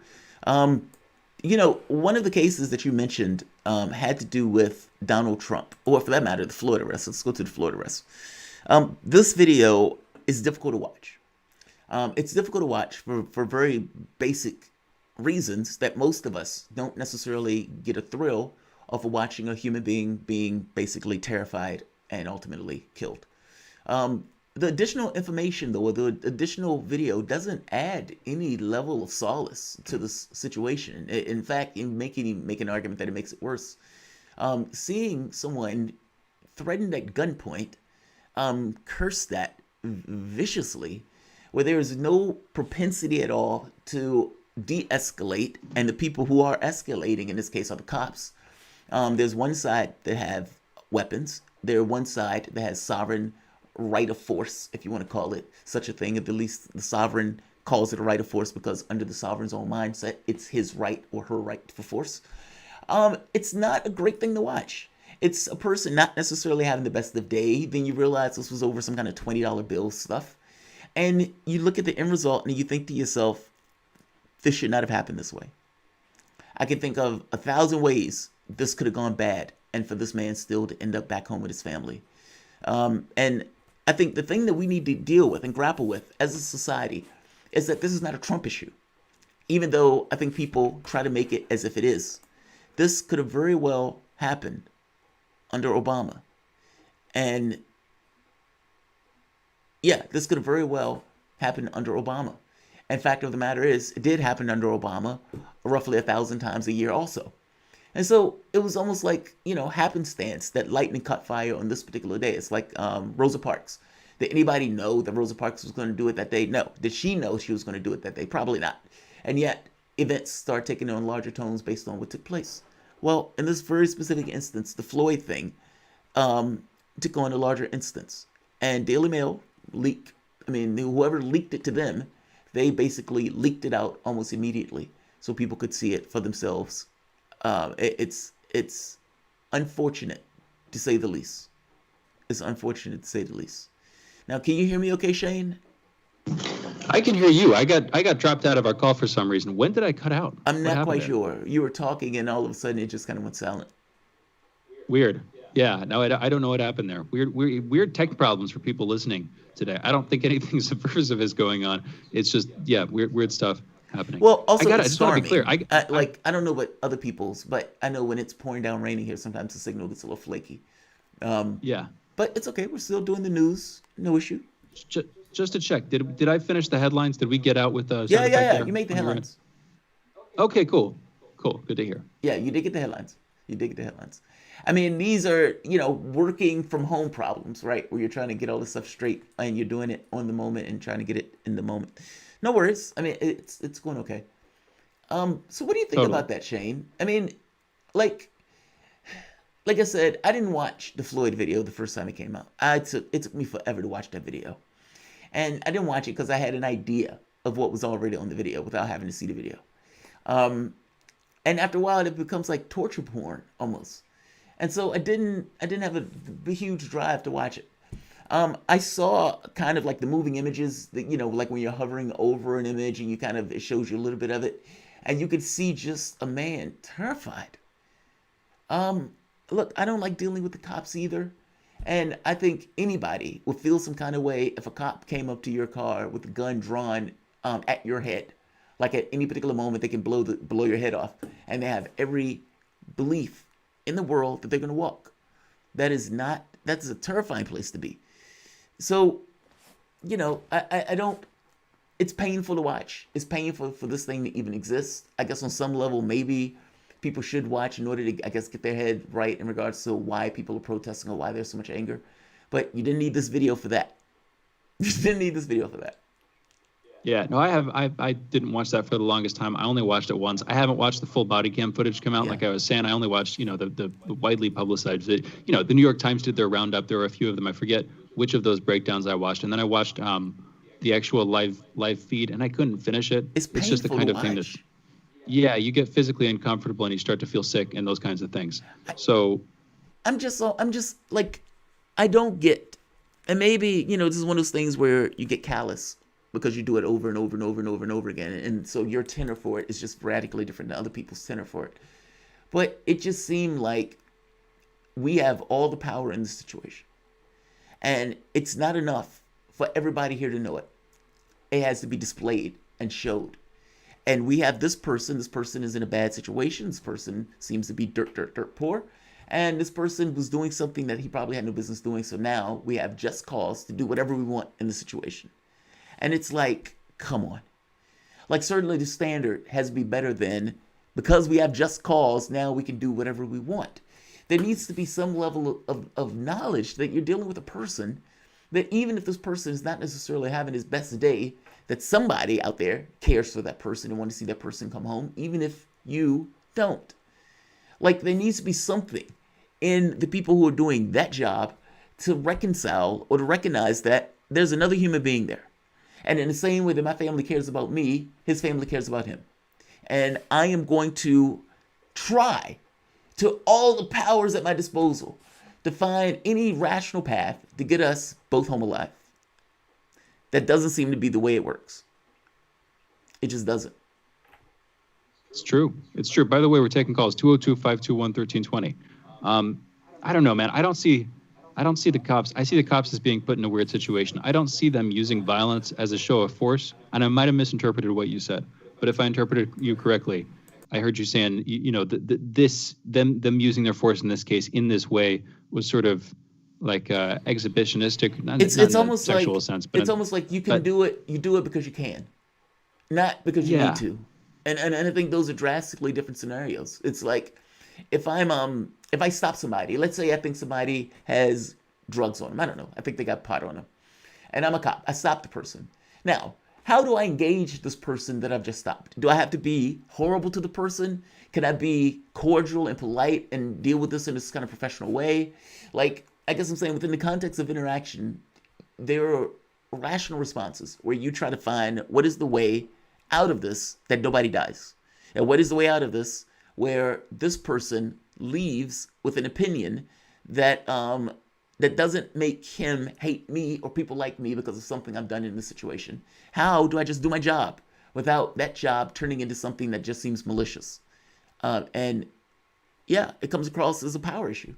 One of the cases that you mentioned had to do with Donald Trump, or for that matter, the Florida arrest. Let's go to the Florida arrest. This video is difficult to watch. It's difficult to watch for very basic reasons that most of us don't necessarily get a thrill of watching a human being being basically terrified and ultimately killed. The additional information, though, or the additional video doesn't add any level of solace to this situation. In fact, in make an argument that it makes it worse. Seeing someone threatened at gunpoint, cursed at viciously, where there is no propensity at all to de-escalate, and the people who are escalating in this case are the cops. There's one side that have weapons. There's one side that has sovereign right of force, if you want to call it such a thing. At least the sovereign calls it a right of force because under the sovereign's own mindset, it's his right or her right for force. It's not a great thing to watch. It's a person not necessarily having the best of day. Then you realize this was over some kind of $20 bill stuff. And you look at the end result and you think to yourself, this should not have happened this way. I can think of 1,000 ways this could have gone bad and for this man still to end up back home with his family. And I think the thing that we need to deal with and grapple with as a society is that this is not a Trump issue. Even though I think people try to make it as if it is. This could have very well happened under Obama. And yeah, this could have very well happened under Obama. And fact of the matter is, it did happen under Obama roughly 1,000 times a year also. And so it was almost like, happenstance that lightning caught fire on this particular day. It's like Rosa Parks. Did anybody know that Rosa Parks was going to do it that day? No. Did she know she was going to do it that day? Probably not. And yet, events start taking on larger tones based on what took place. Well, in this very specific instance, the Floyd thing took on a larger instance. And Daily Mail whoever leaked it to them, they basically leaked it out almost immediately so people could see it for themselves. It's unfortunate to say the least. It's unfortunate to say the least. Now, can you hear me okay, Shane?
I can hear you. I got dropped out of our call for some reason. When did I cut out?
I'm not quite sure. You were talking and all of a sudden it just kind of went silent.
Weird. Yeah, no, I don't know what happened there. Weird tech problems for people listening today. I don't think anything subversive is going on. It's just, weird stuff happening.
Well, also,
I just want to be clear.
I don't know what other people's, but I know when it's pouring down raining here, sometimes the signal gets a little flaky. But it's okay. We're still doing the news. No issue.
Just to check, did I finish the headlines? Did we get out with the?
Yeah. You made the headlines.
Okay, cool. Good to hear.
Yeah, you did get the headlines. I mean, these are, working from home problems, right? Where you're trying to get all this stuff straight and you're doing it on the moment and trying to get it in the moment. No worries. I mean, it's going okay. So what do you think
Totally.
about that, Shane? I mean, like I said, I didn't watch the Floyd video the first time it came out. It took me forever to watch that video. And I didn't watch it because I had an idea of what was already on the video without having to see the video. And after a while, it becomes like torture porn almost. And so I didn't have a huge drive to watch it. I saw kind of like the moving images that, like when you're hovering over an image and it shows you a little bit of it. And you could see just a man terrified. Look, I don't like dealing with the cops either. And I think anybody would feel some kind of way if a cop came up to your car with a gun drawn at your head. Like at any particular moment, they can blow your head off. And they have every belief in the world that they're going to walk. That's a terrifying place to be. So, I don't, it's painful to watch. It's painful for this thing to even exist. I guess on some level, maybe people should watch in order to, I guess, get their head right in regards to why people are protesting or why there's so much anger. But you didn't need this video for that. You didn't need this video for that.
Yeah, no, I didn't watch that for the longest time. I only watched it once. I haven't watched the full body cam footage come out. Yeah. Like I was saying, I only watched, the widely publicized. The New York Times did their roundup. There were a few of them. I forget which of those breakdowns I watched. And then I watched the actual live feed, and I couldn't finish it.
It's
just the kind of thing that, yeah, you get physically uncomfortable and you start to feel sick and those kinds of things. So
I'm just like, I don't get, and maybe, this is one of those things where you get callous because you do it over and over and over and over and over again. And so your tenor for it is just radically different than other people's tenor for it. But it just seemed like we have all the power in this situation. And it's not enough for everybody here to know it. It has to be displayed and showed. And we have this person is in a bad situation. This person seems to be dirt poor. And this person was doing something that he probably had no business doing. So now we have just cause to do whatever we want in the situation. And it's like, come on. Like, certainly the standard has to be better than, because we have just cause, now we can do whatever we want. There needs to be some level of knowledge that you're dealing with a person, that even if this person is not necessarily having his best day, that somebody out there cares for that person and want to see that person come home, even if you don't. Like, there needs to be something in the people who are doing that job to reconcile or to recognize that there's another human being there. And in the same way that my family cares about me, his family cares about him. And I am going to try to all the powers at my disposal to find any rational path to get us both home alive. That doesn't seem to be the way it works. It just doesn't.
It's true. It's true. By the way, we're taking calls 202-521-1320. I don't know, man. I don't see the cops. I see the cops as being put in a weird situation. I don't see them using violence as a show of force. And I might have misinterpreted what you said, but if I interpreted you correctly, I heard you saying, them using their force in this case in this way was sort of like exhibitionistic. Not
it's almost
in a sexual
like
sense, but
it's almost like you can do it. You do it because you can, not because you need to. And I think those are drastically different scenarios. It's like if I stop somebody, let's say I think somebody has drugs on them. I don't know. I think they got pot on them. And I'm a cop. I stop the person. Now, how do I engage this person that I've just stopped? Do I have to be horrible to the person? Can I be cordial and polite and deal with this in this kind of professional way? Like, I guess I'm saying within the context of interaction, there are rational responses where you try to find what is the way out of this that nobody dies. And what is the way out of this where this person leaves with an opinion that that doesn't make him hate me or people like me because of something I've done in this situation. How do I just do my job without that job turning into something that just seems malicious? And yeah, it comes across as a power issue.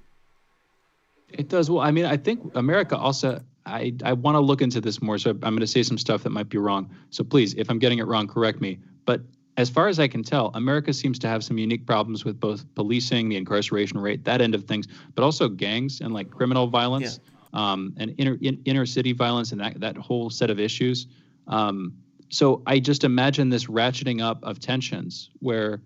It does. Well, I mean, I think America also, I want to look into this more. So I'm going to say some stuff that might be wrong. So please, if I'm getting it wrong, correct me. But as far as I can tell, America seems to have some unique problems with both policing, the incarceration rate, that end of things, but also gangs and like criminal violence, and inner city violence and that whole set of issues. So I just imagine this ratcheting up of tensions where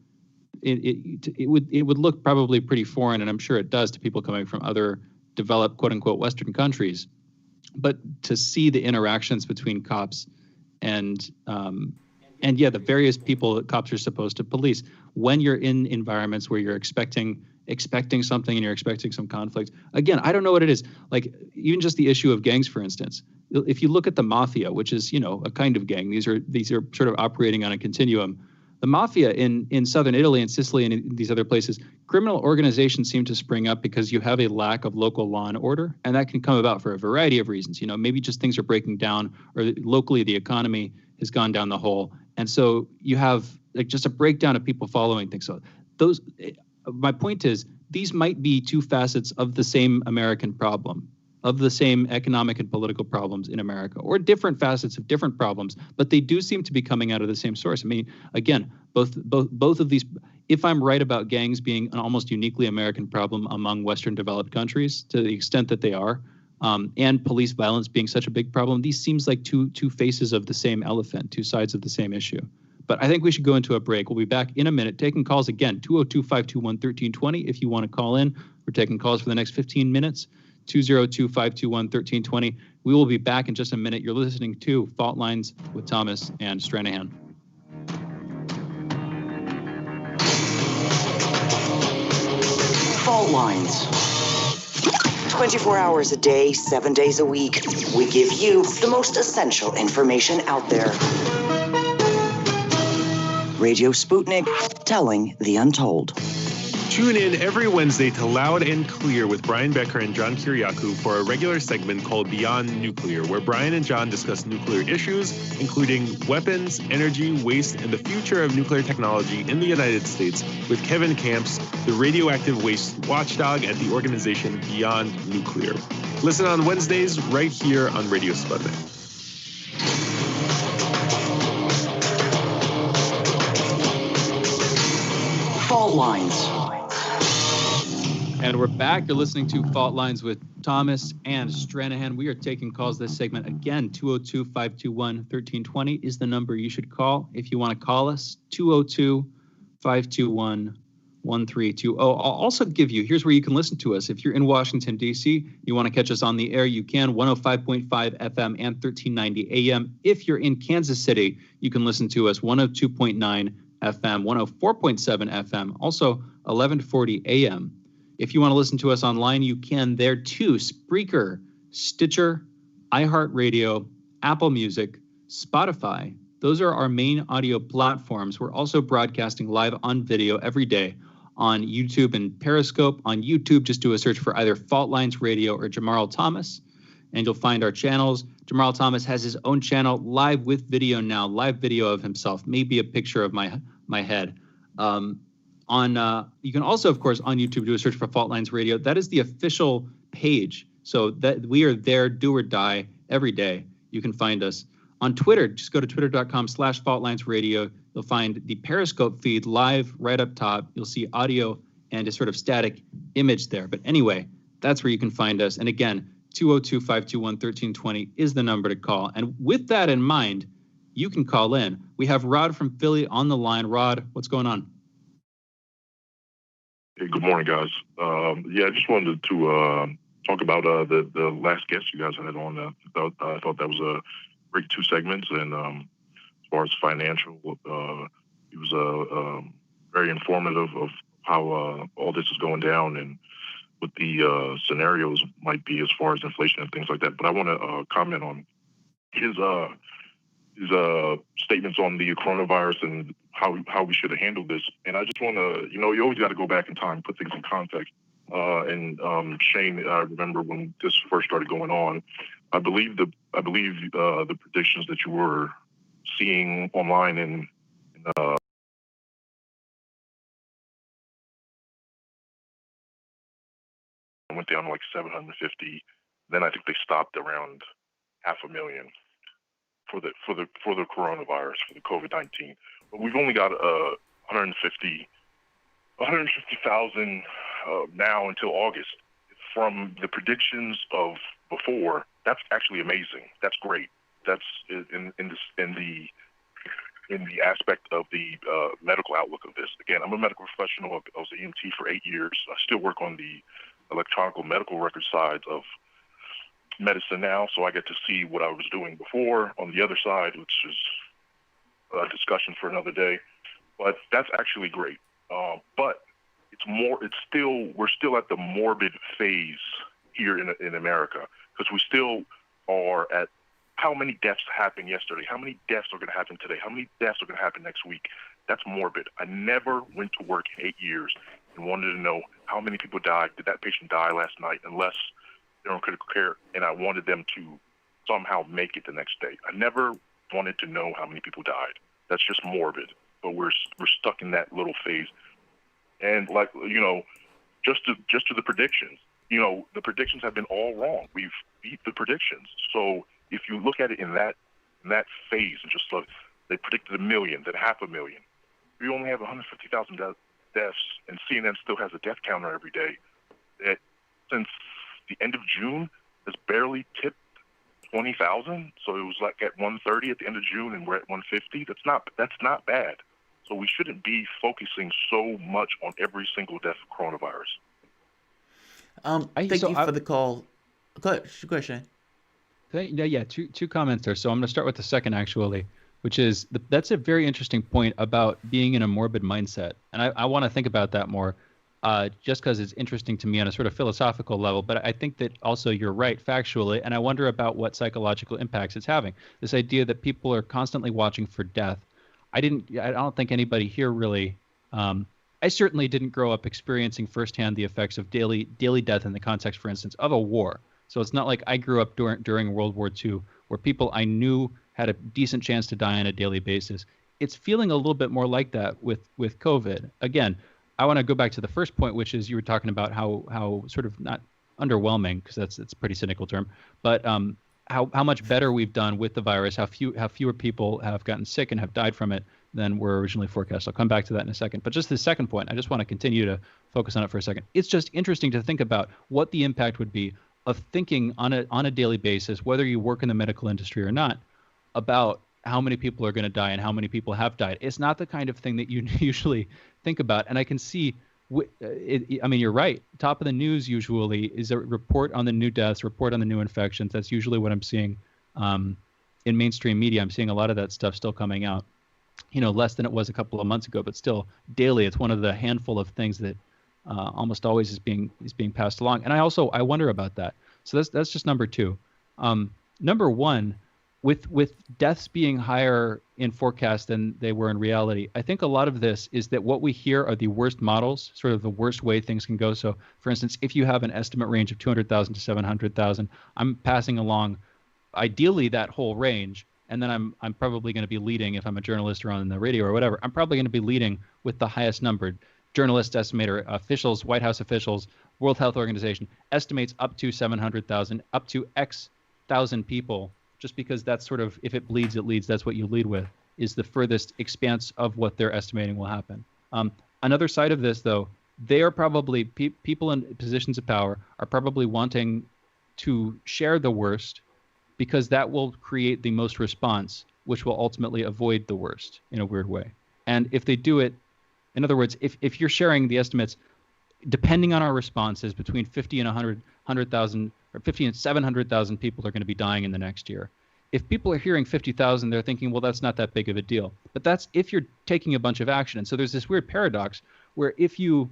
it would look probably pretty foreign, and I'm sure it does to people coming from other developed, quote unquote, Western countries. But to see the interactions between cops and the various people that cops are supposed to police, when you're in environments where you're expecting something and you're expecting some conflict. Again, I don't know what it is. Like even just the issue of gangs, for instance. If you look at the mafia, which is, a kind of gang, these are sort of operating on a continuum. The mafia in southern Italy and Sicily and in these other places, criminal organizations seem to spring up because you have a lack of local law and order, and that can come about for a variety of reasons. Maybe just things are breaking down, or locally the economy has gone down the hole, and so you have like just a breakdown of people following things. So my point is, these might be two facets of the same American problem, of the same economic and political problems in America, or different facets of different problems, but they do seem to be coming out of the same source. I mean, again, both of these, if I'm right about gangs being an almost uniquely American problem among Western developed countries, to the extent that they are, and police violence being such a big problem, these seems like two faces of the same elephant, two sides of the same issue. But I think we should go into a break. We'll be back in a minute, taking calls again, 202-521-1320 if you want to call in. We're taking calls for the next 15 minutes. 202-521-1320. We will be back in just a minute. You're listening to Fault Lines with Thomas and Stranahan.
Fault Lines. 24 hours a day, 7 days a week. We give you the most essential information out there. Radio Sputnik, telling the untold.
Tune in every Wednesday to Loud and Clear with Brian Becker and John Kiriakou for a regular segment called Beyond Nuclear, where Brian and John discuss nuclear issues, including weapons, energy, waste, and the future of nuclear technology in the United States, with Kevin Camps, the radioactive waste watchdog at the organization Beyond Nuclear. Listen on Wednesdays right here on Radio Sputnik.
Fault Lines.
And we're back. You're listening to Fault Lines with Thomas and Stranahan. We are taking calls this segment again. 202-521-1320 is the number you should call if you want to call us. 202-521-1320. I'll also give you, here's where you can listen to us. If you're in Washington, D.C., you want to catch us on the air, you can, 105.5 FM and 1390 AM. If you're in Kansas City, you can listen to us, 102.9 FM, 104.7 FM, also 1140 AM. If you want to listen to us online, you can there too. Spreaker, Stitcher, iHeartRadio, Apple Music, Spotify. Those are our main audio platforms. We're also broadcasting live on video every day on YouTube and Periscope. On YouTube, just do a search for either Fault Lines Radio or Jamarl Thomas, and you'll find our channels. Jamarl Thomas has his own channel, live with video now, live video of himself, maybe a picture of my head. You can also, of course, on YouTube do a search for Fault Lines Radio. That is the official page. So that we are there, do or die, every day. You can find us. On Twitter, just go to twitter.com/faultlinesradio. You'll find the Periscope feed live right up top. You'll see audio and a sort of static image there. But anyway, that's where you can find us. And again, 202-521-1320 is the number to call. And with that in mind, you can call in. We have Rod from Philly on the line. Rod, what's going on?
Hey, good morning, guys. I just wanted to talk about the last guest you guys had on. I thought that was a great 2 segments, and as far as financial, it was very informative of how all this is going down and what the scenarios might be as far as inflation and things like that. But I want to comment on his statements on the coronavirus and how we should have handled this. And I just want to, you always got to go back in time, put things in context. Shane, I remember when this first started going on, I believe the predictions that you were seeing online and went down to like 750. Then I think they stopped around 500,000 for the coronavirus, for the COVID-19. But we've only got 150,000 now until August. From the predictions of before, that's actually amazing. That's great. That's in the in the aspect of the medical outlook of this. Again, I'm a medical professional. I was an EMT for 8 years. I still work on the electronic medical record side of medicine now, so I get to see what I was doing before on the other side, which is a discussion for another day. But that's actually great. But we're still at the morbid phase here in America, because we still are at how many deaths happened yesterday, how many deaths are going to happen today, how many deaths are going to happen next week. That's morbid. I never went to work in 8 years and wanted to know how many people died. Did that patient die last night? Unless they're on critical care, and I wanted them to somehow make it the next day. I never wanted to know how many people died. That's just morbid. But we're stuck in that little phase. And just to the predictions, the predictions have been all wrong. We've beat the predictions. So if you look at it in that phase, and just look, they predicted 1 million, then 500,000. We only have 150,000 deaths, and CNN still has a death counter every day. That since the end of June has barely tipped 20,000. So it was like at 130 at the end of June, and we're at 150. That's not bad. So we shouldn't be focusing so much on every single death of coronavirus.
Thank you for the call. Go ahead, Shane.
Yeah, two comments there. So I'm going to start with the second, actually, which is that's a very interesting point about being in a morbid mindset. And I want to think about that more, just because it's interesting to me on a sort of philosophical level. But I think that also you're right factually. And I wonder about what psychological impacts it's having. This idea that people are constantly watching for death. I don't think anybody here really, I certainly didn't grow up experiencing firsthand the effects of daily death in the context, for instance, of a war. So it's not like I grew up during World War II, where people I knew had a decent chance to die on a daily basis. It's feeling a little bit more like that with COVID. Again, I want to go back to the first point, which is you were talking about how sort of not underwhelming, because that's a pretty cynical term, but how much better we've done with the virus, how fewer people have gotten sick and have died from it than were originally forecast. I'll come back to that in a second. But just the second point, I just want to continue to focus on it for a second. It's just interesting to think about what the impact would be of thinking on a daily basis, whether you work in the medical industry or not, about how many people are going to die and how many people have died. It's not the kind of thing that you usually think about. And I can see, I mean, you're right. Top of the news usually is a report on the new deaths, report on the new infections. That's usually what I'm seeing in mainstream media. I'm seeing a lot of that stuff still coming out, less than it was a couple of months ago, but still daily. It's one of the handful of things that almost always is being passed along. And I wonder about that. So that's just number two. Number one, with deaths being higher in forecast than they were in reality, I think a lot of this is that what we hear are the worst models, sort of the worst way things can go. So, for instance, if you have an estimate range of 200,000 to 700,000, I'm passing along ideally that whole range, and then I'm probably going to be leading, if I'm a journalist or on the radio or whatever, I'm probably going to be leading with the highest numbered. Journalists, estimator, officials, White House officials, World Health Organization estimates up to 700,000, up to X thousand people, just because that's sort of, if it bleeds, it leads. That's what you lead with, is the furthest expanse of what they're estimating will happen. Another side of this, though, they are probably, people in positions of power are probably wanting to share the worst, because that will create the most response, which will ultimately avoid the worst in a weird way. And if they do it, in other words, if you're sharing the estimates, depending on our responses, between 50 and 100,000 or 50 and 700,000 people are going to be dying in the next year. If people are hearing 50,000, they're thinking, well, that's not that big of a deal. But that's if you're taking a bunch of action. And so there's this weird paradox where if you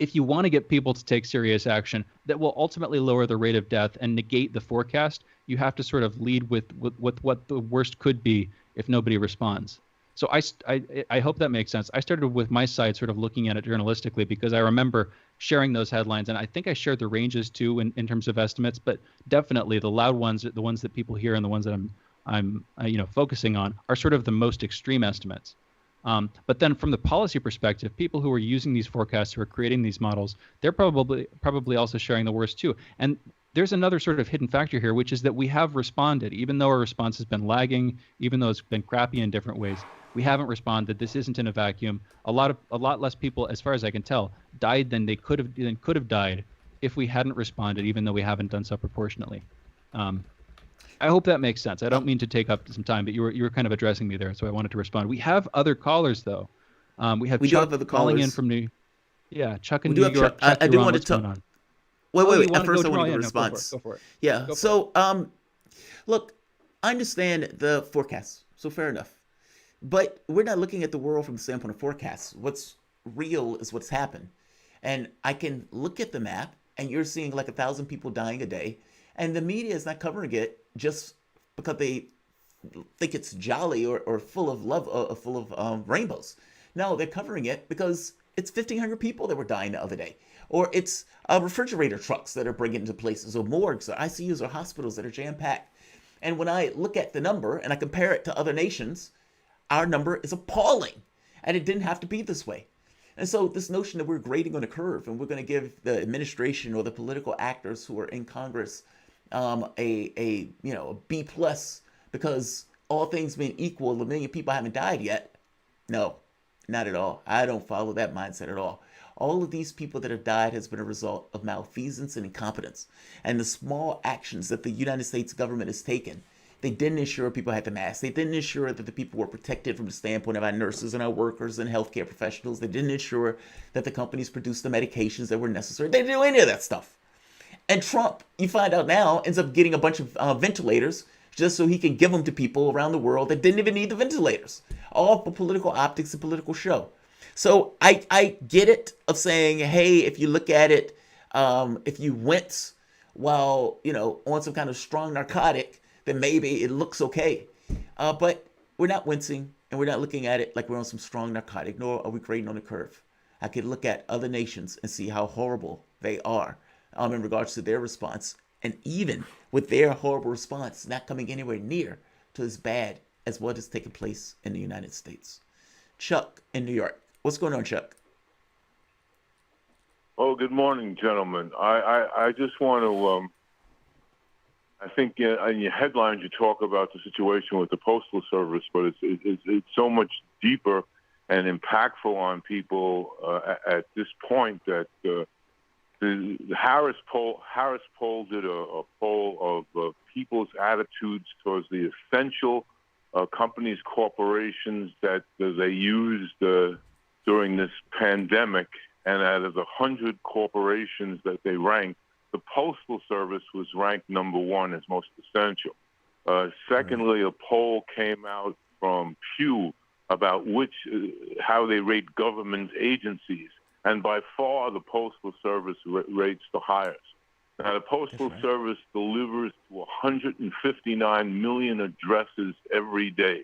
want to get people to take serious action that will ultimately lower the rate of death and negate the forecast, you have to sort of lead with what the worst could be if nobody responds. So I hope that makes sense. I started with my side sort of looking at it journalistically, because I remember sharing those headlines, and I think I shared the ranges too in terms of estimates, but definitely the loud ones, the ones that people hear and the ones that I'm focusing on are sort of the most extreme estimates. But then from the policy perspective, people who are using these forecasts, who are creating these models, they're probably also sharing the worst too. And there's another sort of hidden factor here, which is that we have responded, even though our response has been lagging, even though it's been crappy in different ways. We haven't responded. This isn't in a vacuum. A lot less people, as far as I can tell, died than they could have died if we hadn't responded, even though we haven't done so proportionately. I hope that makes sense. I don't mean to take up some time, but you were kind of addressing me there, so I wanted to respond. We have other callers though. We have
We do
Chuck
have other
calling in
callers.
from Chuck in
We do
New
have
York.
Chuck.
Chuck,
I
you're
do
on.
want to
What's going
talk.
on?
Wait.
You
At first, I want to
yeah,
give a
no,
response.
Go for it.
Yeah.
Go for
So, look, I understand the forecast, so fair enough. But we're not looking at the world from the standpoint of forecasts. What's real is what's happened. And I can look at the map, and you're seeing like 1,000 people dying a day, and the media is not covering it just because they think it's jolly or full of love, full of rainbows. No, they're covering it because it's 1,500 people that were dying the other day, or it's refrigerator trucks that are bringing to places, or morgues, or ICUs, or hospitals that are jam packed. And when I look at the number and I compare it to other nations, our number is appalling, and it didn't have to be this way. And so this notion that we're grading on a curve and we're going to give the administration or the political actors who are in Congress a B plus because all things being equal, 1 million people haven't died yet. No, not at all. I don't follow that mindset at all. All of these people that have died has been a result of malfeasance and incompetence. And the small actions that the United States government has taken, they didn't ensure people had the mask. They didn't ensure that the people were protected from the standpoint of our nurses and our workers and healthcare professionals. They didn't ensure that the companies produced the medications that were necessary. They didn't do any of that stuff. And Trump, you find out now, ends up getting a bunch of ventilators just so he can give them to people around the world that didn't even need the ventilators. All for political optics and political show. So I get it of saying, hey, if you look at it, if you wince while, on some kind of strong narcotic, then maybe it looks okay. But we're not wincing and we're not looking at it like we're on some strong narcotic, nor are we grading on a curve. I could look at other nations and see how horrible they are in regards to their response. And even with their horrible response not coming anywhere near to as bad as what has taken place in the United States. Chuck in New York. What's going on, Chuck?
Oh, good morning, gentlemen. I just want to, I think in your headlines you talk about the situation with the Postal Service, but it's so much deeper and impactful on people at this point that the Harris poll did a poll of people's attitudes towards the essential companies, corporations that they used during this pandemic, and out of the 100 corporations that they ranked, the Postal Service was ranked number one as most essential. Secondly, a poll came out from Pew about how they rate government agencies, and by far the Postal Service rates the highest. Now, the Postal Service delivers to 159 million addresses every day.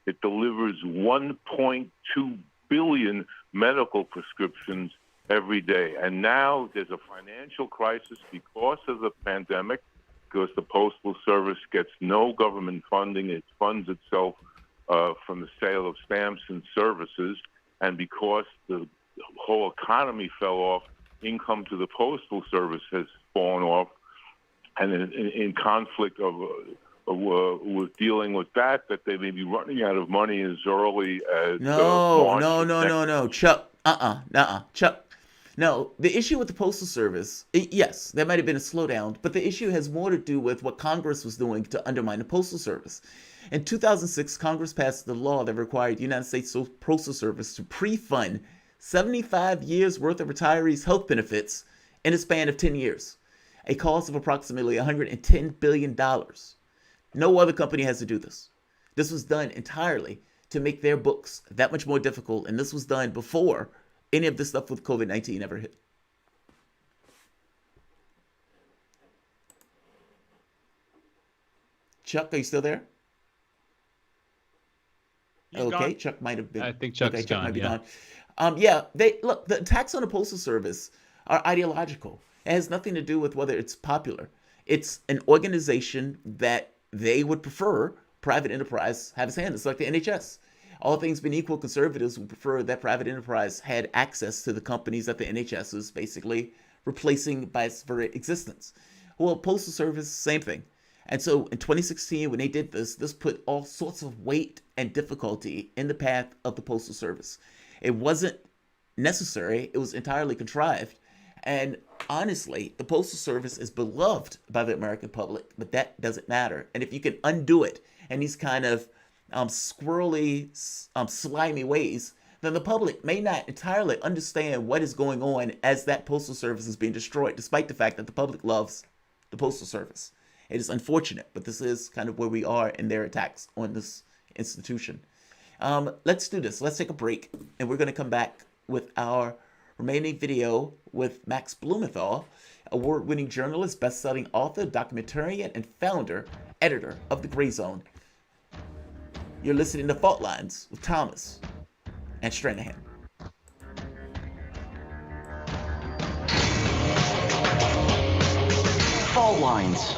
It delivers 1.2 billion medical prescriptions every day. And now there's a financial crisis because of the pandemic, because the Postal Service gets no government funding. It funds itself from the sale of stamps and services. And because the whole economy fell off, income to the Postal Service has fallen off. And in conflict with dealing with that they may be running out of money as early as
No, Chuck. Chuck. No, the issue with the Postal Service, yes, there might have been a slowdown, but the issue has more to do with what Congress was doing to undermine the Postal Service. In 2006, Congress passed the law that required the United States Postal Service to pre-fund 75 years worth of retirees' health benefits in a span of 10 years, a cost of approximately $110 billion. No other company has to do this. This was done entirely to make their books that much more difficult, and this was done before any of this stuff with COVID-19 ever hit. Chuck, are you still there? Okay, Chuck might have been.
I think Chuck's
Chuck might be
gone.
Look, the attacks on the Postal Service are ideological. It has nothing to do with whether it's popular. It's an organization that they would prefer private enterprise have its hand. It's like the NHS. All things being equal, conservatives would prefer that private enterprise had access to the companies that the NHS is basically replacing by its very existence. Well, Postal Service, same thing. And so in 2016, when they did this put all sorts of weight and difficulty in the path of the Postal Service. It wasn't necessary. It was entirely contrived. And honestly, the Postal Service is beloved by the American public, but that doesn't matter. And if you can undo it in these kind of squirrely, slimy ways, then the public may not entirely understand what is going on as that Postal Service is being destroyed, despite the fact that the public loves the Postal Service. It is unfortunate, but this is kind of where we are in their attacks on this institution. Let's do this. Let's take a break, and we're going to come back with our remaining video with Max Blumenthal, award-winning journalist, best-selling author, documentarian, and editor of The Gray Zone. You're listening to Fault Lines with Thomas and Stranahan.
Fault lines.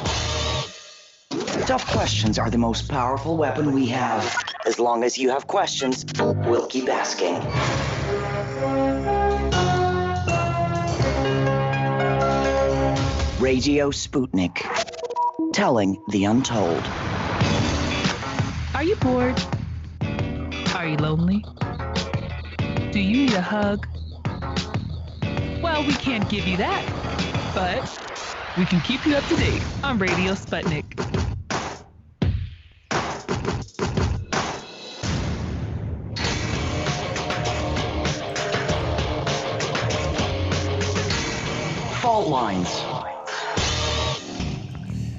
Tough questions are the most powerful weapon we have. As long as you have questions, we'll keep asking. Radio Sputnik. Telling the untold.
Are you bored? Are you lonely? Do you need a hug? Well, we can't give you that, but we can keep you up to date on Radio Sputnik.
Fault lines.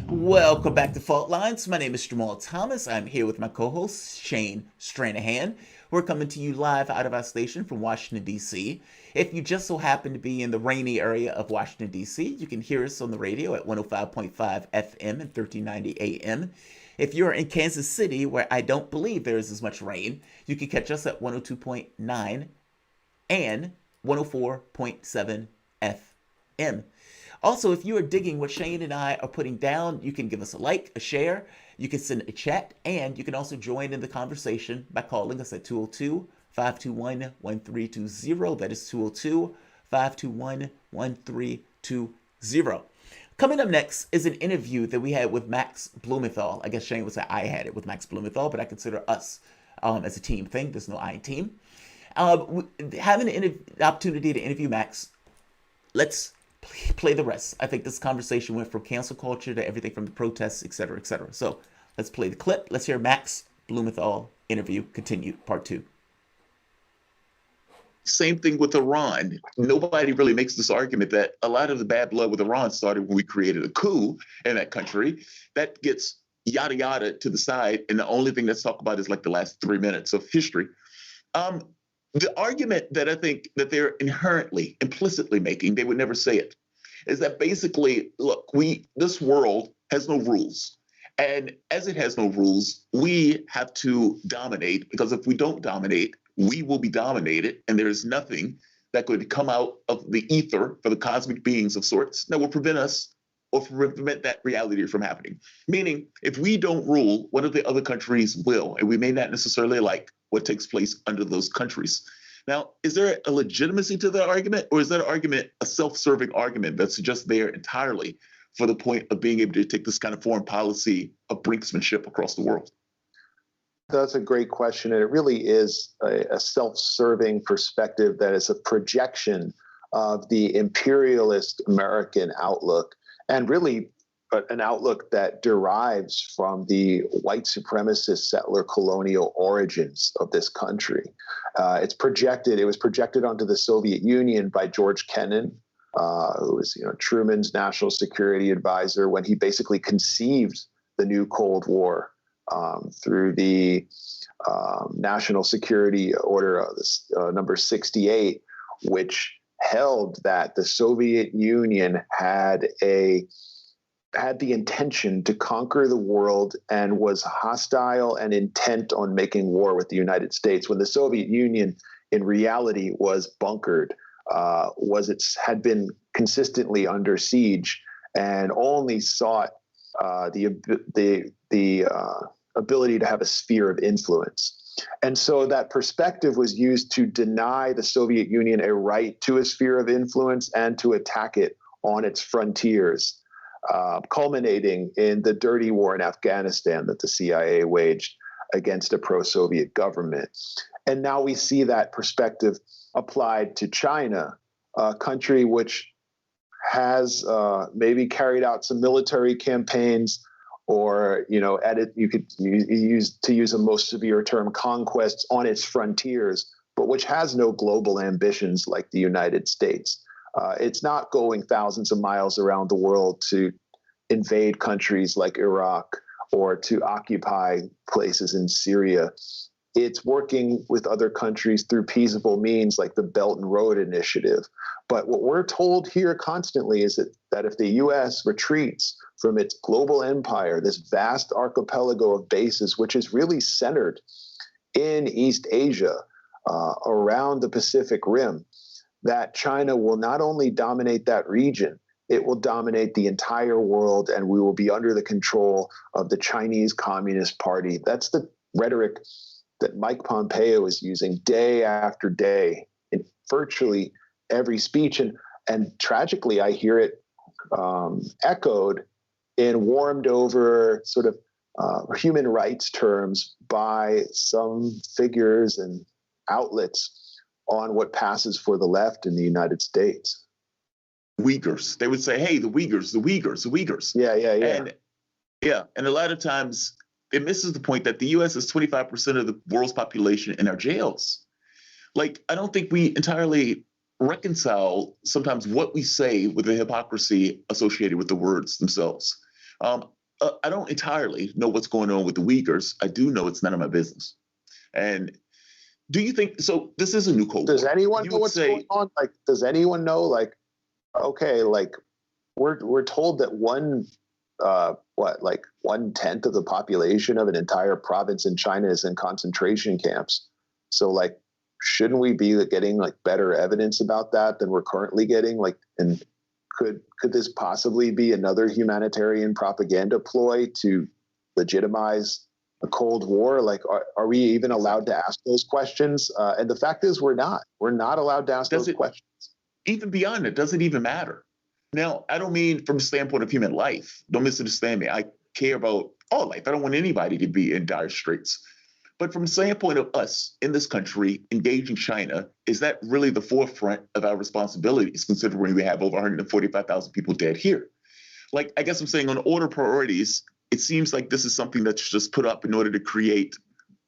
Welcome back to Fault Lines. My name is Jamarl Thomas. I'm here with my co-host, Shane Stranahan. We're coming to you live out of our station from Washington, D.C. If you just so happen to be in the rainy area of Washington, D.C., you can hear us on the radio at 105.5 FM and 1390 AM. If you're in Kansas City, where I don't believe there is as much rain, you can catch us at 102.9 and 104.7 FM. Also, if you are digging what Shane and I are putting down, you can give us a like, a share, you can send a chat, and you can also join in the conversation by calling us at 202-521-1320. That is 202-521-1320. Coming up next is an interview that we had with Max Blumenthal. I guess Shane would say I had it with Max Blumenthal, but I consider us as a team thing. There's no I in team. Having the opportunity to interview Max, let's play the rest. I think this conversation went from cancel culture to everything from the protests, etc., etc. So let's play the clip. Let's hear Max Blumenthal interview continued, part 2.
Same thing with Iran. Nobody really makes this argument that a lot of the bad blood with Iran started when we created a coup in that country. That gets yada yada to the side, and the only thing that's talked about is like the last 3 minutes of history. The argument that I think that they're inherently, implicitly making, they would never say it, is that basically, look, this world has no rules. And as it has no rules, we have to dominate, because if we don't dominate, we will be dominated. And there is nothing that could come out of the ether for the cosmic beings of sorts that will prevent us or prevent that reality from happening. Meaning, if we don't rule, one of the other countries will, and we may not necessarily like what takes place under those countries. Now, is there a legitimacy to that argument, or is that argument a self-serving argument that's just there entirely for the point of being able to take this kind of foreign policy of brinksmanship across the world?
That's a great question, and it really is a self-serving perspective that is a projection of the imperialist American outlook, and really an outlook that derives from the white supremacist settler colonial origins of this country. It was projected onto the Soviet Union by George Kennan, who was Truman's national security advisor when he basically conceived the new Cold War through the National Security Order number 68, which held that the Soviet Union had the intention to conquer the world and was hostile and intent on making war with the United States, when the Soviet Union in reality was bunkered, had been consistently under siege, and only sought the ability to have a sphere of influence. And so that perspective was used to deny the Soviet Union a right to a sphere of influence and to attack it on its frontiers, culminating in the dirty war in Afghanistan that the CIA waged against a pro-Soviet government. And now we see that perspective applied to China, a country which has maybe carried out some military campaigns, or you could use a most severe term, conquests on its frontiers, but which has no global ambitions like the United States. It's not going thousands of miles around the world to invade countries like Iraq or to occupy places in Syria. It's working with other countries through peaceable means like the Belt and Road Initiative. But what we're told here constantly is that if the U.S. retreats from its global empire, this vast archipelago of bases, which is really centered in East Asia, around the Pacific Rim, that China will not only dominate that region, it will dominate the entire world, and we will be under the control of the Chinese Communist Party. That's the rhetoric that Mike Pompeo is using day after day in virtually every speech. And tragically, I hear it echoed in warmed over sort of human rights terms by some figures and outlets on what passes for the left in the United States.
Uyghurs. They would say, hey, the Uyghurs, the Uyghurs, the Uyghurs.
Yeah.
And a lot of times it misses the point that the U.S. is 25% of the world's population in our jails. Like, I don't think we entirely reconcile sometimes what we say with the hypocrisy associated with the words themselves. I don't entirely know what's going on with the Uyghurs. I do know it's none of my business. And do you think, so this is a new Cold War.
Does anyone know what's going on? Like, does anyone know, like, okay, like we're told that 1/10 of the population of an entire province in China is in concentration camps. So like, shouldn't we be getting like better evidence about that than we're currently getting? Like, and could this possibly be another humanitarian propaganda ploy to legitimize a Cold War? Like, are we even allowed to ask those questions? And the fact is, we're not allowed to ask those questions.
Even beyond it, doesn't even matter. Now, I don't mean from the standpoint of human life. Don't misunderstand me. I care about all life. I don't want anybody to be in dire straits. But from the standpoint of us in this country engaging China, is that really the forefront of our responsibilities, considering we have over 145,000 people dead here? Like, I guess I'm saying on order priorities, it seems like this is something that's just put up in order to create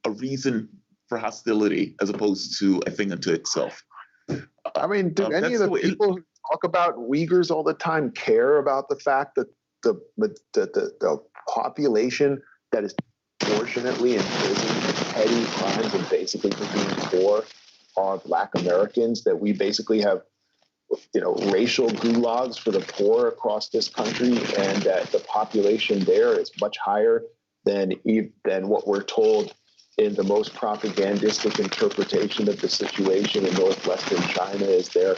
a reason for hostility as opposed to a thing unto itself.
I mean, do any of the people who talk about Uyghurs all the time care about the fact that the population that is fortunately in prison for petty crimes and basically for being poor are Black Americans, that we basically have, racial gulags for the poor across this country, and that the population there is much higher than what we're told in the most propagandistic interpretation of the situation in northwestern China is their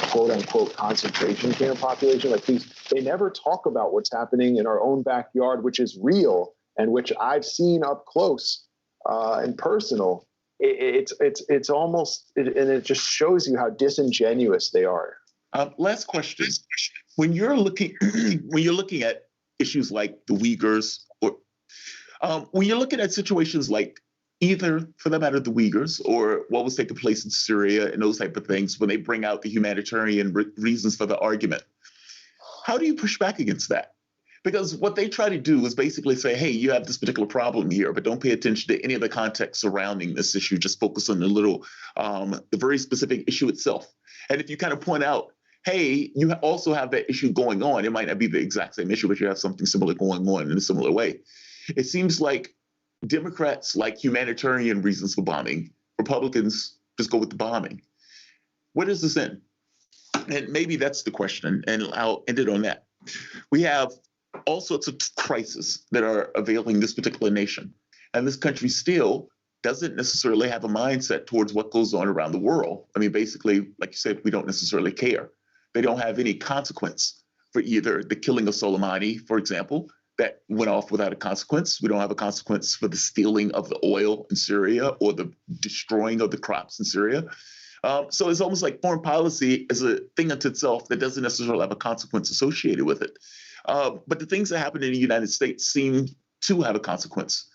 quote-unquote concentration camp population. Like, they never talk about what's happening in our own backyard, which is real and which I've seen up close and personal. It's almost, and it just shows you how disingenuous they are.
Last question: when you're looking at issues like the Uyghurs, or when you're looking at situations like either, for that matter, the Uyghurs or what was taking place in Syria and those type of things, when they bring out the humanitarian reasons for the argument, how do you push back against that? Because what they try to do is basically say, hey, you have this particular problem here, but don't pay attention to any of the context surrounding this issue. Just focus on the very specific issue itself. And if you kind of point out, hey, you also have that issue going on, it might not be the exact same issue, but you have something similar going on in a similar way. It seems like Democrats like humanitarian reasons for bombing. Republicans just go with the bombing. Where does this end? And maybe that's the question, and I'll end it on that. We have all sorts of crises that are availing this particular nation. And this country still doesn't necessarily have a mindset towards what goes on around the world. I mean, basically, like you said, we don't necessarily care. They don't have any consequence for either the killing of Soleimani, for example, that went off without a consequence. We don't have a consequence for the stealing of the oil in Syria or the destroying of the crops in Syria. So it's almost like foreign policy is a thing unto itself that doesn't necessarily have a consequence associated with it. But the things that happen in the United States seem to have a consequence.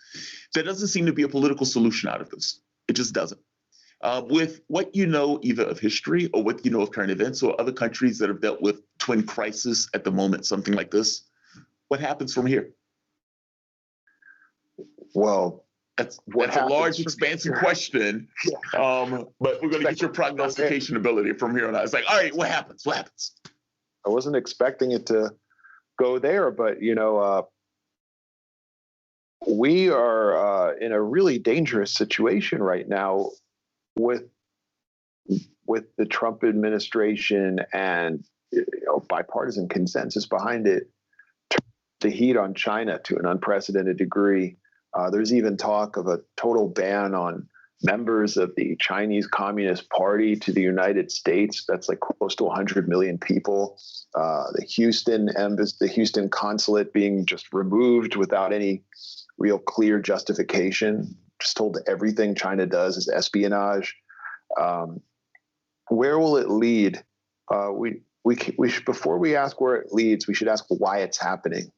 There doesn't seem to be a political solution out of this. It just doesn't. With what you know, either of history or what you know of current events or other countries that have dealt with twin crisis at the moment, something like this, what happens from here?
Well,
that's a large, expansive question, but we're going to get your prognostication ability from here on out. It's like, all right, what happens? What happens?
I wasn't expecting it to go there, but we are in a really dangerous situation right now with the Trump administration and bipartisan consensus behind it. The heat on China to an unprecedented degree. There's even talk of a total ban on members of the Chinese Communist Party to the United States. That's like close to 100 million people. The Houston embassy, the Houston consulate being just removed without any real clear justification. Just told that everything China does is espionage. Where will it lead? We should, before we ask where it leads, we should ask why it's happening.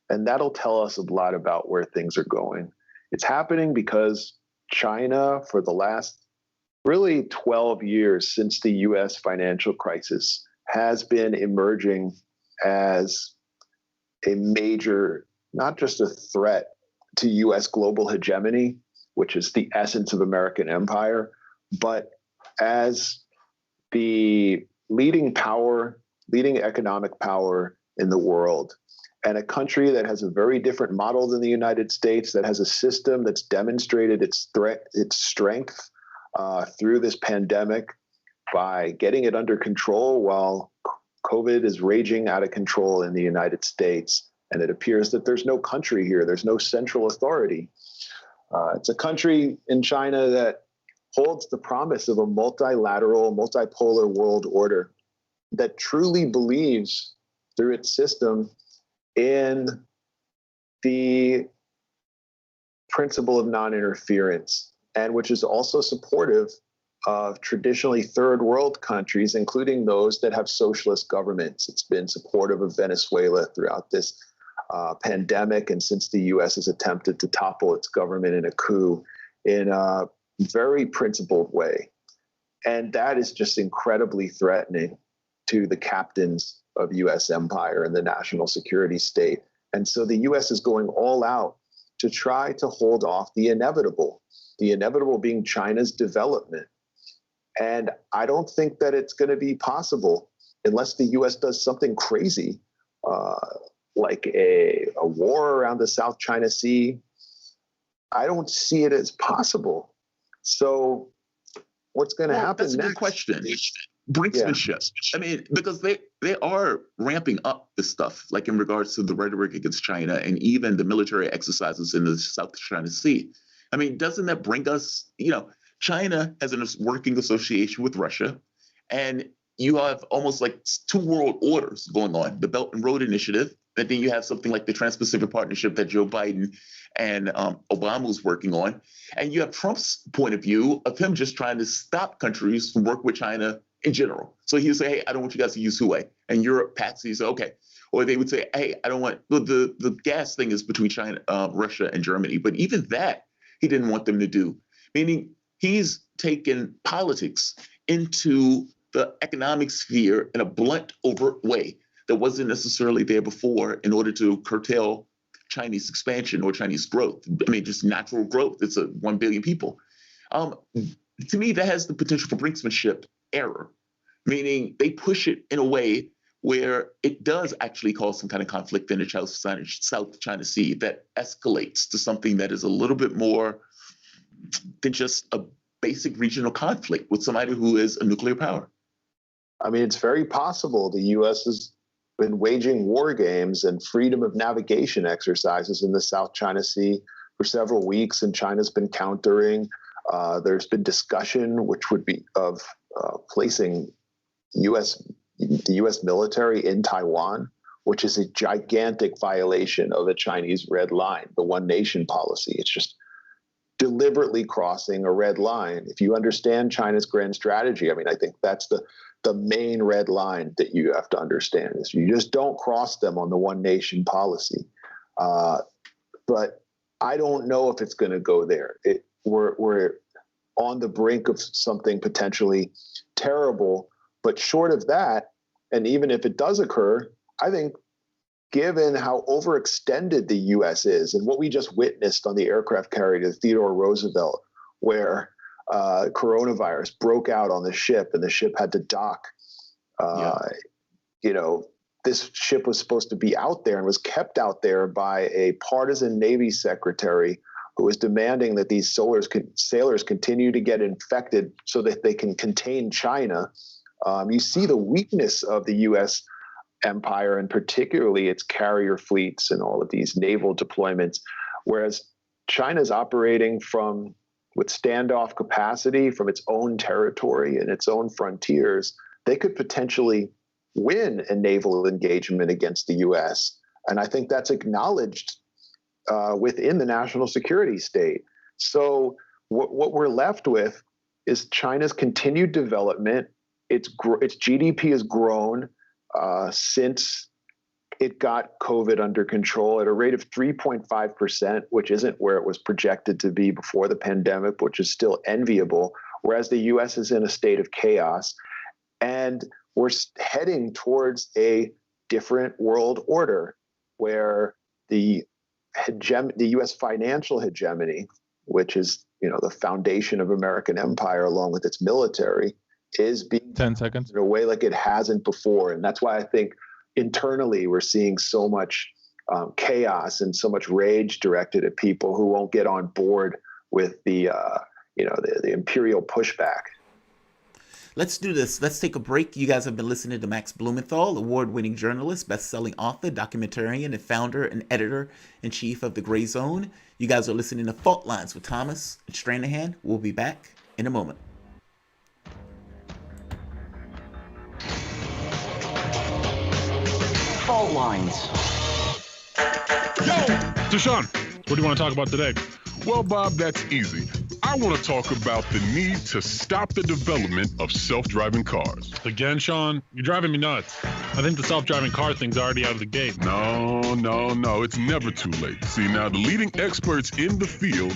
And that'll tell us a lot about where things are going. It's happening because China, for the last really 12 years since the US financial crisis, has been emerging as a major, not just a threat to US global hegemony, which is the essence of American empire, but as the leading power, leading economic power in the world. And a country that has a very different model than the United States, that has a system that's demonstrated its strength through this pandemic by getting it under control while COVID is raging out of control in the United States. And it appears that there's no country here. There's no central authority. It's a country in China that holds the promise of a multilateral, multipolar world order that truly believes through its system in the principle of non-interference, and which is also supportive of traditionally third world countries, including those that have socialist governments. It's been supportive of Venezuela throughout this pandemic, and since the U.S. has attempted to topple its government in a coup in a very principled way. And that is just incredibly threatening to the captains of U.S. empire and the national security state. And so the U.S. is going all out to try to hold off the inevitable being China's development. And I don't think that it's going to be possible unless the U.S. does something crazy, like a war around the South China Sea. I don't see it as possible. So what's going to happen
next? That's a good question. Brinksmanship. I mean, because they are ramping up this stuff, like in regards to the rhetoric against China and even the military exercises in the South China Sea. I mean, doesn't that bring us, China has a working association with Russia, and you have almost like two world orders going on, the Belt and Road Initiative, and then you have something like the Trans-Pacific Partnership that Joe Biden and Obama was working on. And you have Trump's point of view of him just trying to stop countries from work with China in general. So he would say, hey, I don't want you guys to use Huawei. And Europe, Patsy, say, okay. Or they would say, hey, I don't want, the gas thing is between China, Russia, and Germany. But even that, he didn't want them to do. Meaning he's taken politics into the economic sphere in a blunt, overt way that wasn't necessarily there before in order to curtail Chinese expansion or Chinese growth. I mean, just natural growth. It's 1 billion people. To me, that has the potential for brinksmanship error, meaning they push it in a way where it does actually cause some kind of conflict in the South China Sea that escalates to something that is a little bit more than just a basic regional conflict with somebody who is a nuclear power.
I mean, it's very possible the U.S. has been waging war games and freedom of navigation exercises in the South China Sea for several weeks, and China's been countering. There's been discussion, which would be of placing the U.S. military in Taiwan, which is a gigantic violation of the Chinese red line, the one nation policy. It's just deliberately crossing a red line. If you understand China's grand strategy, I mean, I think that's the main red line that you have to understand is you just don't cross them on the one nation policy. But I don't know if it's going to go there. on the brink of something potentially terrible. But short of that, and even if it does occur, I think given how overextended the U.S. is and what we just witnessed on the aircraft carrier Theodore Roosevelt, where coronavirus broke out on the ship and the ship had to dock, this ship was supposed to be out there and was kept out there by a partisan Navy secretary who was demanding that these sailors continue to get infected so that they can contain China. You see the weakness of the U.S. empire, and particularly its carrier fleets and all of these naval deployments, whereas China's operating with standoff capacity from its own territory and its own frontiers. They could potentially win a naval engagement against the U.S. And I think that's acknowledged within the national security state. So what we're left with is China's continued development. Its GDP has grown since it got COVID under control at a rate of 3.5%, which isn't where it was projected to be before the pandemic, which is still enviable, whereas the U.S. is in a state of chaos. And we're heading towards a different world order where the U.S. financial hegemony, which is the foundation of American empire along with its military, is being
10 seconds
in a way like it hasn't before. And that's why I think internally we're seeing so much chaos and so much rage directed at people who won't get on board with the imperial pushback.
Let's do this. Let's take a break. You guys have been listening to Max Blumenthal, award-winning journalist, best-selling author, documentarian, and founder and editor-in-chief of The Gray Zone. You guys are listening to Fault Lines with Thomas and Stranahan. We'll be back in a moment.
Fault Lines.
Yo, Deshaun, what do you want to talk about today? Well, Bob, that's easy. I want to talk about the need to stop the development of self-driving cars.
Again, Sean, you're driving me nuts. I think the self-driving car thing's already out of the gate.
No, it's never too late. See, now the leading experts in the field,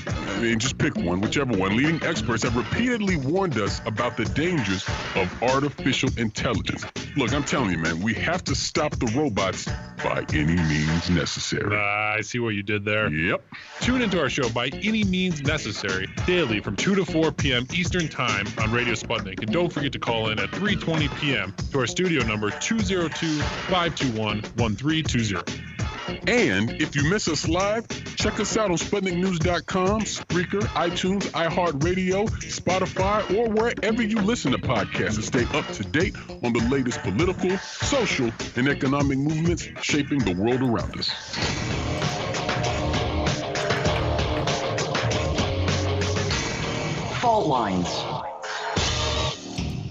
just pick one, whichever one, leading experts have repeatedly warned us about the dangers of artificial intelligence. Look, I'm telling you, man, we have to stop the robots by any means necessary.
I see what you did there.
Yep.
Tune into our show By Any Means Necessary daily from 2 to 4 p.m. Eastern Time on Radio Sputnik. And don't forget to call in at 3:20 p.m. to our studio number 202-521-1320.
And if you miss us live, check us out on SputnikNews.com, Spreaker, iTunes, iHeartRadio, Spotify, or wherever you listen to podcasts and stay up to date on the latest political, social, and economic movements shaping the world around us.
Fault Lines.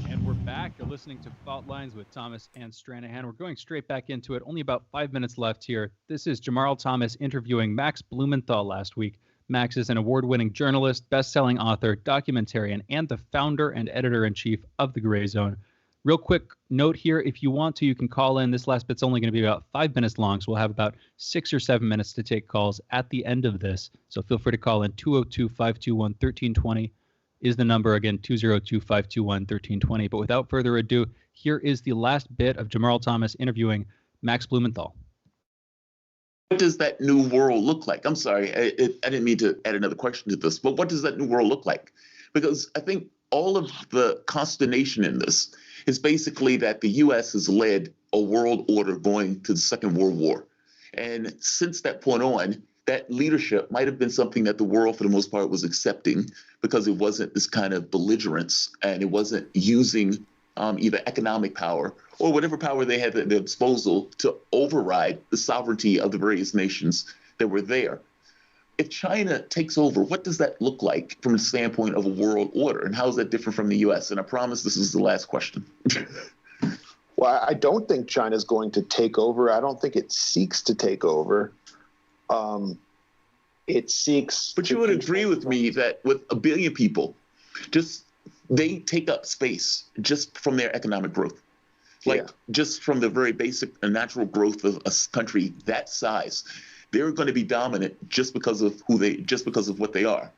And we're back. You're listening to Fault Lines with Thomas and Stranahan. We're going straight back into it. Only about 5 minutes left here. This is Jamarl Thomas interviewing Max Blumenthal last week. Max is an award-winning journalist, best-selling author, documentarian, and the founder and editor-in-chief of The Gray Zone. Real quick note here, if you want to, you can call in. This last bit's only going to be about 5 minutes long, so we'll have about 6 or 7 minutes to take calls at the end of this. So feel free to call in. 202-521-1320 is the number. Again, 202-521-1320. But without further ado, here is the last bit of Jamarl Thomas interviewing Max Blumenthal.
What does that new world look like? I'm sorry, I didn't mean to add another question to this, but what does that new world look like? Because I think all of the consternation in this is basically that the U.S. has led a world order going to the Second World War. And since that point on, that leadership might have been something that the world, for the most part, was accepting because it wasn't this kind of belligerence and it wasn't using either economic power or whatever power they had at their disposal to override the sovereignty of the various nations that were there. If China takes over, what does that look like from the standpoint of a world order? And how is that different from the U.S.? And I promise this is the last question.
Well, I don't think China's going to take over. I don't think it seeks to take over. It seeks.
But you would agree with me that with 1 billion people, they take up space just from their economic growth. Just from the very basic and natural growth of a country that size, they're going to be dominant just because of what they are.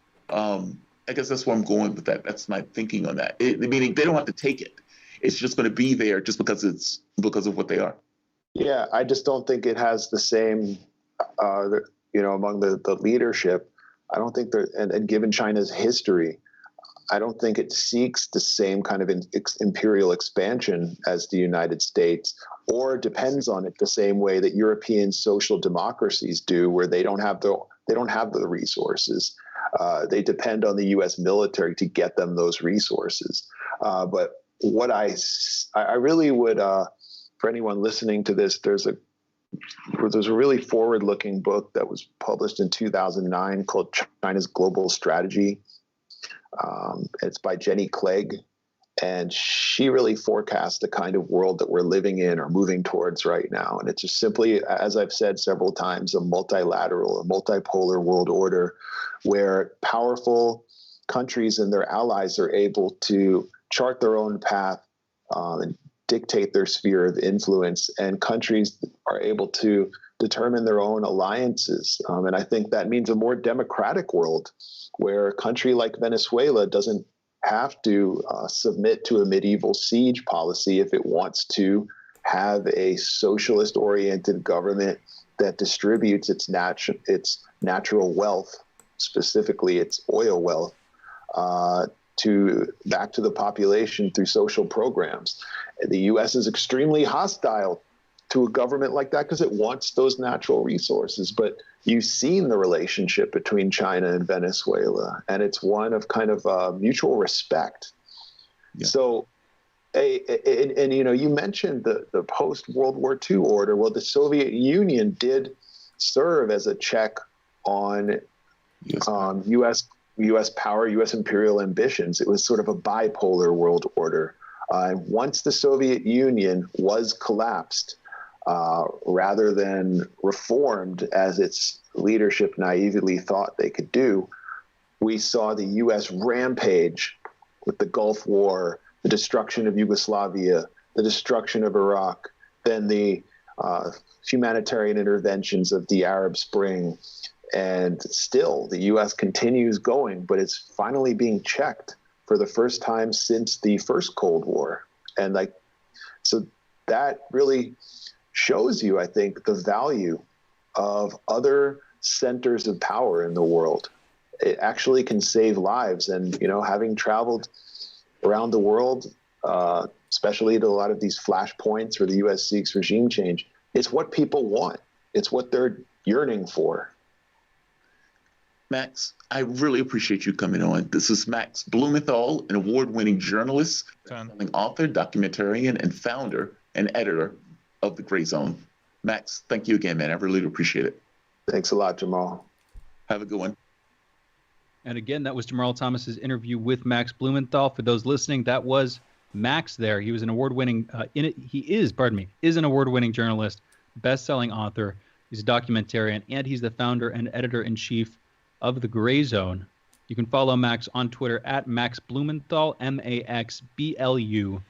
I guess that's where I'm going with that. That's my thinking on that. Meaning they don't have to take it. It's just going to be there just because of what they are.
Yeah, I just don't think it has the same, among the leadership. I don't think and given China's history, I don't think it seeks the same kind of imperial expansion as the United States, or depends on it the same way that European social democracies do, where they don't have the resources. They depend on the U.S. military to get them those resources. But what I really would, for anyone listening to this, there's a really forward-looking book that was published in 2009 called China's Global Strategy. It's by Jenny Clegg, and she really forecasts the kind of world that we're living in or moving towards right now. And it's just simply, as I've said several times, a multilateral, a multipolar world order where powerful countries and their allies are able to chart their own path and dictate their sphere of influence, and countries are able to determine their own alliances. And I think that means a more democratic world where a country like Venezuela doesn't have to submit to a medieval siege policy if it wants to have a socialist-oriented government that distributes its natural wealth, specifically its oil wealth, back to the population through social programs. The U.S. is extremely hostile to a government like that because it wants those natural resources. But you've seen the relationship between China and Venezuela, and it's one of kind of mutual respect. Yeah. So, you mentioned the post-World War II order. Well, the Soviet Union did serve as a check on U.S. power, U.S. imperial ambitions. It was sort of a bipolar world order. Once the Soviet Union was collapsed, rather than reformed as its leadership naively thought they could do, we saw the U.S. rampage with the Gulf War, the destruction of Yugoslavia, the destruction of Iraq, then the humanitarian interventions of the Arab Spring. And still, the U.S. continues going, but it's finally being checked for the first time since the first Cold War. And so that really shows you, I think, the value of other centers of power in the world. It actually can save lives. And, having traveled around the world, especially to a lot of these flashpoints where the U.S. seeks regime change, it's what people want. It's what they're yearning for.
Max, I really appreciate you coming on. This is Max Blumenthal, an award-winning journalist, author, documentarian, and founder and editor of The Gray Zone. Max, thank you again, man. I really appreciate it.
Thanks a lot, Jamal.
Have a good one.
And again, that was Jamarl Thomas's interview with Max Blumenthal. For those listening, that was Max there. He was an award-winning, is an award-winning journalist, best-selling author. He's a documentarian, and he's the founder and editor-in-chief of The Gray Zone. You can follow Max on Twitter at Max Blumenthal, MaxBlumenthal.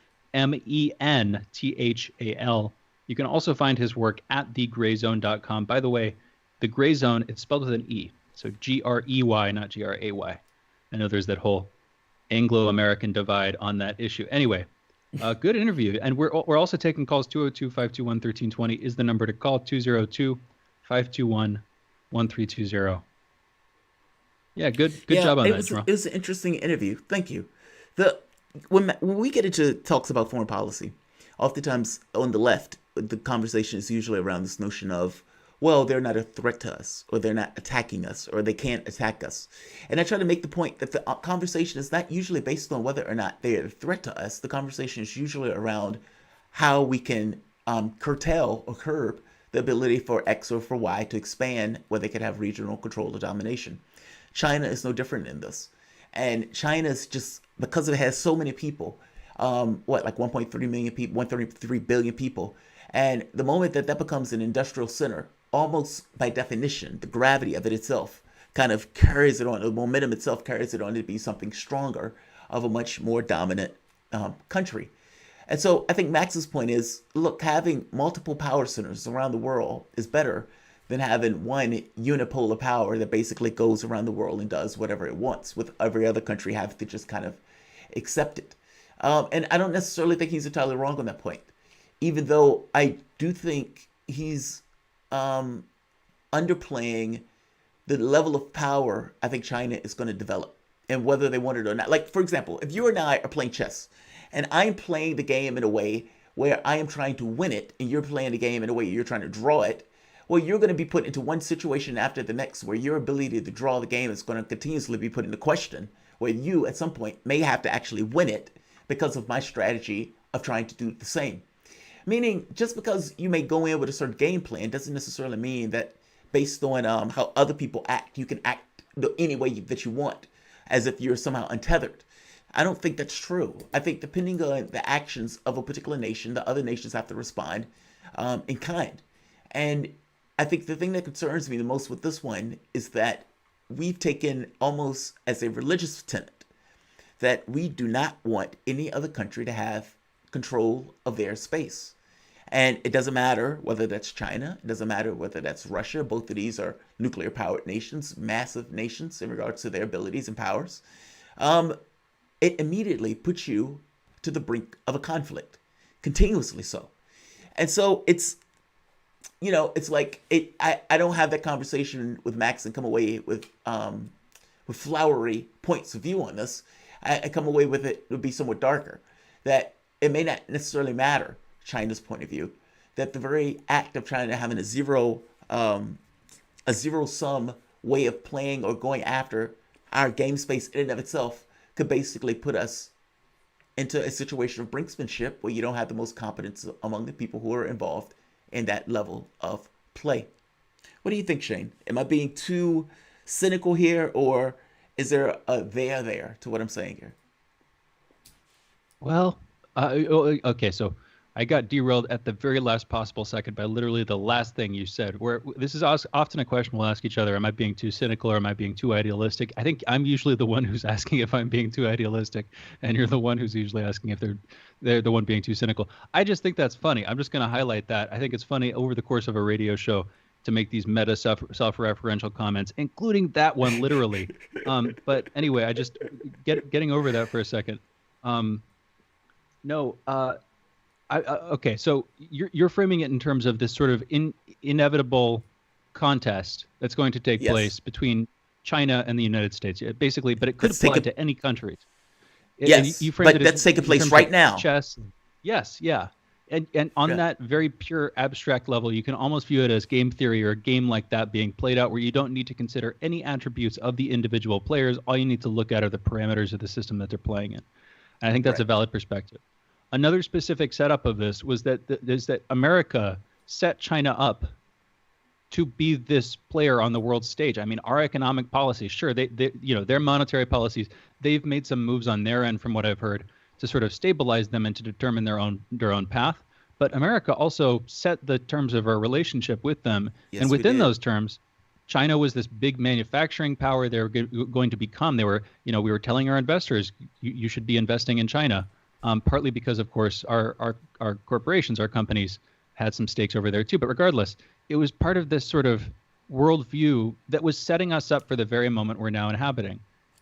You can also find his work at thegrayzone.com. By the way, The Gray Zone, it's spelled with an E. So Grey, not Gray. I know there's that whole Anglo-American divide on that issue. Anyway, good interview. And we're also taking calls. 202-521-1320 is the number to call. 202-521-1320. Yeah, good job on that, Jamarl.
It was an interesting interview. Thank you. When we get into talks about foreign policy, oftentimes on the left, the conversation is usually around this notion of, well, they're not a threat to us, or they're not attacking us, or they can't attack us. And I try to make the point that the conversation is not usually based on whether or not they're a threat to us. The conversation is usually around how we can curtail or curb the ability for X or for Y to expand, where they could have regional control or domination. China is no different in this. And China's just, because it has so many people, 1.3 million people, 133 billion people. And the moment that becomes an industrial center, almost by definition, the gravity of it itself kind of carries it on, the momentum itself carries it on to be something stronger of a much more dominant country. And so I think Max's point is, look, having multiple power centers around the world is better than having one unipolar power that basically goes around the world and does whatever it wants, with every other country having to just kind of accept it. And I don't necessarily think he's entirely wrong on that point, even though I do think he's underplaying the level of power I think China is going to develop, and whether they want it or not. Like, for example, if you and I are playing chess, and I'm playing the game in a way where I am trying to win it, and you're playing the game in a way you're trying to draw it, well, you're going to be put into one situation after the next where your ability to draw the game is going to continuously be put into question, where you at some point may have to actually win it because of my strategy of trying to do the same. Meaning, just because you may go in with a certain game plan doesn't necessarily mean that based on how other people act, you can act any way that you want, as if you're somehow untethered. I don't think that's true. I think depending on the actions of a particular nation, the other nations have to respond in kind. And I think the thing that concerns me the most with this one is that we've taken almost as a religious tenet that we do not want any other country to have control of their space. And it doesn't matter whether that's China, it doesn't matter whether that's Russia. Both of these are nuclear powered nations, massive nations in regards to their abilities and powers. It immediately puts you to the brink of a conflict, continuously so. And so it's, it's like I don't have that conversation with Max and come away with flowery points of view on this. I come away with it would be somewhat darker, that it may not necessarily matter China's point of view, that the very act of China having a zero sum way of playing or going after our game space in and of itself could basically put us into a situation of brinksmanship where you don't have the most competence among the people who are involved in that level of play. What do you think, Shane? Am I being too cynical here, or is there a there to what I'm saying here?
Well, okay, so I got derailed at the very last possible second by literally the last thing you said, where this is often a question we'll ask each other: am I being too cynical, or am I being too idealistic? I think I'm usually the one who's asking if I'm being too idealistic, and you're the one who's usually asking if they're the one being too cynical. I just think that's funny. I'm just going to highlight that. I think it's funny over the course of a radio show to make these meta self-referential comments, including that one literally. But anyway, I just getting over that for a second. Okay, so you're framing it in terms of this sort of inevitable contest that's going to take place between China and the United States, basically, but it could apply to any country.
Yes, but that's taking place right now.
Chess. Yes, yeah. And on that very pure abstract level, you can almost view it as game theory or a game like that being played out where you don't need to consider any attributes of the individual players. All you need to look at are the parameters of the system that they're playing in. And I think that's a valid perspective. Another specific setup of this was that America set China up to be this player on the world stage. I mean, our economic policies, sure, their monetary policies, they've made some moves on their end, from what I've heard, to sort of stabilize them and to determine their own path. But America also set the terms of our relationship with them, and within those terms, China was this big manufacturing power they were going to become. They were, we were telling our investors, you should be investing in China. Partly because, of course, our corporations, our companies had some stakes over there too. But regardless, it was part of this sort of worldview that was setting us up for the very moment we're now inhabiting.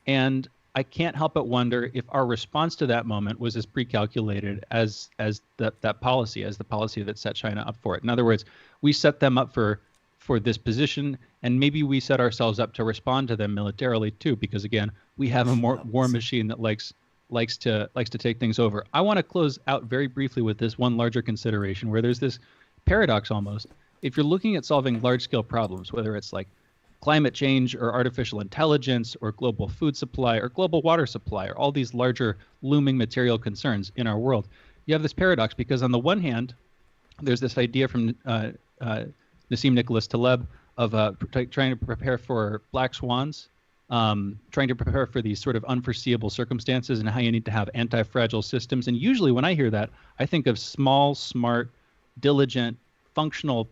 And I can't help but wonder if our response to that moment was as pre-calculated as that policy, as the policy that set China up for it. In other words, we set them up for this position, and maybe we set ourselves up to respond to them militarily too, because again, we have a war machine that likes to take things over. I want to close out very briefly with this one larger consideration where there's this paradox almost. If you're looking at solving large-scale problems, whether it's like climate change or artificial intelligence or global food supply or global water supply or all these larger looming material concerns in our world, you have this paradox because on the one hand, there's this idea from Nassim Nicholas Taleb of trying to prepare for black swans, trying to prepare for these sort of unforeseeable circumstances and how you need to have anti-fragile systems. And usually when I hear that, I think of small, smart, diligent, functional,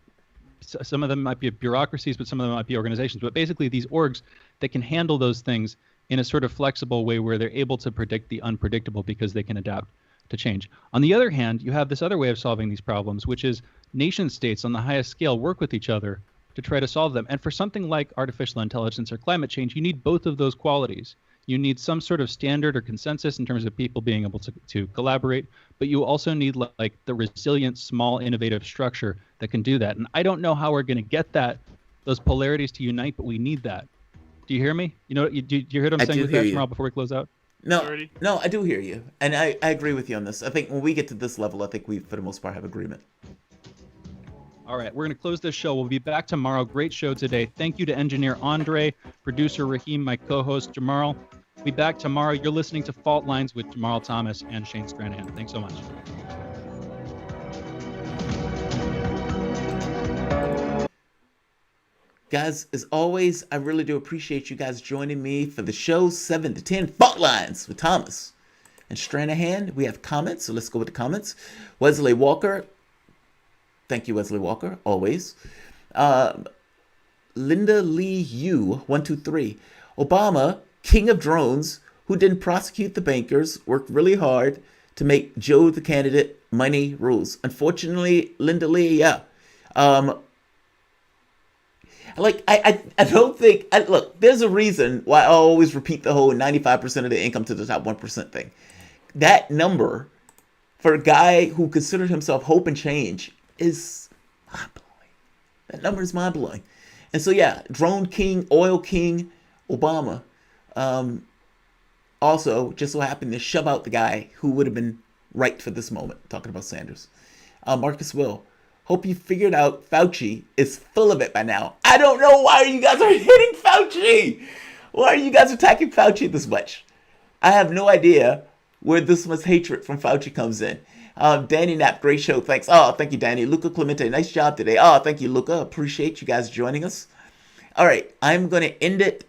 some of them might be bureaucracies, but some of them might be organizations, but basically these orgs that can handle those things in a sort of flexible way where they're able to predict the unpredictable because they can adapt to change. On the other hand, you have this other way of solving these problems, which is nation states on the highest scale work with each other to try to solve them. And for something like artificial intelligence or climate change, you need both of those qualities. You need some sort of standard or consensus in terms of people being able to collaborate, but you also need like the resilient, small, innovative structure that can do that. And I don't know how we're going to get those polarities to unite, but we need that. Do you hear me? Do you hear what I'm saying with that, Jamarl, before we close out?
No, I do hear you. And I agree with you on this. I think when we get to this level, I think we, for the most part, have agreement.
All right, we're going to close this show. We'll be back tomorrow. Great show today. Thank you to engineer Andre, producer Raheem, my co-host Jamarl. We'll be back tomorrow. You're listening to Fault Lines with Jamarl Thomas and Shane Stranahan. Thanks so much.
Guys, as always, I really do appreciate you guys joining me for the show 7 to 10 Fault Lines with Thomas and Stranahan. We have comments, so let's go with the comments. Wesley Walker. Thank you, Wesley Walker, always. Linda Lee Yu, 123. Obama, king of drones, who didn't prosecute the bankers, worked really hard to make Joe the candidate. Money rules. Unfortunately, Linda Lee, yeah. I don't think, look, there's a reason why I always repeat the whole 95% of the income to the top 1% thing. That number, for a guy who considered himself hope and change, is mind-blowing. That number is mind-blowing. And so, yeah, drone king, oil king, Obama, also just so happened to shove out the guy who would have been right for this moment, talking about Sanders. Marcus Will, hope you figured out Fauci is full of it by now. I don't know why you guys are hitting Fauci. Why are you guys attacking Fauci this much? I have no idea where this much hatred from Fauci comes in. Danny Knapp, great show. Thanks. Oh, thank you, Danny. Luca Clemente, nice job today. Oh, thank you, Luca. Appreciate you guys joining us. All right, I'm going to end it.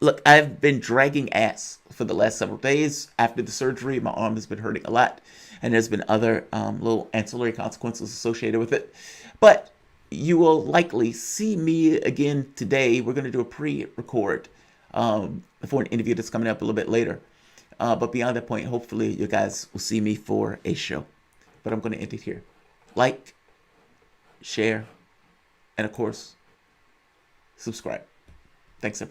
Look, I've been dragging ass for the last several days. After the surgery, my arm has been hurting a lot. And there's been other little ancillary consequences associated with it. But you will likely see me again today. We're going to do a pre-record for an interview that's coming up a little bit later. But beyond that point, hopefully you guys will see me for a show. But I'm going to end it here. Like, share, and of course, subscribe. Thanks, everyone.